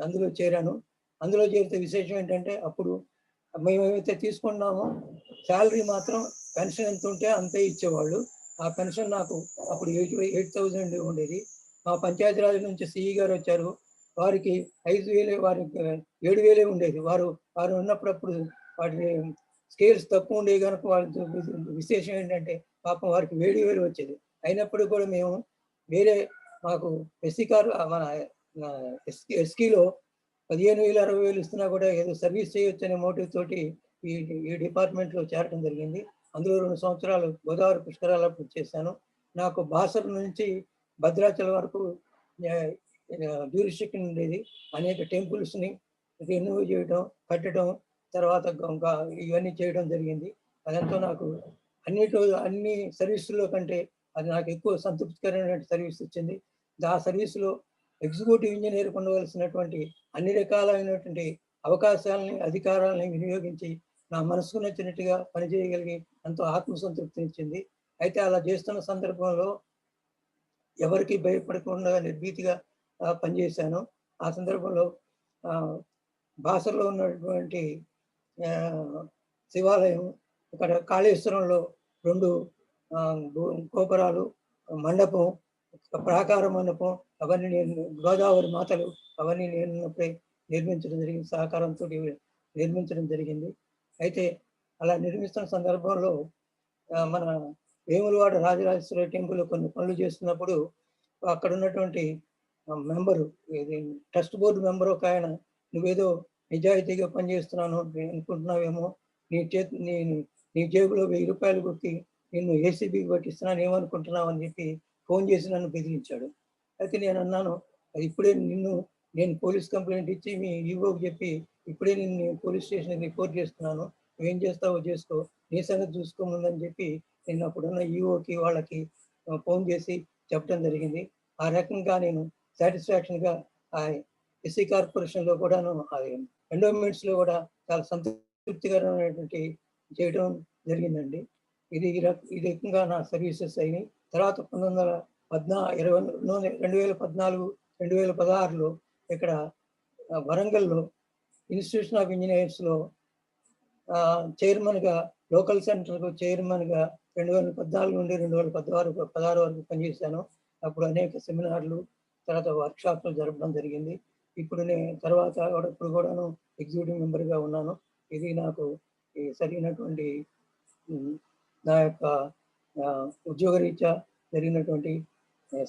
అందులో చేరాను. అందులో చేరితే విశేషం ఏంటంటే అప్పుడు మేము ఏమైతే తీసుకున్నామో శాలరీ మాత్రం పెన్షన్ ఎంత ఉంటే అంతే ఇచ్చేవాళ్ళు. ఆ పెన్షన్ నాకు అప్పుడు 8,000 ఉండేది. మా పంచాయతీరాజ్ నుంచి సిఈ గారు వచ్చారు. వారికి 5,000, వారికి 7,000 ఉండేది. వారు ఉన్నప్పుడు వాటి స్కేల్స్ తక్కువ ఉండేవి కనుక విశేషం ఏంటంటే పాపం వారికి 7,000 వచ్చేది. అయినప్పుడు కూడా మేము మాకు ఎస్సీ కారు మన ఎస్కీలో 15,000, 60,000 ఇస్తున్నా కూడా ఏదో సర్వీస్ చేయొచ్చు అనే మోటివ్ తోటి ఈ డిపార్ట్మెంట్లో చేరడం జరిగింది. అందులో 2 సంవత్సరాలు గోదావరి పుష్కరాలప్పుడు చేశాను. నాకు బాసర్ నుంచి భద్రాచలం వరకు జ్యూరిస్డిక్షన్ ఉండేది. అనేక టెంపుల్స్ని రెన్యూ చేయడం, కట్టడం, తర్వాత ఇవన్నీ చేయడం జరిగింది. అదంతా నాకు అన్ని సర్వీసుల్లో కంటే అది నాకు ఎక్కువ సంతృప్తికరమైన సర్వీస్ ఇచ్చింది. ఆ సర్వీసులో ఎగ్జిక్యూటివ్ ఇంజనీర్ ఉండవలసినటువంటి అన్ని రకాలైనటువంటి అవకాశాలని, అధికారాలని వినియోగించి నా మనసుకు నచ్చినట్టుగా పనిచేయగలిగి ఎంతో ఆత్మసంతృప్తినిచ్చింది. అయితే అలా చేస్తున్న సందర్భంలో ఎవరికి భయపడకుండా నిర్భీతిగా పనిచేశాను. ఆ సందర్భంలో బాసర్లో ఉన్నటువంటి శివాలయం, ఇక్కడ కాళేశ్వరంలో 2 గోపురాలు, మండపం, ప్రాకార మండపం, అవన్నీ నేను గోదావరి మాతలు అవన్నీ నేను నిర్మించడం జరిగింది. సహకారంతో నిర్మించడం జరిగింది. అయితే అలా నిర్మిస్తున్న సందర్భంలో మన వేములవాడ రాజరాజేశ్వరి టెంపుల్లో కొన్ని పనులు చేస్తున్నప్పుడు అక్కడ ఉన్నటువంటి మెంబరు, ట్రస్ట్ బోర్డు మెంబర్ ఒక ఆయన, నువ్వేదో నిజాయితీగా పనిచేస్తున్నాను అనుకుంటున్నావేమో, నీ జేబులో 1,000 రూపాయలు కొట్టి నిన్ను ఏసీబీకి పట్టిస్తున్నాను ఏమనుకుంటున్నావు అని చెప్పి ఫోన్ చేసి నన్ను బెదిరించాడు. అయితే నేను అన్నాను, ఇప్పుడే నేను పోలీస్ కంప్లైంట్ ఇచ్చి మీ ఈవోకి చెప్పి ఇప్పుడే నేను పోలీస్ స్టేషన్కి రిపోర్ట్ చేస్తున్నాను, నువ్వేం చేస్తావో చేసుకో, నీ సంగతి చూసుకోముందని చెప్పి నేను అప్పుడున్న ఈవోకి వాళ్ళకి ఫోన్ చేసి చెప్పడం జరిగింది. ఆ రకంగా నేను సాటిస్ఫాక్షన్గా ఆ ఎస్సీ కార్పొరేషన్లో కూడాను ఎండోమెంట్స్లో కూడా చాలా సంతృప్తికరమైనటువంటి చేయడం జరిగిందండి. ఇది రకంగా నా సర్వీసెస్ అయినాయి. తర్వాత 2014, 2016లో ఇక్కడ వరంగల్లో ఇన్స్టిట్యూషన్ ఆఫ్ ఇంజనీర్స్లో చైర్మన్గా, లోకల్ సెంటర్కు చైర్మన్గా 2014 నుండి 2016 వరకు పనిచేశాను. అప్పుడు అనేక సెమినార్లు, తర్వాత వర్క్షాప్లు జరపడం జరిగింది. ఇప్పుడు ఇప్పుడు కూడాను ఎగ్జిక్యూటివ్ మెంబర్గా ఉన్నాను. ఇది నాకు సరైనటువంటి నా యొక్క ఉద్యోగరీత్యా జరిగినటువంటి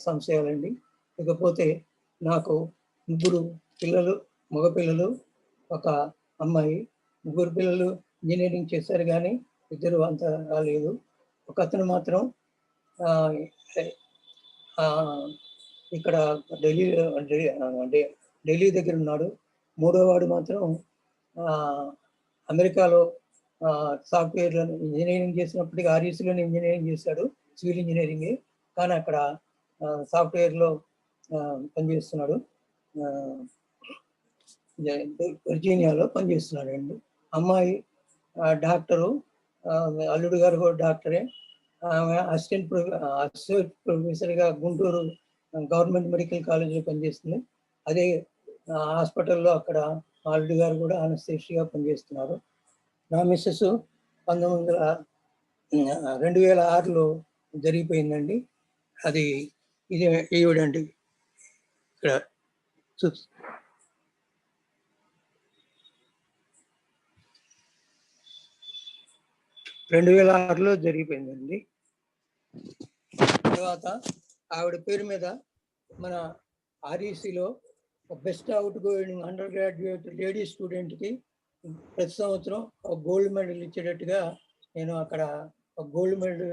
సంశయాలండి. ఇకపోతే నాకు 3 పిల్లలు, మగపిల్లలు, ఒక అమ్మాయి. 3 పిల్లలు ఇంజనీరింగ్ చేశారు కానీ 2 అంత రాలేదు. ఒక అతను మాత్రం ఇక్కడ ఢిల్లీ అంటే ఢిల్లీ దగ్గర ఉన్నాడు. మూడో వాడు మాత్రం అమెరికాలో సాఫ్ట్వేర్లో ఇంజనీరింగ్ చేసినప్పటికీ ఆర్ఈసీలోనే ఇంజనీరింగ్ చేశాడు, సివిల్ ఇంజనీరింగ్. కానీ అక్కడ సాఫ్ట్వేర్లో పనిచేస్తున్నాడు, వర్జీనియాలో పనిచేస్తున్నాడు అండి. అమ్మాయి డాక్టరు, అల్లుడు గారు కూడా డాక్టరే. ఆమె అసిస్టెంట్ ప్రొఫెసర్గా గుంటూరు గవర్నమెంట్ మెడికల్ కాలేజీలో పనిచేస్తుంది. అదే హాస్పిటల్లో అక్కడ అల్లుడు గారు కూడా అనస్థీషియాగా పనిచేస్తున్నారు. నా మిస్సెస్ 2006లో జరిగిపోయిందండి. అది ఇది ఈవిడండి ఇక్కడ 2006లో జరిగిపోయిందండి. తర్వాత ఆవిడ పేరు మీద మన ఆర్ఈసీలో best outgoing undergraduate lady స్టూడెంట్కి ప్రతి సంవత్సరం ఒక గోల్డ్ మెడల్ ఇచ్చేటట్టుగా నేను అక్కడ ఒక గోల్డ్ మెడల్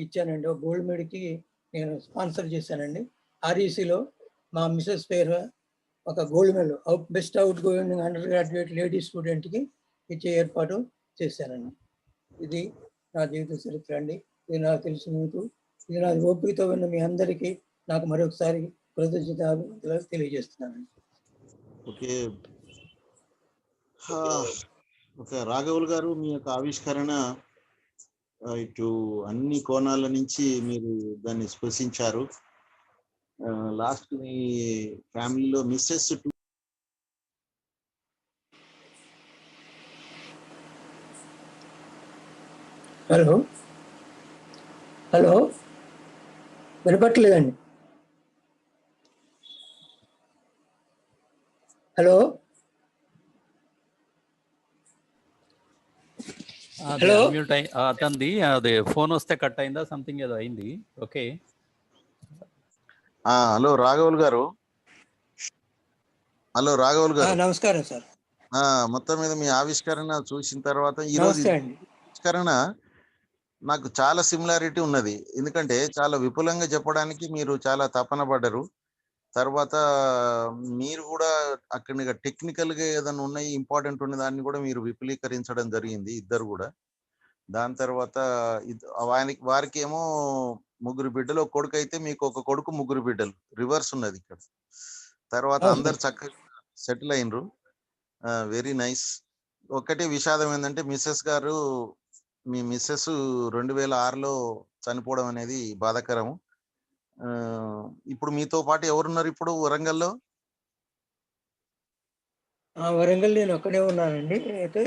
ఇచ్చానండి. ఒక గోల్డ్ మెడల్కి నేను స్పాన్సర్ చేశానండి. ఆర్ఈసీలో మా మిసెస్ పేరు ఒక gold medal best outgoing undergraduate lady స్టూడెంట్కి ఇచ్చే ఏర్పాటు చేశానండి. ఇది నా జీవిత చరిత్ర అండి. ఇది నాకు తెలిసిన మీకు, ఇది నా ఓపికతో ఉన్న మీ అందరికీ నాకు మరొకసారి కృతజ్ఞతలు తెలియజేస్తున్నానండి. ఓకే ఓకే రాఘవులు గారు, మీ యొక్క ఆవిష్కరణ ఇటు అన్ని కోణాల నుంచి మీరు దాన్ని స్పృశించారు. లాస్ట్ మీ ఫ్యామిలీలో మిస్సెస్ హలో హలో వినపట్లేదండి. హలో హలో అతనిది అదే ఫోన్ వస్తే కట్ అయిందా, సంథింగ్ ఏదో అయింది. ఓకే. హలో రాఘవులు గారు. హలో రాఘవులు గారు, నమస్కారం సార్. మొత్తం మీద మీ ఆవిష్కరణ చూసిన తర్వాత ఈరోజు ఆవిష్కరణ నాకు చాలా సిమిలారిటీ ఉన్నది. ఎందుకంటే చాలా విపులంగా చెప్పడానికి మీరు చాలా తపన పడ్డరు. తర్వాత మీరు కూడా అక్కడ టెక్నికల్గా ఏదైనా ఉన్నాయి ఇంపార్టెంట్ ఉన్న దాన్ని కూడా మీరు విపులీకరించడం జరిగింది, ఇద్దరు కూడా. దాని తర్వాత వారికి ఏమో 3 బిడ్డలు, ఒక కొడుకు అయితే మీకు ఒక కొడుకు 3 బిడ్డలు, రివర్స్ ఉన్నది ఇక్కడ. తర్వాత అందరు చక్కగా సెటిల్ అయినరు. Very nice. ఒక్కటే విషాదం ఏంటంటే మీ మిస్సెస్ 2006లో చనిపోవడం అనేది బాధాకరము. ఇప్పుడు మీతో పాటు ఎవరున్నారు ఇప్పుడు వరంగల్లో? వరంగల్ నేను ఒక్కడే ఉన్నానండి. అయితే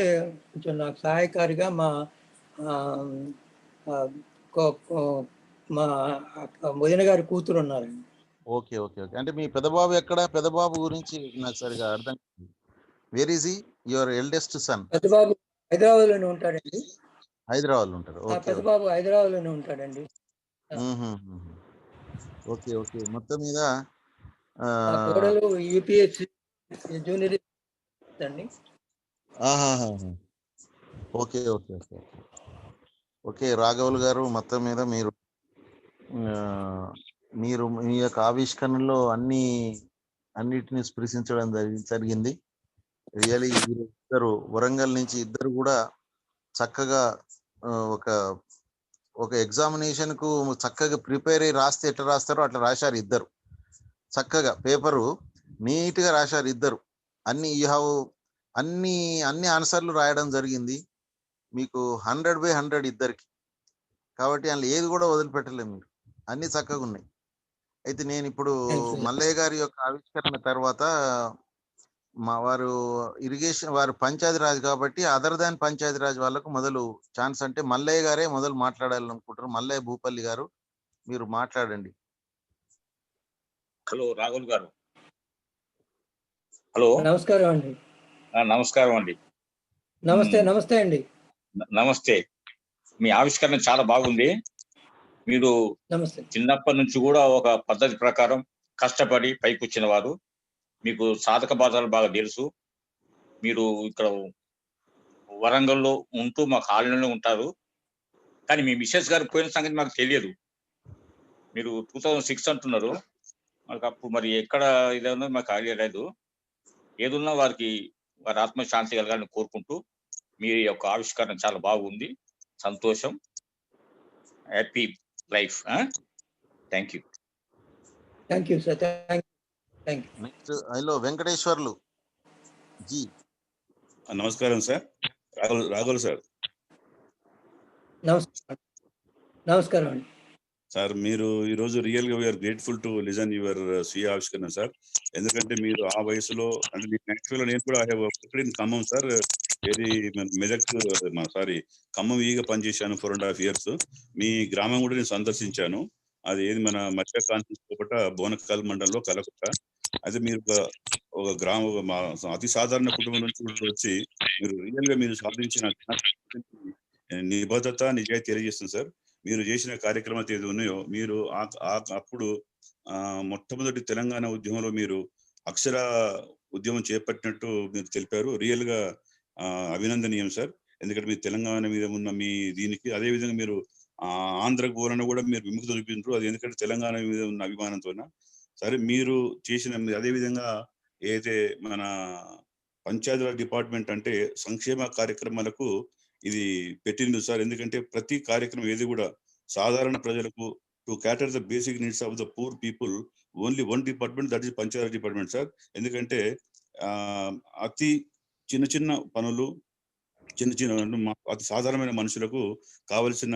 కొంచెం నాకు సహాయకారిగా మా వదిన గారి కూతురు ఉన్నారండి. Okay okay okay. అంటే మీ పెద్దబాబు ఎక్కడ? పెద్దబాబు గురించి నాకు సరిగా అర్థం కాదు. Where is he? Your eldest son? పెద్దబాబు హైదరాబాద్ లోనే ఉంటాడండి. హైదరాబాద్ లో ఉంటారు. ఓకే. పెద్దబాబు హైదరాబాద్ లోనే ఉంటాడండి. Okay okay. మొత్తం మీద యూపీఎస్సీ జూనియర్ అండి. Okay okay okay okay. రాఘవులు గారు, మొత్తం మీద మీరు మీ యొక్క ఆవిష్కరణలో అన్నిటిని స్పృశించడం జరిగింది. రియలీ ఇద్దరు వరంగల్ నుంచి ఇద్దరు కూడా చక్కగా ఒక ఎగ్జామినేషన్ కు చక్కగా ప్రిపేర్ అయ్యి రాస్తే ఎట్లా రాస్తారో అట్లా రాశారు ఇద్దరు. చక్కగా పేపరు నీట్ గా రాశారు ఇద్దరు. అన్ని ఆన్సర్లు రాయడం జరిగింది. మీకు 100/100 ఇద్దరికి. కాబట్టి అందులో ఏది కూడా వదిలిపెట్టలేము మీరు, అన్ని చక్కగా ఉన్నాయి. అయితే నేను ఇప్పుడు మల్లయ్య గారి యొక్క ఆవిష్కరణ తర్వాత వారు ఇరిగేషన్, వారు పంచాయతీరాజ్ కాబట్టి అదర్ దాన్ పంచాయతీరాజ్ వాళ్ళకు మొదలు ఛాన్స్, అంటే మల్లయ్య గారే మొదలు మాట్లాడాలనుకుంటారు. మల్లయ్య భూపల్లి గారు, మీరు మాట్లాడండి. హలో రాఘుల్ గారు. హలో, నమస్కారం అండి. నమస్కారం అండి. నమస్తే అండి. నమస్తే. మీ ఆవిష్కరణ చాలా బాగుంది. మీరు చిన్నప్పటి నుంచి కూడా ఒక పద్ధతి ప్రకారం కష్టపడి పైకి వచ్చిన వారు. మీకు సాధక బాధలు బాగా తెలుసు. మీరు ఇక్కడ వరంగల్లో ఉంటూ మా కాలనీలో ఉంటారు. కానీ మీ మిసెస్ గారు పోయిన సంగతి మాకు తెలియదు. మీరు 2006 అంటున్నారు. మాకు అప్పుడు మరి ఎక్కడ ఇదన్నది మాకు ఐడియా లేదు. ఏదున్నా వారికి వారి ఆత్మశాంతి కలగాలని కోరుకుంటూ మీ యొక్క ఆవిష్కరణ చాలా బాగుంది. సంతోషం. Happy life. Thank you. Thank you sir. Thank you. Next hello Venkateswarlu ji. నమస్కారం సార్. రాఘుల్ సార్. నమస్కారం అండి సార్. మీరు ఈరోజు రియల్ గా we are grateful to listen your స్వీయ ఆవిష్కరణ సార్. ఎందుకంటే మీరు ఆ వయసులో అంటే యాక్చువల్గా నేను కూడా ఖమ్మం సార్. వెరీ మెదక్ ఖమ్మం ఈగా పనిచేశాను 4.5 years. మీ గ్రామం కూడా నేను సందర్శించాను. అది ఏది మన మత్స్య కాన్స్టిట్యూన్సీ బోనకల్ మండలంలో కలకొట్ట. అయితే మీరు ఒక అతి సాధారణ కుటుంబం నుంచి వచ్చి మీరు రియల్ గా మీరు సాధించిన నిబద్ధత నిజాయితీ తెలియజేస్తుంది సార్. మీరు చేసిన కార్యక్రమాలు ఏది ఉన్నాయో మీరు అప్పుడు మొట్టమొదటి తెలంగాణ ఉద్యమంలో మీరు అక్షర ఉద్యమం చేపట్టినట్టు మీరు తెలిపారు. రియల్ గా అభినందనీయం సార్. ఎందుకంటే మీరు తెలంగాణ మీద ఉన్న మీ దీనికి అదే విధంగా మీరు ఆంధ్రకు పోవాలని కూడా మీరు విముఖత చూపించారు. అది ఎందుకంటే తెలంగాణ మీద ఉన్న అభిమానంతో. సరే మీరు చేసిన అదే విధంగా ఏదైతే మన పంచాయతీరాజ్ డిపార్ట్మెంట్ అంటే సంక్షేమ కార్యక్రమాలకు ఇది పెట్టింది సార్. ఎందుకంటే ప్రతి కార్యక్రమం ఏది కూడా సాధారణ ప్రజలకు to క్యాటర్ the basic needs of the poor people only one department, that is Panchayati Raj department sir. ఎందుకంటే అతి చిన్న చిన్న పనులు అతి సాధారణమైన మనుషులకు కావలసిన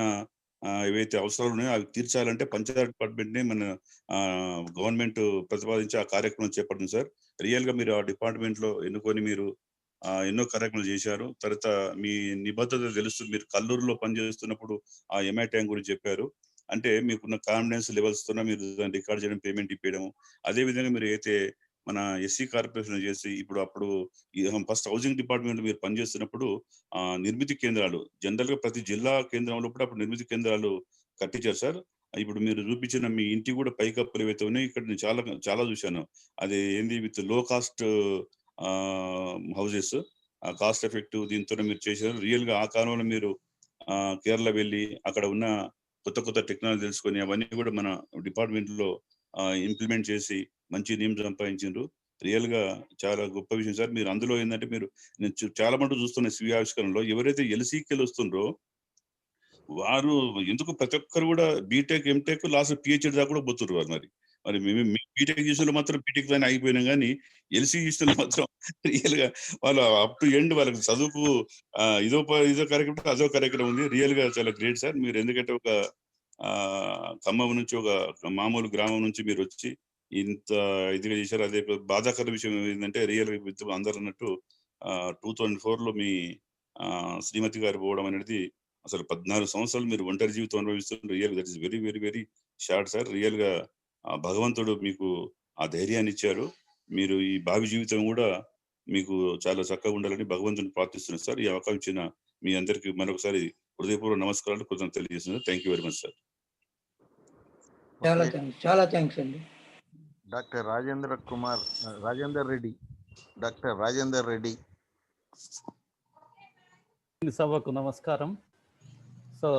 ఏవైతే అవసరాలు ఉన్నాయో అవి తీర్చాలంటే పంచాయతీ డిపార్ట్మెంట్ ని మన గవర్నమెంట్ ప్రతిపాదించి ఆ కార్యక్రమం చేపడుతుంది సార్. రియల్ గా మీరు ఆ డిపార్ట్మెంట్ లో ఎన్నుకొని మీరు ఎన్నో కార్యక్రమాలు చేశారు. తర్వాత మీ నిబద్ధత తెలుస్తుంది. మీరు కల్లూరులో పనిచేస్తున్నప్పుడు ఆ ఎంఐ ట్యాంక్ గురించి చెప్పారు. అంటే మీకున్న కాన్ఫిడెన్స్ లెవెల్స్ తో మీరు దాన్ని రికార్డ్ చేయడం, పేమెంట్ ఇప్పించడం. అదే విధంగా మీరు అయితే మన ఎస్సీ కార్పొరేషన్ చేసి అప్పుడు ఫస్ట్ హౌసింగ్ డిపార్ట్మెంట్ మీరు పనిచేస్తున్నప్పుడు నిర్మితి కేంద్రాలు జనరల్ గా ప్రతి జిల్లా కేంద్రంలో కూడా అప్పుడు నిర్మితి కేంద్రాలు కట్టించారు సార్. ఇప్పుడు మీరు చూపించిన మీ ఇంటి కూడా పైకప్పులు ఏవైతే ఉన్నాయో ఇక్కడ నేను చాలా చాలా చూశాను. అది ఏంది విత్ లో కాస్ట్ హౌసెస్, కాస్ట్ ఎఫెక్టివ్ దీంతో మీరు చేశారు. రియల్ గా ఆ కాలంలో మీరు కేరళ వెళ్ళి అక్కడ ఉన్న కొత్త కొత్త టెక్నాలజీ తెలుసుకొని అవన్నీ కూడా మన డిపార్ట్మెంట్ లో ఇంప్లిమెంట్ చేసి మంచి నేమ్ సంపాదించారు. రియల్ గా చాలా గొప్ప విషయం సార్. మీరు అందులో ఏంటంటే మీరు నేను చాలా మటుకు చూస్తున్న స్వీయ ఆవిష్కరణలో ఎవరైతే ఎల్సీకి వస్తుండ్రో వారు ఎందుకు ప్రతి ఒక్కరు కూడా బీటెక్, ఎంటెక్, లాస్ట్ పిహెచ్డి దాకా కూడా పోతున్నారు వారు. మరి మేము బీటెక్ చేసిన మాత్రం బీటెక్ దాన్ని అయిపోయినా కానీ ఎల్సీ చేసిన మాత్రం రియల్ గా వాళ్ళు అప్ టు ఎండ్ వాళ్ళకి చదువుకు ఇదో కార్యక్రమం అదో కార్యక్రమం ఉంది. రియల్ గా చాలా గ్రేట్ సార్. మీరు ఎందుకంటే ఒక ఖమ్మం నుంచి ఒక మామూలు గ్రామం నుంచి మీరు వచ్చి ఇంత ఇదిగా చేశారు. అదే బాధాకర విషయం ఏంటంటే రియల్ అందరు అన్నట్టు 2004లో మీ శ్రీమతి గారు పోవడం అనేది అసలు 14 సంవత్సరాలు మీరు ఒంటరి జీవితం అనుభవిస్తున్నారు. Real that is very very very short sir. Real గా భగవంతుడు మీకు ఆ ధైర్యాన్ని ఇచ్చారు. మీరు ఈ భావి జీవితం కూడా మీకు చాలా చక్కగా ఉండాలని భగవంతుని ప్రార్థిస్తున్నారు సార్. ఈ అవకాశం ఇచ్చిన మీ అందరికి మరొకసారి హృదయపూర్వక నమస్కారాలు కృతజ్ఞతలు తెలియజేస్తున్నారు. Thank you very much sir. చాలా థ్యాంక్స్ అండి. డాక్టర్ రాజేందర్ రెడ్డి. సభకు నమస్కారం. సో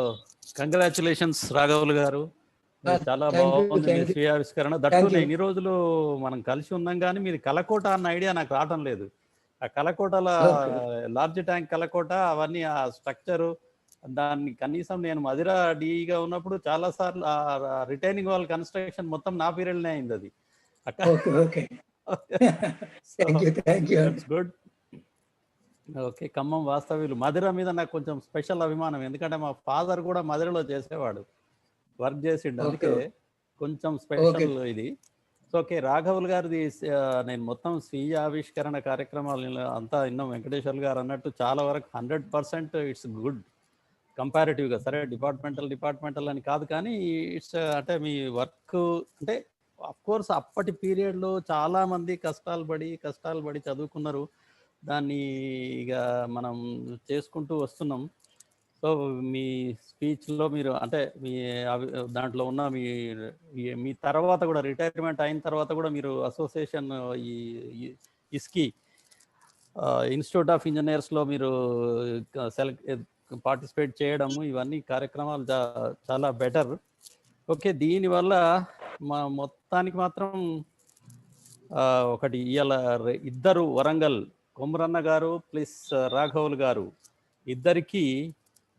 కంగ్రాచులేషన్స్ రాఘవులు గారు. చాలా బాగుంది మీ స్వీయ ఆవిష్కరణ. దట్టు ఇన్ని రోజులు మనం కలిసి ఉన్నాం కానీ మీది కలకోట అన్న ఐడియా నాకు రావటం లేదు. ఆ కలకోటల లార్జ్ ట్యాంక్ కలకోట అవన్నీ ఆ స్ట్రక్చరు దాన్ని కనీసం నేను మధిర డిగా ఉన్నప్పుడు చాలా సార్లు రిటైనింగ్ వాల్ కన్స్ట్రక్షన్ మొత్తం నా పీరియడ్నే అయింది. అది గుడ్. ఓకే. ఖమ్మం వాస్తవ్యులు. మధిర మీద నాకు కొంచెం స్పెషల్ అభిమానం. ఎందుకంటే మా ఫాదర్ కూడా మధిరలో చేసేవాడు, వర్క్ చేసిండు. అందుకే కొంచెం స్పెషల్ ఇది. సో ఓకే, రాఘవులు గారిది నేను మొత్తం స్వీయ ఆవిష్కరణ కార్యక్రమాలు అంతా విన్నాం. వెంకటేశ్వర్లు గారు అన్నట్టు చాలా వరకు 100% ఇట్స్ గుడ్ కంపారిటివ్గా. సరే డిపార్ట్మెంటల్ అని కాదు కానీ ఇట్స్ అంటే మీ వర్క్ అంటే అఫ్కోర్స్ అప్పటి పీరియడ్లో చాలా మంది కష్టాలు పడి చదువుకున్నారు. దాన్ని ఇక మనం చేసుకుంటూ వస్తున్నాం. సో మీ స్పీచ్లో మీరు అంటే మీ దాంట్లో ఉన్న మీ తర్వాత కూడా రిటైర్మెంట్ అయిన తర్వాత కూడా మీరు అసోసియేషన్ ఈ ఇస్కీ ఇన్స్టిట్యూట్ ఆఫ్ ఇంజనీర్స్లో మీరు పార్టిసిపేట్ చేయడము, ఇవన్నీ కార్యక్రమాలు చాలా బెటర్. ఓకే, దీనివల్ల మా మొత్తానికి మాత్రం ఒకటి ఇవాళ ఇద్దరు వరంగల్ కొమరన్న గారు ప్లస్ రాఘవులు గారు ఇద్దరికి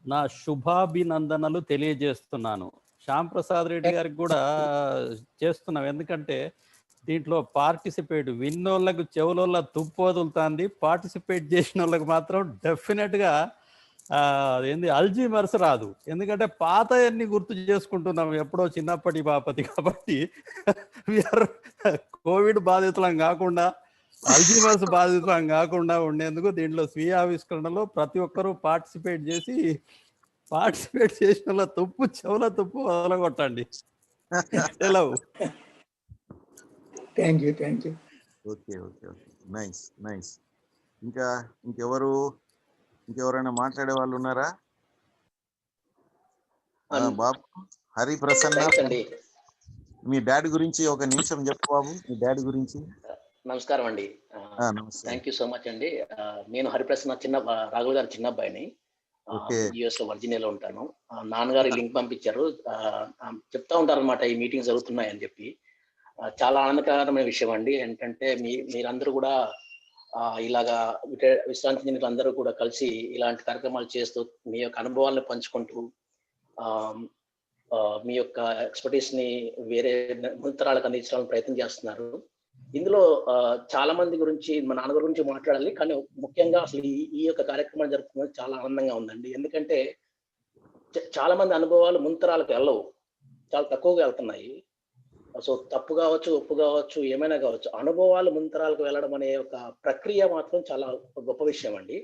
నా శుభాభినందనలు తెలియజేస్తున్నాను. శ్యామ్ ప్రసాద్ రెడ్డి గారికి కూడా చేస్తున్నాం, ఎందుకంటే దీంట్లో పార్టిసిపేట్ విన్నోళ్ళకు చెవులోళ్ళ తుప్పు వదులుతుంది, పార్టిసిపేట్ చేసిన వాళ్ళకి మాత్రం డెఫినెట్గా ఏంది అల్జీమర్స్ రాదు, ఎందుకంటే పాతయన్ని గుర్తు చేసుకుంటున్నాం ఎప్పుడో చిన్నప్పటి బాపతి. కాబట్టి కోవిడ్ బాధితులం కాకుండా అల్జీమర్స్ బాధితులం కాకుండా ఉండేందుకు దీంట్లో స్వీయ ఆవిష్కరణలో ప్రతి ఒక్కరూ పార్టిసిపేట్ చేసి పార్టిసిపేట్ చేసిన తుప్పు చెవుల తుప్పు వదలగొట్టండి. Thank you. Okay okay okay, nice nice. ఇంకెవరైనా మాట్లాడే వాళ్ళు ఉన్నారా? బాబు హరి ప్రసన్న, మీ డాడీ గురించి ఒక నిమిషం చెప్పు బాబు, మీ డాడీ గురించి. నమస్కారం అండి. థ్యాంక్ యూ సో మచ్ అండి. నేను హరిప్రసన్న రాఘుల్ గారి చిన్న అబ్బాయిని. యుఎస్ లో వర్జీనియాలో ఉంటాను. నాన్నగారు లింక్ పంపించారు, చెప్తా ఉంటారు అనమాట ఈ మీటింగ్ జరుగుతున్నాయని చెప్పి. చాలా ఆనందకరమైన విషయం అండి. ఏంటంటే మీరందరూ కూడా ఇలాగా విశ్రాంతి చెందిన అందరూ కూడా కలిసి ఇలాంటి కార్యక్రమాలు చేస్తూ మీ యొక్క అనుభవాలను పంచుకుంటూ మీ యొక్క ఎక్స్పర్టీస్ ని వేరే ముంతరాలకు అందించడానికి ప్రయత్నం చేస్తున్నారు. ఇందులో చాలా మంది గురించి మా నాన్నగారి గురించి మాట్లాడాలి, కానీ ముఖ్యంగా అసలు ఈ యొక్క కార్యక్రమాలు జరుపుతున్నది చాలా ఆనందంగా ఉందండి. ఎందుకంటే చాలా మంది అనుభవాలు ముంతరాలకు వెళ్ళవు, చాలా తక్కువగా వెళ్తున్నాయి. సో తప్పు కావచ్చు, ఒప్పు కావచ్చు, ఏమైనా కావచ్చు, అనుభవాలు ముంతరాలకు వెళ్ళడం అనే ఒక ప్రక్రియ మాత్రం చాలా గొప్ప విషయం అండి.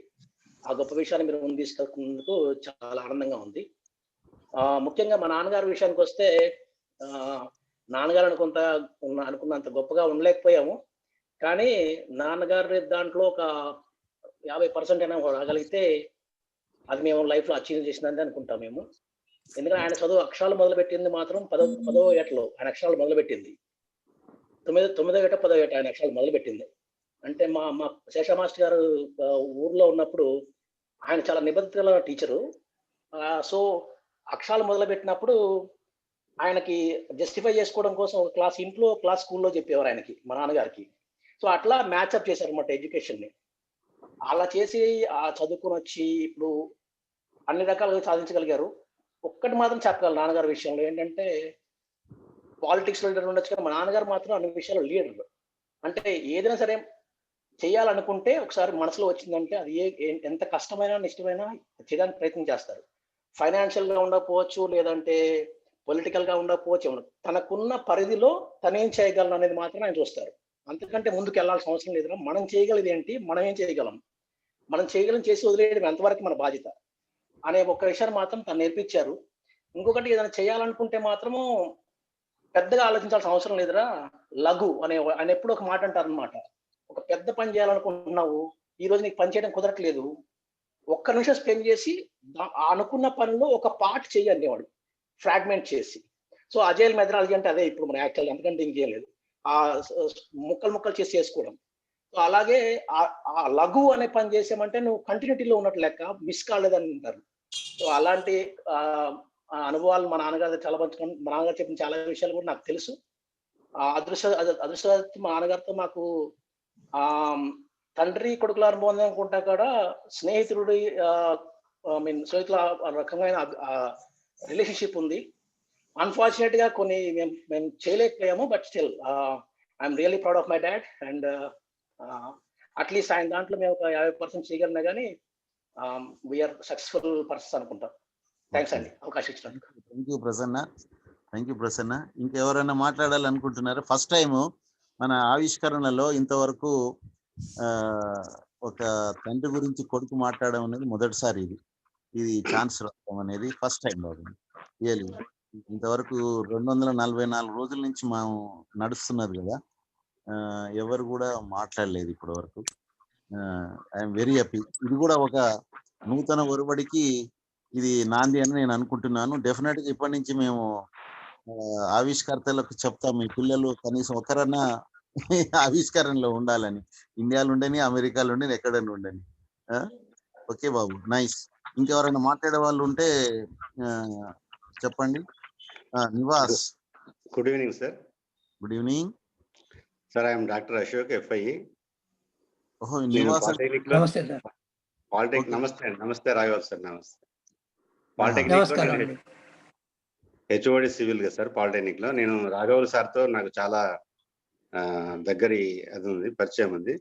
ఆ గొప్ప విషయాన్ని మీరు ముందు తీసుకెళ్తున్నందుకు చాలా ఆనందంగా ఉంది. ముఖ్యంగా మా నాన్నగారి విషయానికి వస్తే నాన్నగారు అనుకున్నంత గొప్పగా ఉండలేకపోయాము, కానీ నాన్నగారి దాంట్లో ఒక 50% అయినా రాగలిగితే అది మేము లైఫ్ లో అచీవ్ చేసినది అనుకుంటాం మేము. ఎందుకంటే ఆయన చదువు అక్షరాలు మొదలుపెట్టింది మాత్రం 10వ ఏటలో ఆయన అక్షరాలు మొదలుపెట్టింది. 9వ ఏట 10వ ఏట ఆయన అక్షరాలు మొదలుపెట్టింది. అంటే మా శేష మాస్టర్ గారు ఊర్లో ఉన్నప్పుడు ఆయన చాలా నిబద్ధతల టీచరు. సో అక్షరాలు మొదలుపెట్టినప్పుడు ఆయనకి జస్టిఫై చేసుకోవడం కోసం ఒక క్లాస్ ఇంట్లో, క్లాస్ స్కూల్లో చెప్పేవారు ఆయనకి, మా నాన్నగారికి. సో అట్లా మ్యాచ్అప్ చేశారు అన్నమాట ఎడ్యుకేషన్ ని. అలా చేసి చదువుకుని వచ్చి ఇప్పుడు అన్ని రకాలుగా సాధించగలిగారు. ఒక్కటి మాత్రం చెప్పగలరు నాన్నగారి విషయంలో, ఏంటంటే పాలిటిక్స్ లో లీడర్ ఉండొచ్చు, కానీ మా నాన్నగారు మాత్రం అన్ని విషయాల్లో లీడర్. అంటే ఏదైనా సరే చేయాలనుకుంటే ఒకసారి మనసులో వచ్చిందంటే అది ఎంత కష్టమైనా ఇష్టమైనా చేయడానికి ప్రయత్నం చేస్తారు. ఫైనాన్షియల్ గా ఉండకపోవచ్చు, లేదంటే పొలిటికల్ గా ఉండకపోవచ్చు, తనకున్న పరిధిలో తనేం చేయగలను అనేది మాత్రం ఆయన చూస్తారు. అంతకంటే ముందుకు వెళ్ళాల్సిన అవసరం లేదు. మనం చేయగలిగేది ఏంటి, మనం ఏం చేయగలం, మనం చేయగలం చేసి వదిలేయడం ఎంతవరకు మన బాధ్యత అనే ఒక విషయాన్ని మాత్రం తను నేర్పించారు. ఇంకొకటి, ఏదైనా చేయాలనుకుంటే మాత్రము పెద్దగా ఆలోచించాల్సిన అవసరం లేదురా, లఘు ఆయన ఎప్పుడు ఒక మాట అంటారు అనమాట. ఒక పెద్ద పని చేయాలనుకుంటున్నావు, ఈ రోజు నీకు పని చేయడం కుదరట్లేదు, ఒక్క నిమిషం స్పెండ్ చేసి అనుకున్న పనిలో ఒక పార్ట్ చేయండి వాడు, ఫ్రాగ్మెంట్ చేసి. సో అజైల్ మెథడాలజీ అంటే అదే ఇప్పుడు మన యాక్చువల్, ఎందుకంటే ఇంకేం లేదు, ఆ ముక్కలు చేసి చేసుకోవడం. సో అలాగే ఆ లఘు అనే పని చేసామంటే నువ్వు కంటిన్యూటీలో ఉన్నట్టు లెక్క, మిస్ కాలేదని అంటారు. సో అలాంటి అనుభవాలు మా నాన్నగారు చాలా పంచుకొని, మా నాన్నగారు చెప్పిన చాలా విషయాలు కూడా నాకు తెలుసు. అదృష్ట మా నాన్నగారితో మాకు తండ్రి కొడుకుల అనుభవం అనుకుంటా కూడా స్నేహితుడి స్నేహితుల రకమైన రిలేషన్షిప్ ఉంది. అన్ఫార్చునేట్ గా కొన్ని మేము చేయలేకపోయాము, but still I'm really proud of my dad. And at least ఆయన దాంట్లో మేము ఒక 50% చేయగలిగినా కానీ వీఆర్ సక్సెస్ఫుల్ పర్సన్స్ అనుకుంటాం. థ్యాంక్స్ అండి అవకాశం ఇచ్చినందుకు. Thank you Prasanna. ఇంకెవరైనా మాట్లాడాలనుకుంటున్నారా? ఫస్ట్ టైం మన ఆవిష్కరణలో ఇంతవరకు ఒక తండ్రి గురించి కొడుకు మాట్లాడడం అనేది మొదటిసారి. ఇది ఛాన్స్ రావడం అనేది ఫస్ట్ టైం బాబు. రియల్లీ ఇంతవరకు 244 రోజుల నుంచి మనం నడుస్తున్నది కదా, ఎవరు కూడా మాట్లాడలేదు ఇప్పటి వరకు. I'm very happy. ఇది కూడా ఒక నూతన ఒరబడికి ఇది నాంది అని నేను అనుకుంటున్నాను. డెఫినెట్ గా ఇప్పటి నుంచి మేము ఆవిష్కర్తలకు చెప్తాం, మీ పిల్లలు కనీసం ఒకరన్నా ఆవిష్కరణలో ఉండాలని. ఇండియాలో ఉండని, అమెరికాలో ఉండని, ఎక్కడన్నా ఉండని. ఓకే బాబు, నైస్. ఇంకెవరైనా మాట్లాడే వాళ్ళు ఉంటే చెప్పండి. Nivas. Good evening sir. Good evening sir. I'm doctor Ashok, FI. ఓహో, నివాస్. నమస్తే సార్. పాలిటెక్నిక్. నమస్తే రాఘవ్ సార్. నమస్తే. పాలిటెక్నిక్ HOD సివిల్ గా సార్. పాలిటెక్నిక్ లో నేను రాఘవులు సార్తో నాకు చాలా దగ్గరి అది ఉంది, పరిచయం ఉంది.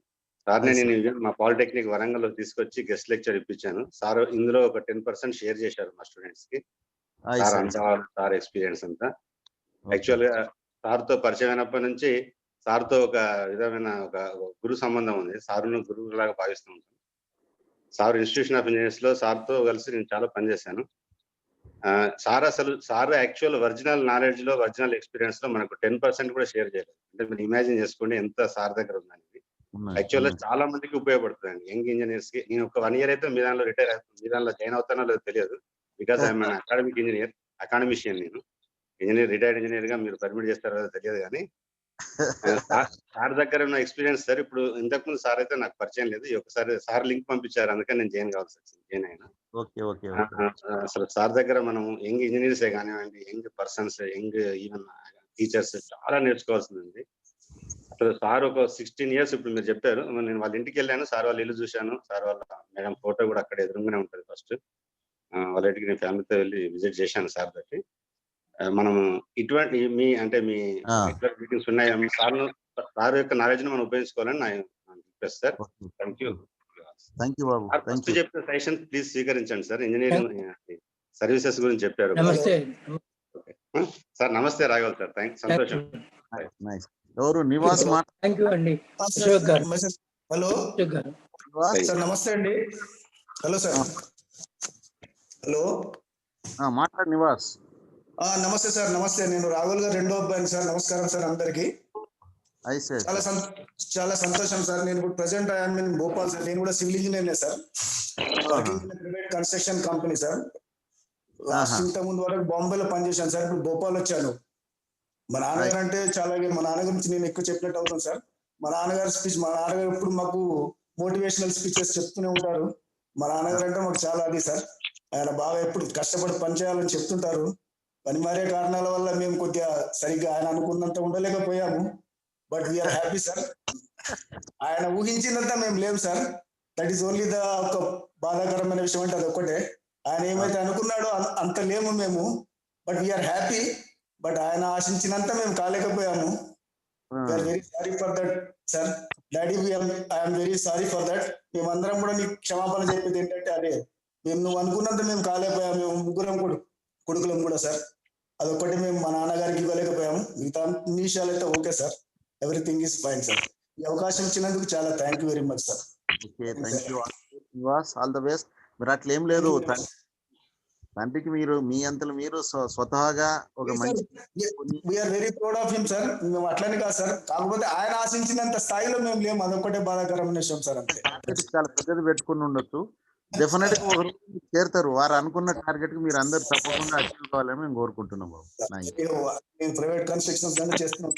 సార్ని నేను మా పాలిటెక్నిక్ వరంగల్లో తీసుకొచ్చి గెస్ట్ లెక్చర్ ఇప్పించాను. సార్ ఇందులో ఒక 10% షేర్ చేశారు మా స్టూడెంట్స్ కి. సార్ అనుభవాలు, సార్ ఎక్స్పీరియన్స్ అంతా. యాక్చువల్ గా సార్తో పరిచయం అయినప్పటి నుంచి సార్తో ఒక విధమైన ఒక గురు సంబంధం ఉంది. సార్ను గురువు లాగా భావిస్తూ ఉంటాను. సార్ ఇన్స్టిట్యూషన్ ఆఫ్ ఇంజనీర్స్ లో సార్తో కలిసి నేను చాలా పనిచేశాను. సార్ యాక్చువల్ ఒరిజినల్ నాలెడ్జ్ లో, ఒరిజినల్ ఎక్స్పీరియన్స్ లో మనకు 10% కూడా షేర్ చేయలేదు. అంటే మీరు ఇమాజిన్ చేసుకోండి ఎంత సార్ దగ్గర ఉందనేది. యాక్చువల్ గా చాలా మందికి ఉపయోగపడుతుంది యంగ్ ఇంజనీర్స్ కి. నేను ఒక 1 year అయితే మీ దానిలో రిటైర్ అవుతాను, మీ దానిలో జాయిన్ అవుతానో లేదో తెలియదు. Because I'm academic engineer, academician. నేను ఇంజనీర్, రిటైర్డ్ ఇంజనీర్ గా మీరు పర్మిట్ చేస్తారో తెలియదు. కానీ సార్ దగ్గర ఉన్న ఎక్స్పీరియన్స్ సార్. ఇప్పుడు ఇంతకుముందు సార్ అయితే నాకు పరిచయం లేదు. ఒకసారి సార్ లింక్ పంపించారు, అందుకని నేను జాయిన్ కావాల్సి వచ్చింది. జాయిన్ అయినా. అసలు సార్ దగ్గర మనం యంగ్ ఇంజనీర్సే కానివ్వండి, young persons, young even teachers చాలా నేర్చుకోవాల్సింది. అసలు సార్ ఒక 16 years ఇప్పుడు మీరు చెప్పారు. నేను వాళ్ళ ఇంటికి వెళ్ళాను, సార్ వాళ్ళ ఇల్లు చూశాను. సార్ వాళ్ళ మేడం ఫోటో కూడా అక్కడ ఎదురుగానే ఉంటుంది. ఫస్ట్ వాళ్ళ ఇంటికి నేను ఫ్యామిలీతో వెళ్ళి విజిట్ చేశాను సార్ తోటి. మనం ఇటువంటి మీ మీటింగ్స్ ఉన్నాయి. సార్ యొక్క నాలెడ్జ్ ని మనం ఉపయోగించుకోవాలని నా రిక్వెస్ట్ సార్. థ్యాంక్ యూ బాబు. ఫస్ట్ చెప్పిన సజెషన్ ప్లీజ్ స్వీకరించండి సార్. ఇంజనీరింగ్ సర్వీసెస్ గురించి చెప్పారు సార్. నమస్తే రాఘవ్ సార్. సంతోషం. ఎవరు? నివాస్. Hello sir. నమస్తే అండి. Hello sir. హలో, మాట్లాడు నివాస్. నమస్తే సార్. నమస్తే. నేను రాఘుల్ గారు రెండో అబ్బాయిని సార్. నమస్కారం సార్ అందరికి. చాలా సంతోషం సార్. నేను ఇప్పుడు present I'm in Bhopal sir. నేను కూడా civil engineer sir. Private construction company sir. ఇంత ముందు వరకు బాంబేలో పనిచేశాను సార్. ఇప్పుడు భోపాల్ వచ్చాను. మా నాన్నగారు అంటే చాలా, మా నాన్న గురించి నేను ఎక్కువ చెప్పినట్టు అవుతాను సార్. మా నాన్నగారు ఎప్పుడు మాకు మోటివేషనల్ స్పీచెస్ చెప్తూనే ఉంటారు. మా నాన్నగారు అంటే మాకు చాలా అది సార్. ఆయన బాగా ఎప్పుడు కష్టపడి పనిచేయాలని చెప్తుంటారు. పని మారే కారణాల వల్ల మేము కొద్దిగా సరిగ్గా ఆయన అనుకున్నంత ఉండలేకపోయాము. But we are happy sir. ఆయన ఊహించినంత మేము లేము sir. That is only the ఒక బాధాకరమైన విషయం అంటే అదొక్కటే. ఆయన ఏమైతే అనుకున్నాడో అంత లేము మేము. But we are happy. బట్ ఆయన ఆశించినంత మేము కాలేకపోయాము. We are very sorry for that sir. Daddy, I'm very sorry for that. మేమందరం కూడా నీకు క్షమాపణ చెప్పేది ఏంటంటే అదే, నువ్వు అనుకున్నంత మేము కాలేకపోయాము. మేము ముగ్గురం కొడుకులం కూడా సార్. అదొక్కటి మేము మా నాన్నగారికి ఇవ్వలేకపోయాము. మిగతా అన్ని విషయాలు అయితే okay sir. Everything is fine sir. ఈ అవకాశం ఇచ్చినందుకు చాలా thank you very much sir. All the best. మరి అట్లేం లేదు, తండ్రికి మీరు మీ అంతలు మీరు స్వతహాగా ఒక మంచి. We are very proud of him sir. మేము అట్లనే కాదు సార్, కాకపోతే ఆయన ఆశించినంత స్థాయిలో మేము లేము. అదొక్కటే బాధాకరమైన విషయం సార్. అంతే. చాలా పెద్దది పెట్టుకుని ఉండొచ్చు. డెఫినెట్ గా ఒకరు చేరుతారు. వారు అనుకున్న టార్గెట్ కి మీరు అందరు తప్పకుండా అచీవ్ కావాలని మేము కోరుకుంటున్నాం బాబు. ప్రైవేట్ కన్స్ట్రక్షన్స్ గానే చేస్తున్నాం.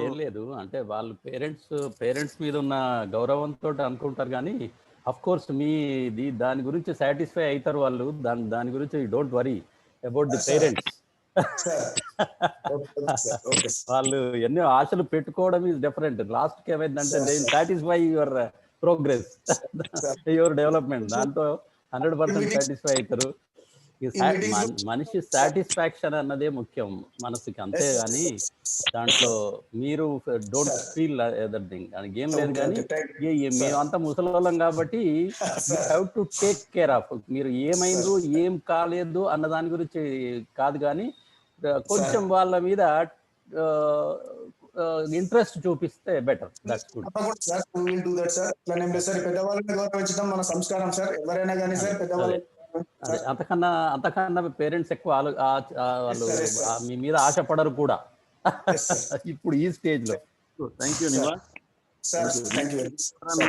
ఏం లేదు అంటే వాళ్ళు పేరెంట్స్ మీద ఉన్న గౌరవంతో అనుకుంటారు. కానీ అఫ్ కోర్స్ దాని గురించి సాటిస్ఫై అవుతారు వాళ్ళు. దాని గురించి don't worry about the parents. వాళ్ళు ఎన్నో ఆశలు పెట్టుకోవడం ఈజ్ డిఫరెంట్. లాస్ట్ కి ఏమైందంటే they satisfy your progress, your development. దాంతో 100% సాటిస్ఫై అవుతారు. మనిషి సాటిస్ఫాక్షన్ అన్నదే ముఖ్యం మనసుకి, అంతేగాని దాంట్లో మీరు డోంట్ ఫీల్ అదర్ థింగ్ ఏం లేదు. కానీ మేమంతా ముసలోళ్ళం కాబట్టి you have to take care of. మీరు ఏమైందో ఏం కాలేదు అన్న దాని గురించి కాదు, కానీ కొంచెం వాళ్ళ మీద ఇంట్రెస్ట్ చూపిస్తే బెటర్. That's good. పెద్దవాళ్ళని గౌరవించడం మన సంస్కారం సార్. ఎవరైనా కానీ సార్ పెద్దవాళ్ళు. అంతకన్నా పేరెంట్స్ ఎక్కువ వాళ్ళు మీ మీద ఆశపడరు కూడా ఇప్పుడు ఈ స్టేజ్ లో. Thank you Nivas.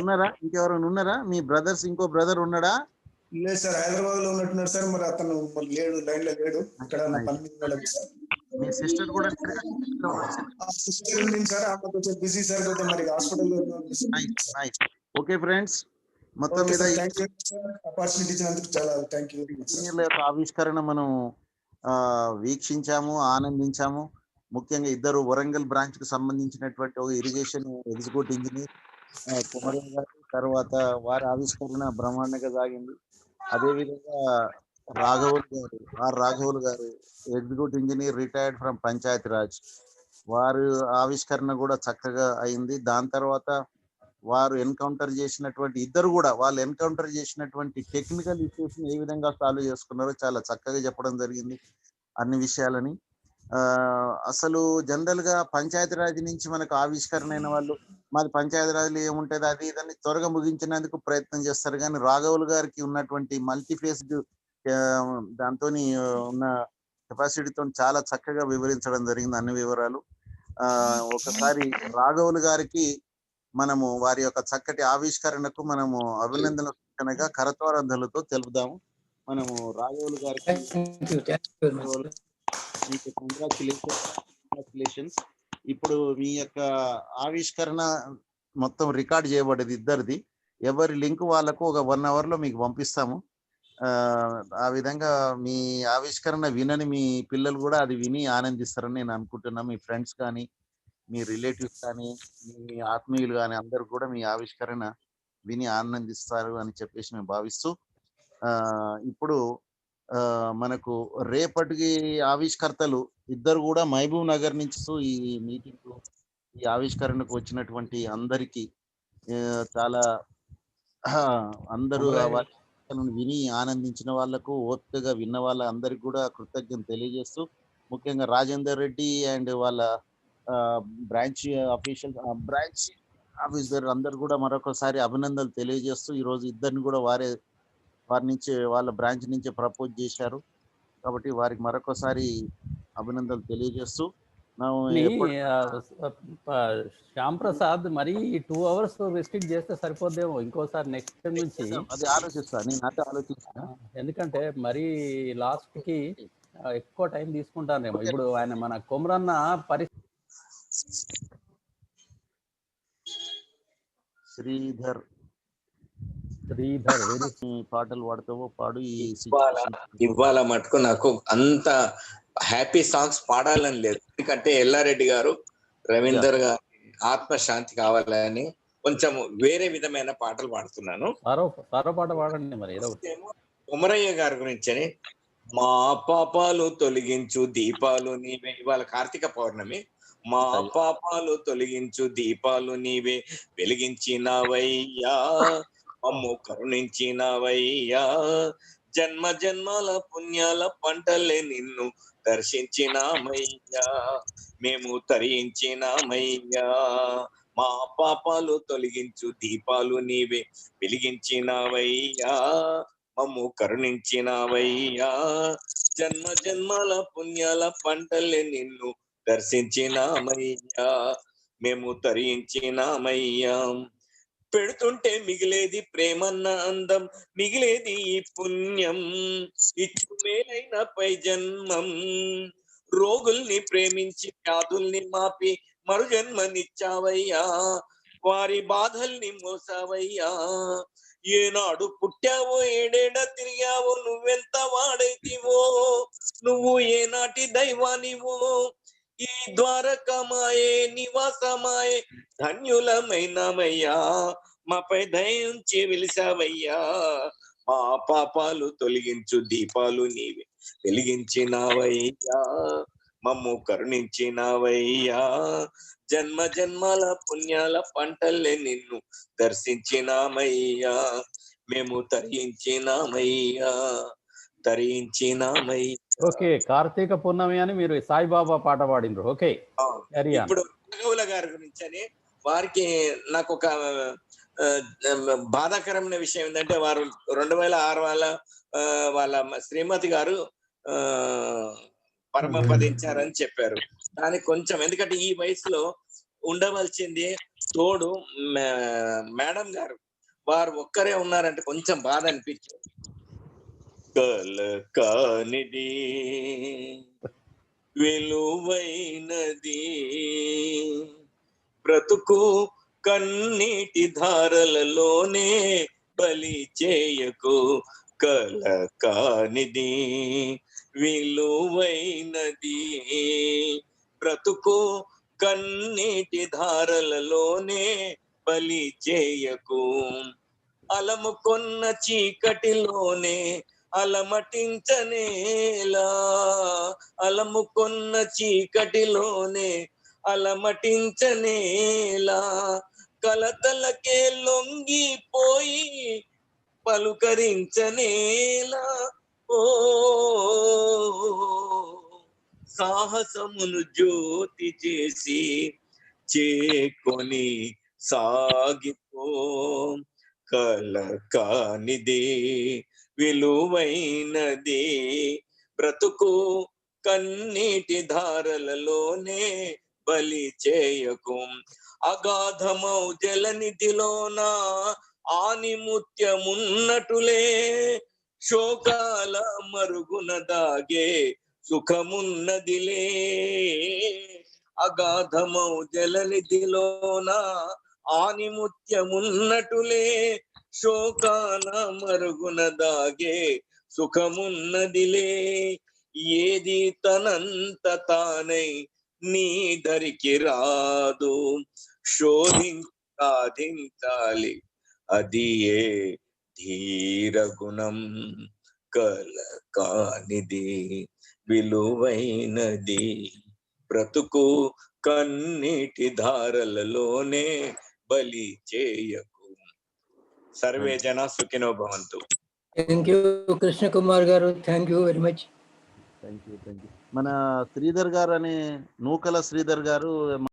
ఉన్నారా ఇంకెవరైనా ఉన్నారా? మీ బ్రదర్స్, ఇంకో బ్రదర్ ఉన్నాడా? లేదు సార్, హైదరాబాద్ లో ఉన్నట్టున్నారు సార్. మరి అతను లేడు, లైన్ లో లేడు. ఇక్కడ మీ సిస్టర్ కూడా సిస్టర్ ఉంది సార్. కొంచెం బిజీ సార్, మరి హాస్పిటల్లో. ఓకే ఫ్రెండ్స్, మొత్తం మీద ఆపర్చునిటీ ఇచ్చినందుకు చాలా థ్యాంక్ యూ. ఇంజనీర్ల యొక్క ఆవిష్కరణ మనం వీక్షించాము, ఆనందించాము. ముఖ్యంగా ఇద్దరు వరంగల్ బ్రాంచ్ కు సంబంధించినటువంటి ఒక ఇరిగేషన్ ఎగ్జిక్యూటివ్ ఇంజనీర్ కుమరయ్య గారు, తర్వాత వారి ఆవిష్కరణ బ్రహ్మాండంగా సాగింది. అదేవిధంగా రాఘవులు గారు executive engineer retired from Panchayati Raj, వారి ఆవిష్కరణ కూడా చక్కగా అయింది. దాని తర్వాత వారు ఎన్కౌంటర్ చేసినటువంటి వాళ్ళు ఎన్కౌంటర్ చేసినటువంటి టెక్నికల్ ఇష్యూస్ ఏ విధంగా సాల్వ్ చేసుకున్నారో చాలా చక్కగా చెప్పడం జరిగింది అన్ని విషయాలని. అసలు జనరల్ గా పంచాయతీరాజ్ నుంచి మనకు ఆవిష్కరణ అయిన వాళ్ళు మాది పంచాయతీరాజ్లో ఏముంటుంది అది ఇదని త్వరగా ముగించినందుకు ప్రయత్నం చేస్తారు, కానీ రాఘవులు గారికి ఉన్నటువంటి మల్టీఫేస్డ్ దాంతో ఉన్న కెపాసిటీతో చాలా చక్కగా వివరించడం జరిగింది అన్ని వివరాలు. ఒకసారి రాఘవులు గారికి మనము వారి యొక్క చక్కటి ఆవిష్కరణకు మనము అభినందన సూచనగా కరతాళధ్వనులతో తెలుపుదాము. మనము రాఘవులు గారికి కంగ్రాచులేషన్స్. ఇప్పుడు మీ యొక్క ఆవిష్కరణ మొత్తం రికార్డ్ చేయబడేది ఇద్దరిది. ఎవరి లింక్ వాళ్ళకు ఒక 1 hour లో మీకు పంపిస్తాము. ఆ విధంగా మీ ఆవిష్కరణ వినని మీ పిల్లలు కూడా అది విని ఆనందిస్తారని నేను అనుకుంటున్నాను. మీ ఫ్రెండ్స్ కానీ, మీ రిలేటివ్స్ కానీ, మీ ఆత్మీయులు కానీ అందరూ కూడా మీ ఆవిష్కరణ విని ఆనందిస్తారు అని చెప్పేసి మేము భావిస్తూ, ఇప్పుడు మనకు రేపటికి ఆవిష్కర్తలు ఇద్దరు కూడా మహబూబ్ నగర్ నుంచి ఈ మీటింగ్ ఈ ఆవిష్కరణకు వచ్చినటువంటి అందరికీ చాలా అందరూ విని ఆనందించిన వాళ్లకు, ఓపికగా విన్న వాళ్ళ అందరికి కూడా కృతజ్ఞత తెలియజేస్తూ, ముఖ్యంగా రాజేందర్ రెడ్డి అండ్ వాళ్ళ బ్రాంచ్ ఆఫీసర్ అందరు కూడా మరొకసారి అభినందనలు తెలియజేస్తూ, ఈరోజు ఇద్దరిని కూడా వారి నుంచి వాళ్ళ బ్రాంచ్ నుంచే ప్రపోజ్ చేశారు కాబట్టి వారికి మరొకసారి అభినందనలు తెలియజేస్తూ, శ్యామ్ ప్రసాద్ మరి 2 hours రెస్ట్రిక్ట్ చేస్తే సరిపోద్దేమో, ఇంకోసారి నెక్స్ట్ టైం నుంచి అది ఆలోచిస్తాను. ఎందుకంటే మరి లాస్ట్ కి ఎక్కువ టైం తీసుకుంటానేమో. ఇప్పుడు ఆయన మన కొమరన్న శ్రీధర్ పాటలు పాడుతావో పాడు. ఇవాళ మటుకు నాకు అంత హ్యాపీ సాంగ్స్ పాడాలని లేదు, ఎందుకంటే ఎల్లారెడ్డి గారు రవీందర్ గారు ఆత్మశాంతి కావాలని కొంచెం వేరే విధమైన పాటలు పాడుతున్నాను. పాట పాడండి మరి. కుమరయ్య గారి గురించి మా పాపాలు తొలగించు దీపాలు నీవే, ఇవాళ కార్తీక పౌర్ణమి, మా పాపాలు తొలగించు దీపాలు నీవే, వెలిగించినవయ్యా మమ్ము కరుణించినవయ్యా, జన్మ జన్మాల పుణ్యాల పంటలే నిన్ను దర్శించినామయ్యా, మేము తరించినామయ్యా, మా పాపాలు తొలగించు దీపాలు నీవే, వెలిగించినవయ్యా మమ్ము కరుణించినవయ్యా, జన్మ జన్మాల పుణ్యాల పంటలే నిన్ను దర్శించినామయ్యా, మేము తరించినామయ్యా, పెడుతుంటే మిగిలేది ప్రేమన్న అందం, మిగిలేది ఈ పుణ్యం, ఇచ్చు మేలైన పై జన్మం, రోగుల్ని ప్రేమించి వ్యాధుల్ని మాపి మరు జన్మనిచ్చావయ్యా, వారి బాధల్ని మోసావయ్యా, ఏనాడు పుట్టావో ఏడేడ తిరిగావో, నువ్వెంత వాడైతివో, నువ్వు ఏనాటి దైవానివో, ఈ ద్వారకమాయే నివాసమాయే ధన్యులమైనమయ్యా, మాపై దయించి వెలిసావయ్యా, మా పాపాలు తొలగించు దీపాలు నీవే, వెలిగించినావయ్యా మమ్ము కరుణించినావయ్యా, జన్మ జన్మాల పుణ్యాల పంటలే నిన్ను దర్శించినామయ్యా, మేము తరించినామయ్యా, తరించినామయ్యా. ఓకే, కార్తీక పూర్ణమి అని మీరు సాయిబాబా పాట పాడిండ్రు. ఓకే, ఇప్పుడు రాఘవుల గారి గురించి అని వారికి నాకు ఒక బాధాకరమైన విషయం ఏంటంటే, వారు 2006 వాళ్ళ శ్రీమతి గారు పరమపదించారని చెప్పారు. దానికి కొంచెం, ఎందుకంటే ఈ వయసులో ఉండవలసింది తోడు మేడం గారు, వారు ఒక్కరే ఉన్నారంటే కొంచెం బాధ అనిపించింది. కలకానిది వెలువైనది బ్రతుకు కన్నీటి ధారలలోనే బలి చేయకు, కల కానిది విలువైనది. బ్రతుకు కన్నీటి ధారలలోనే బలి చేయకు, అలముకొన్న చీకటిలోనే అలమటించనేలా, అలముకొన్న చీకటిలోనే అలమటించనేలా, కలతలకే లొంగిపోయి పలుకరించనేలా. ఓ సాహసమును జ్యోతి చేసి చేకొని సాగిపో, కల కానిది విలువైనది. బ్రతుకు కన్నీటి ధారలలోనే బలి చేయకు, అగాధమౌ జలనిధిలోన ఆనిముత్యమున్నటులే, శోకాల మరుగున దాగే సుఖమున్నదిలే. అగాధమౌ జలనిధిలోన ఆనిముత్యమున్నటులే, శోకాల మరుగున దాగే సుఖమున్నదిలే. ఏది తనంత తానై నీ దరికి రాదు, సాధించాలి అది ఏ ధీరగుణం, కల కానిది విలువైనది. బ్రతుకు కన్నీటి ధారలలోనే బలి చేయకు. సర్వే జన సుఖినో భవంతు. థ్యాంక్ యూ కృష్ణ కుమార్ గారు, thank you very much. Thank you. మన శ్రీధర్ గారు అనే నూకల శ్రీధర్ గారు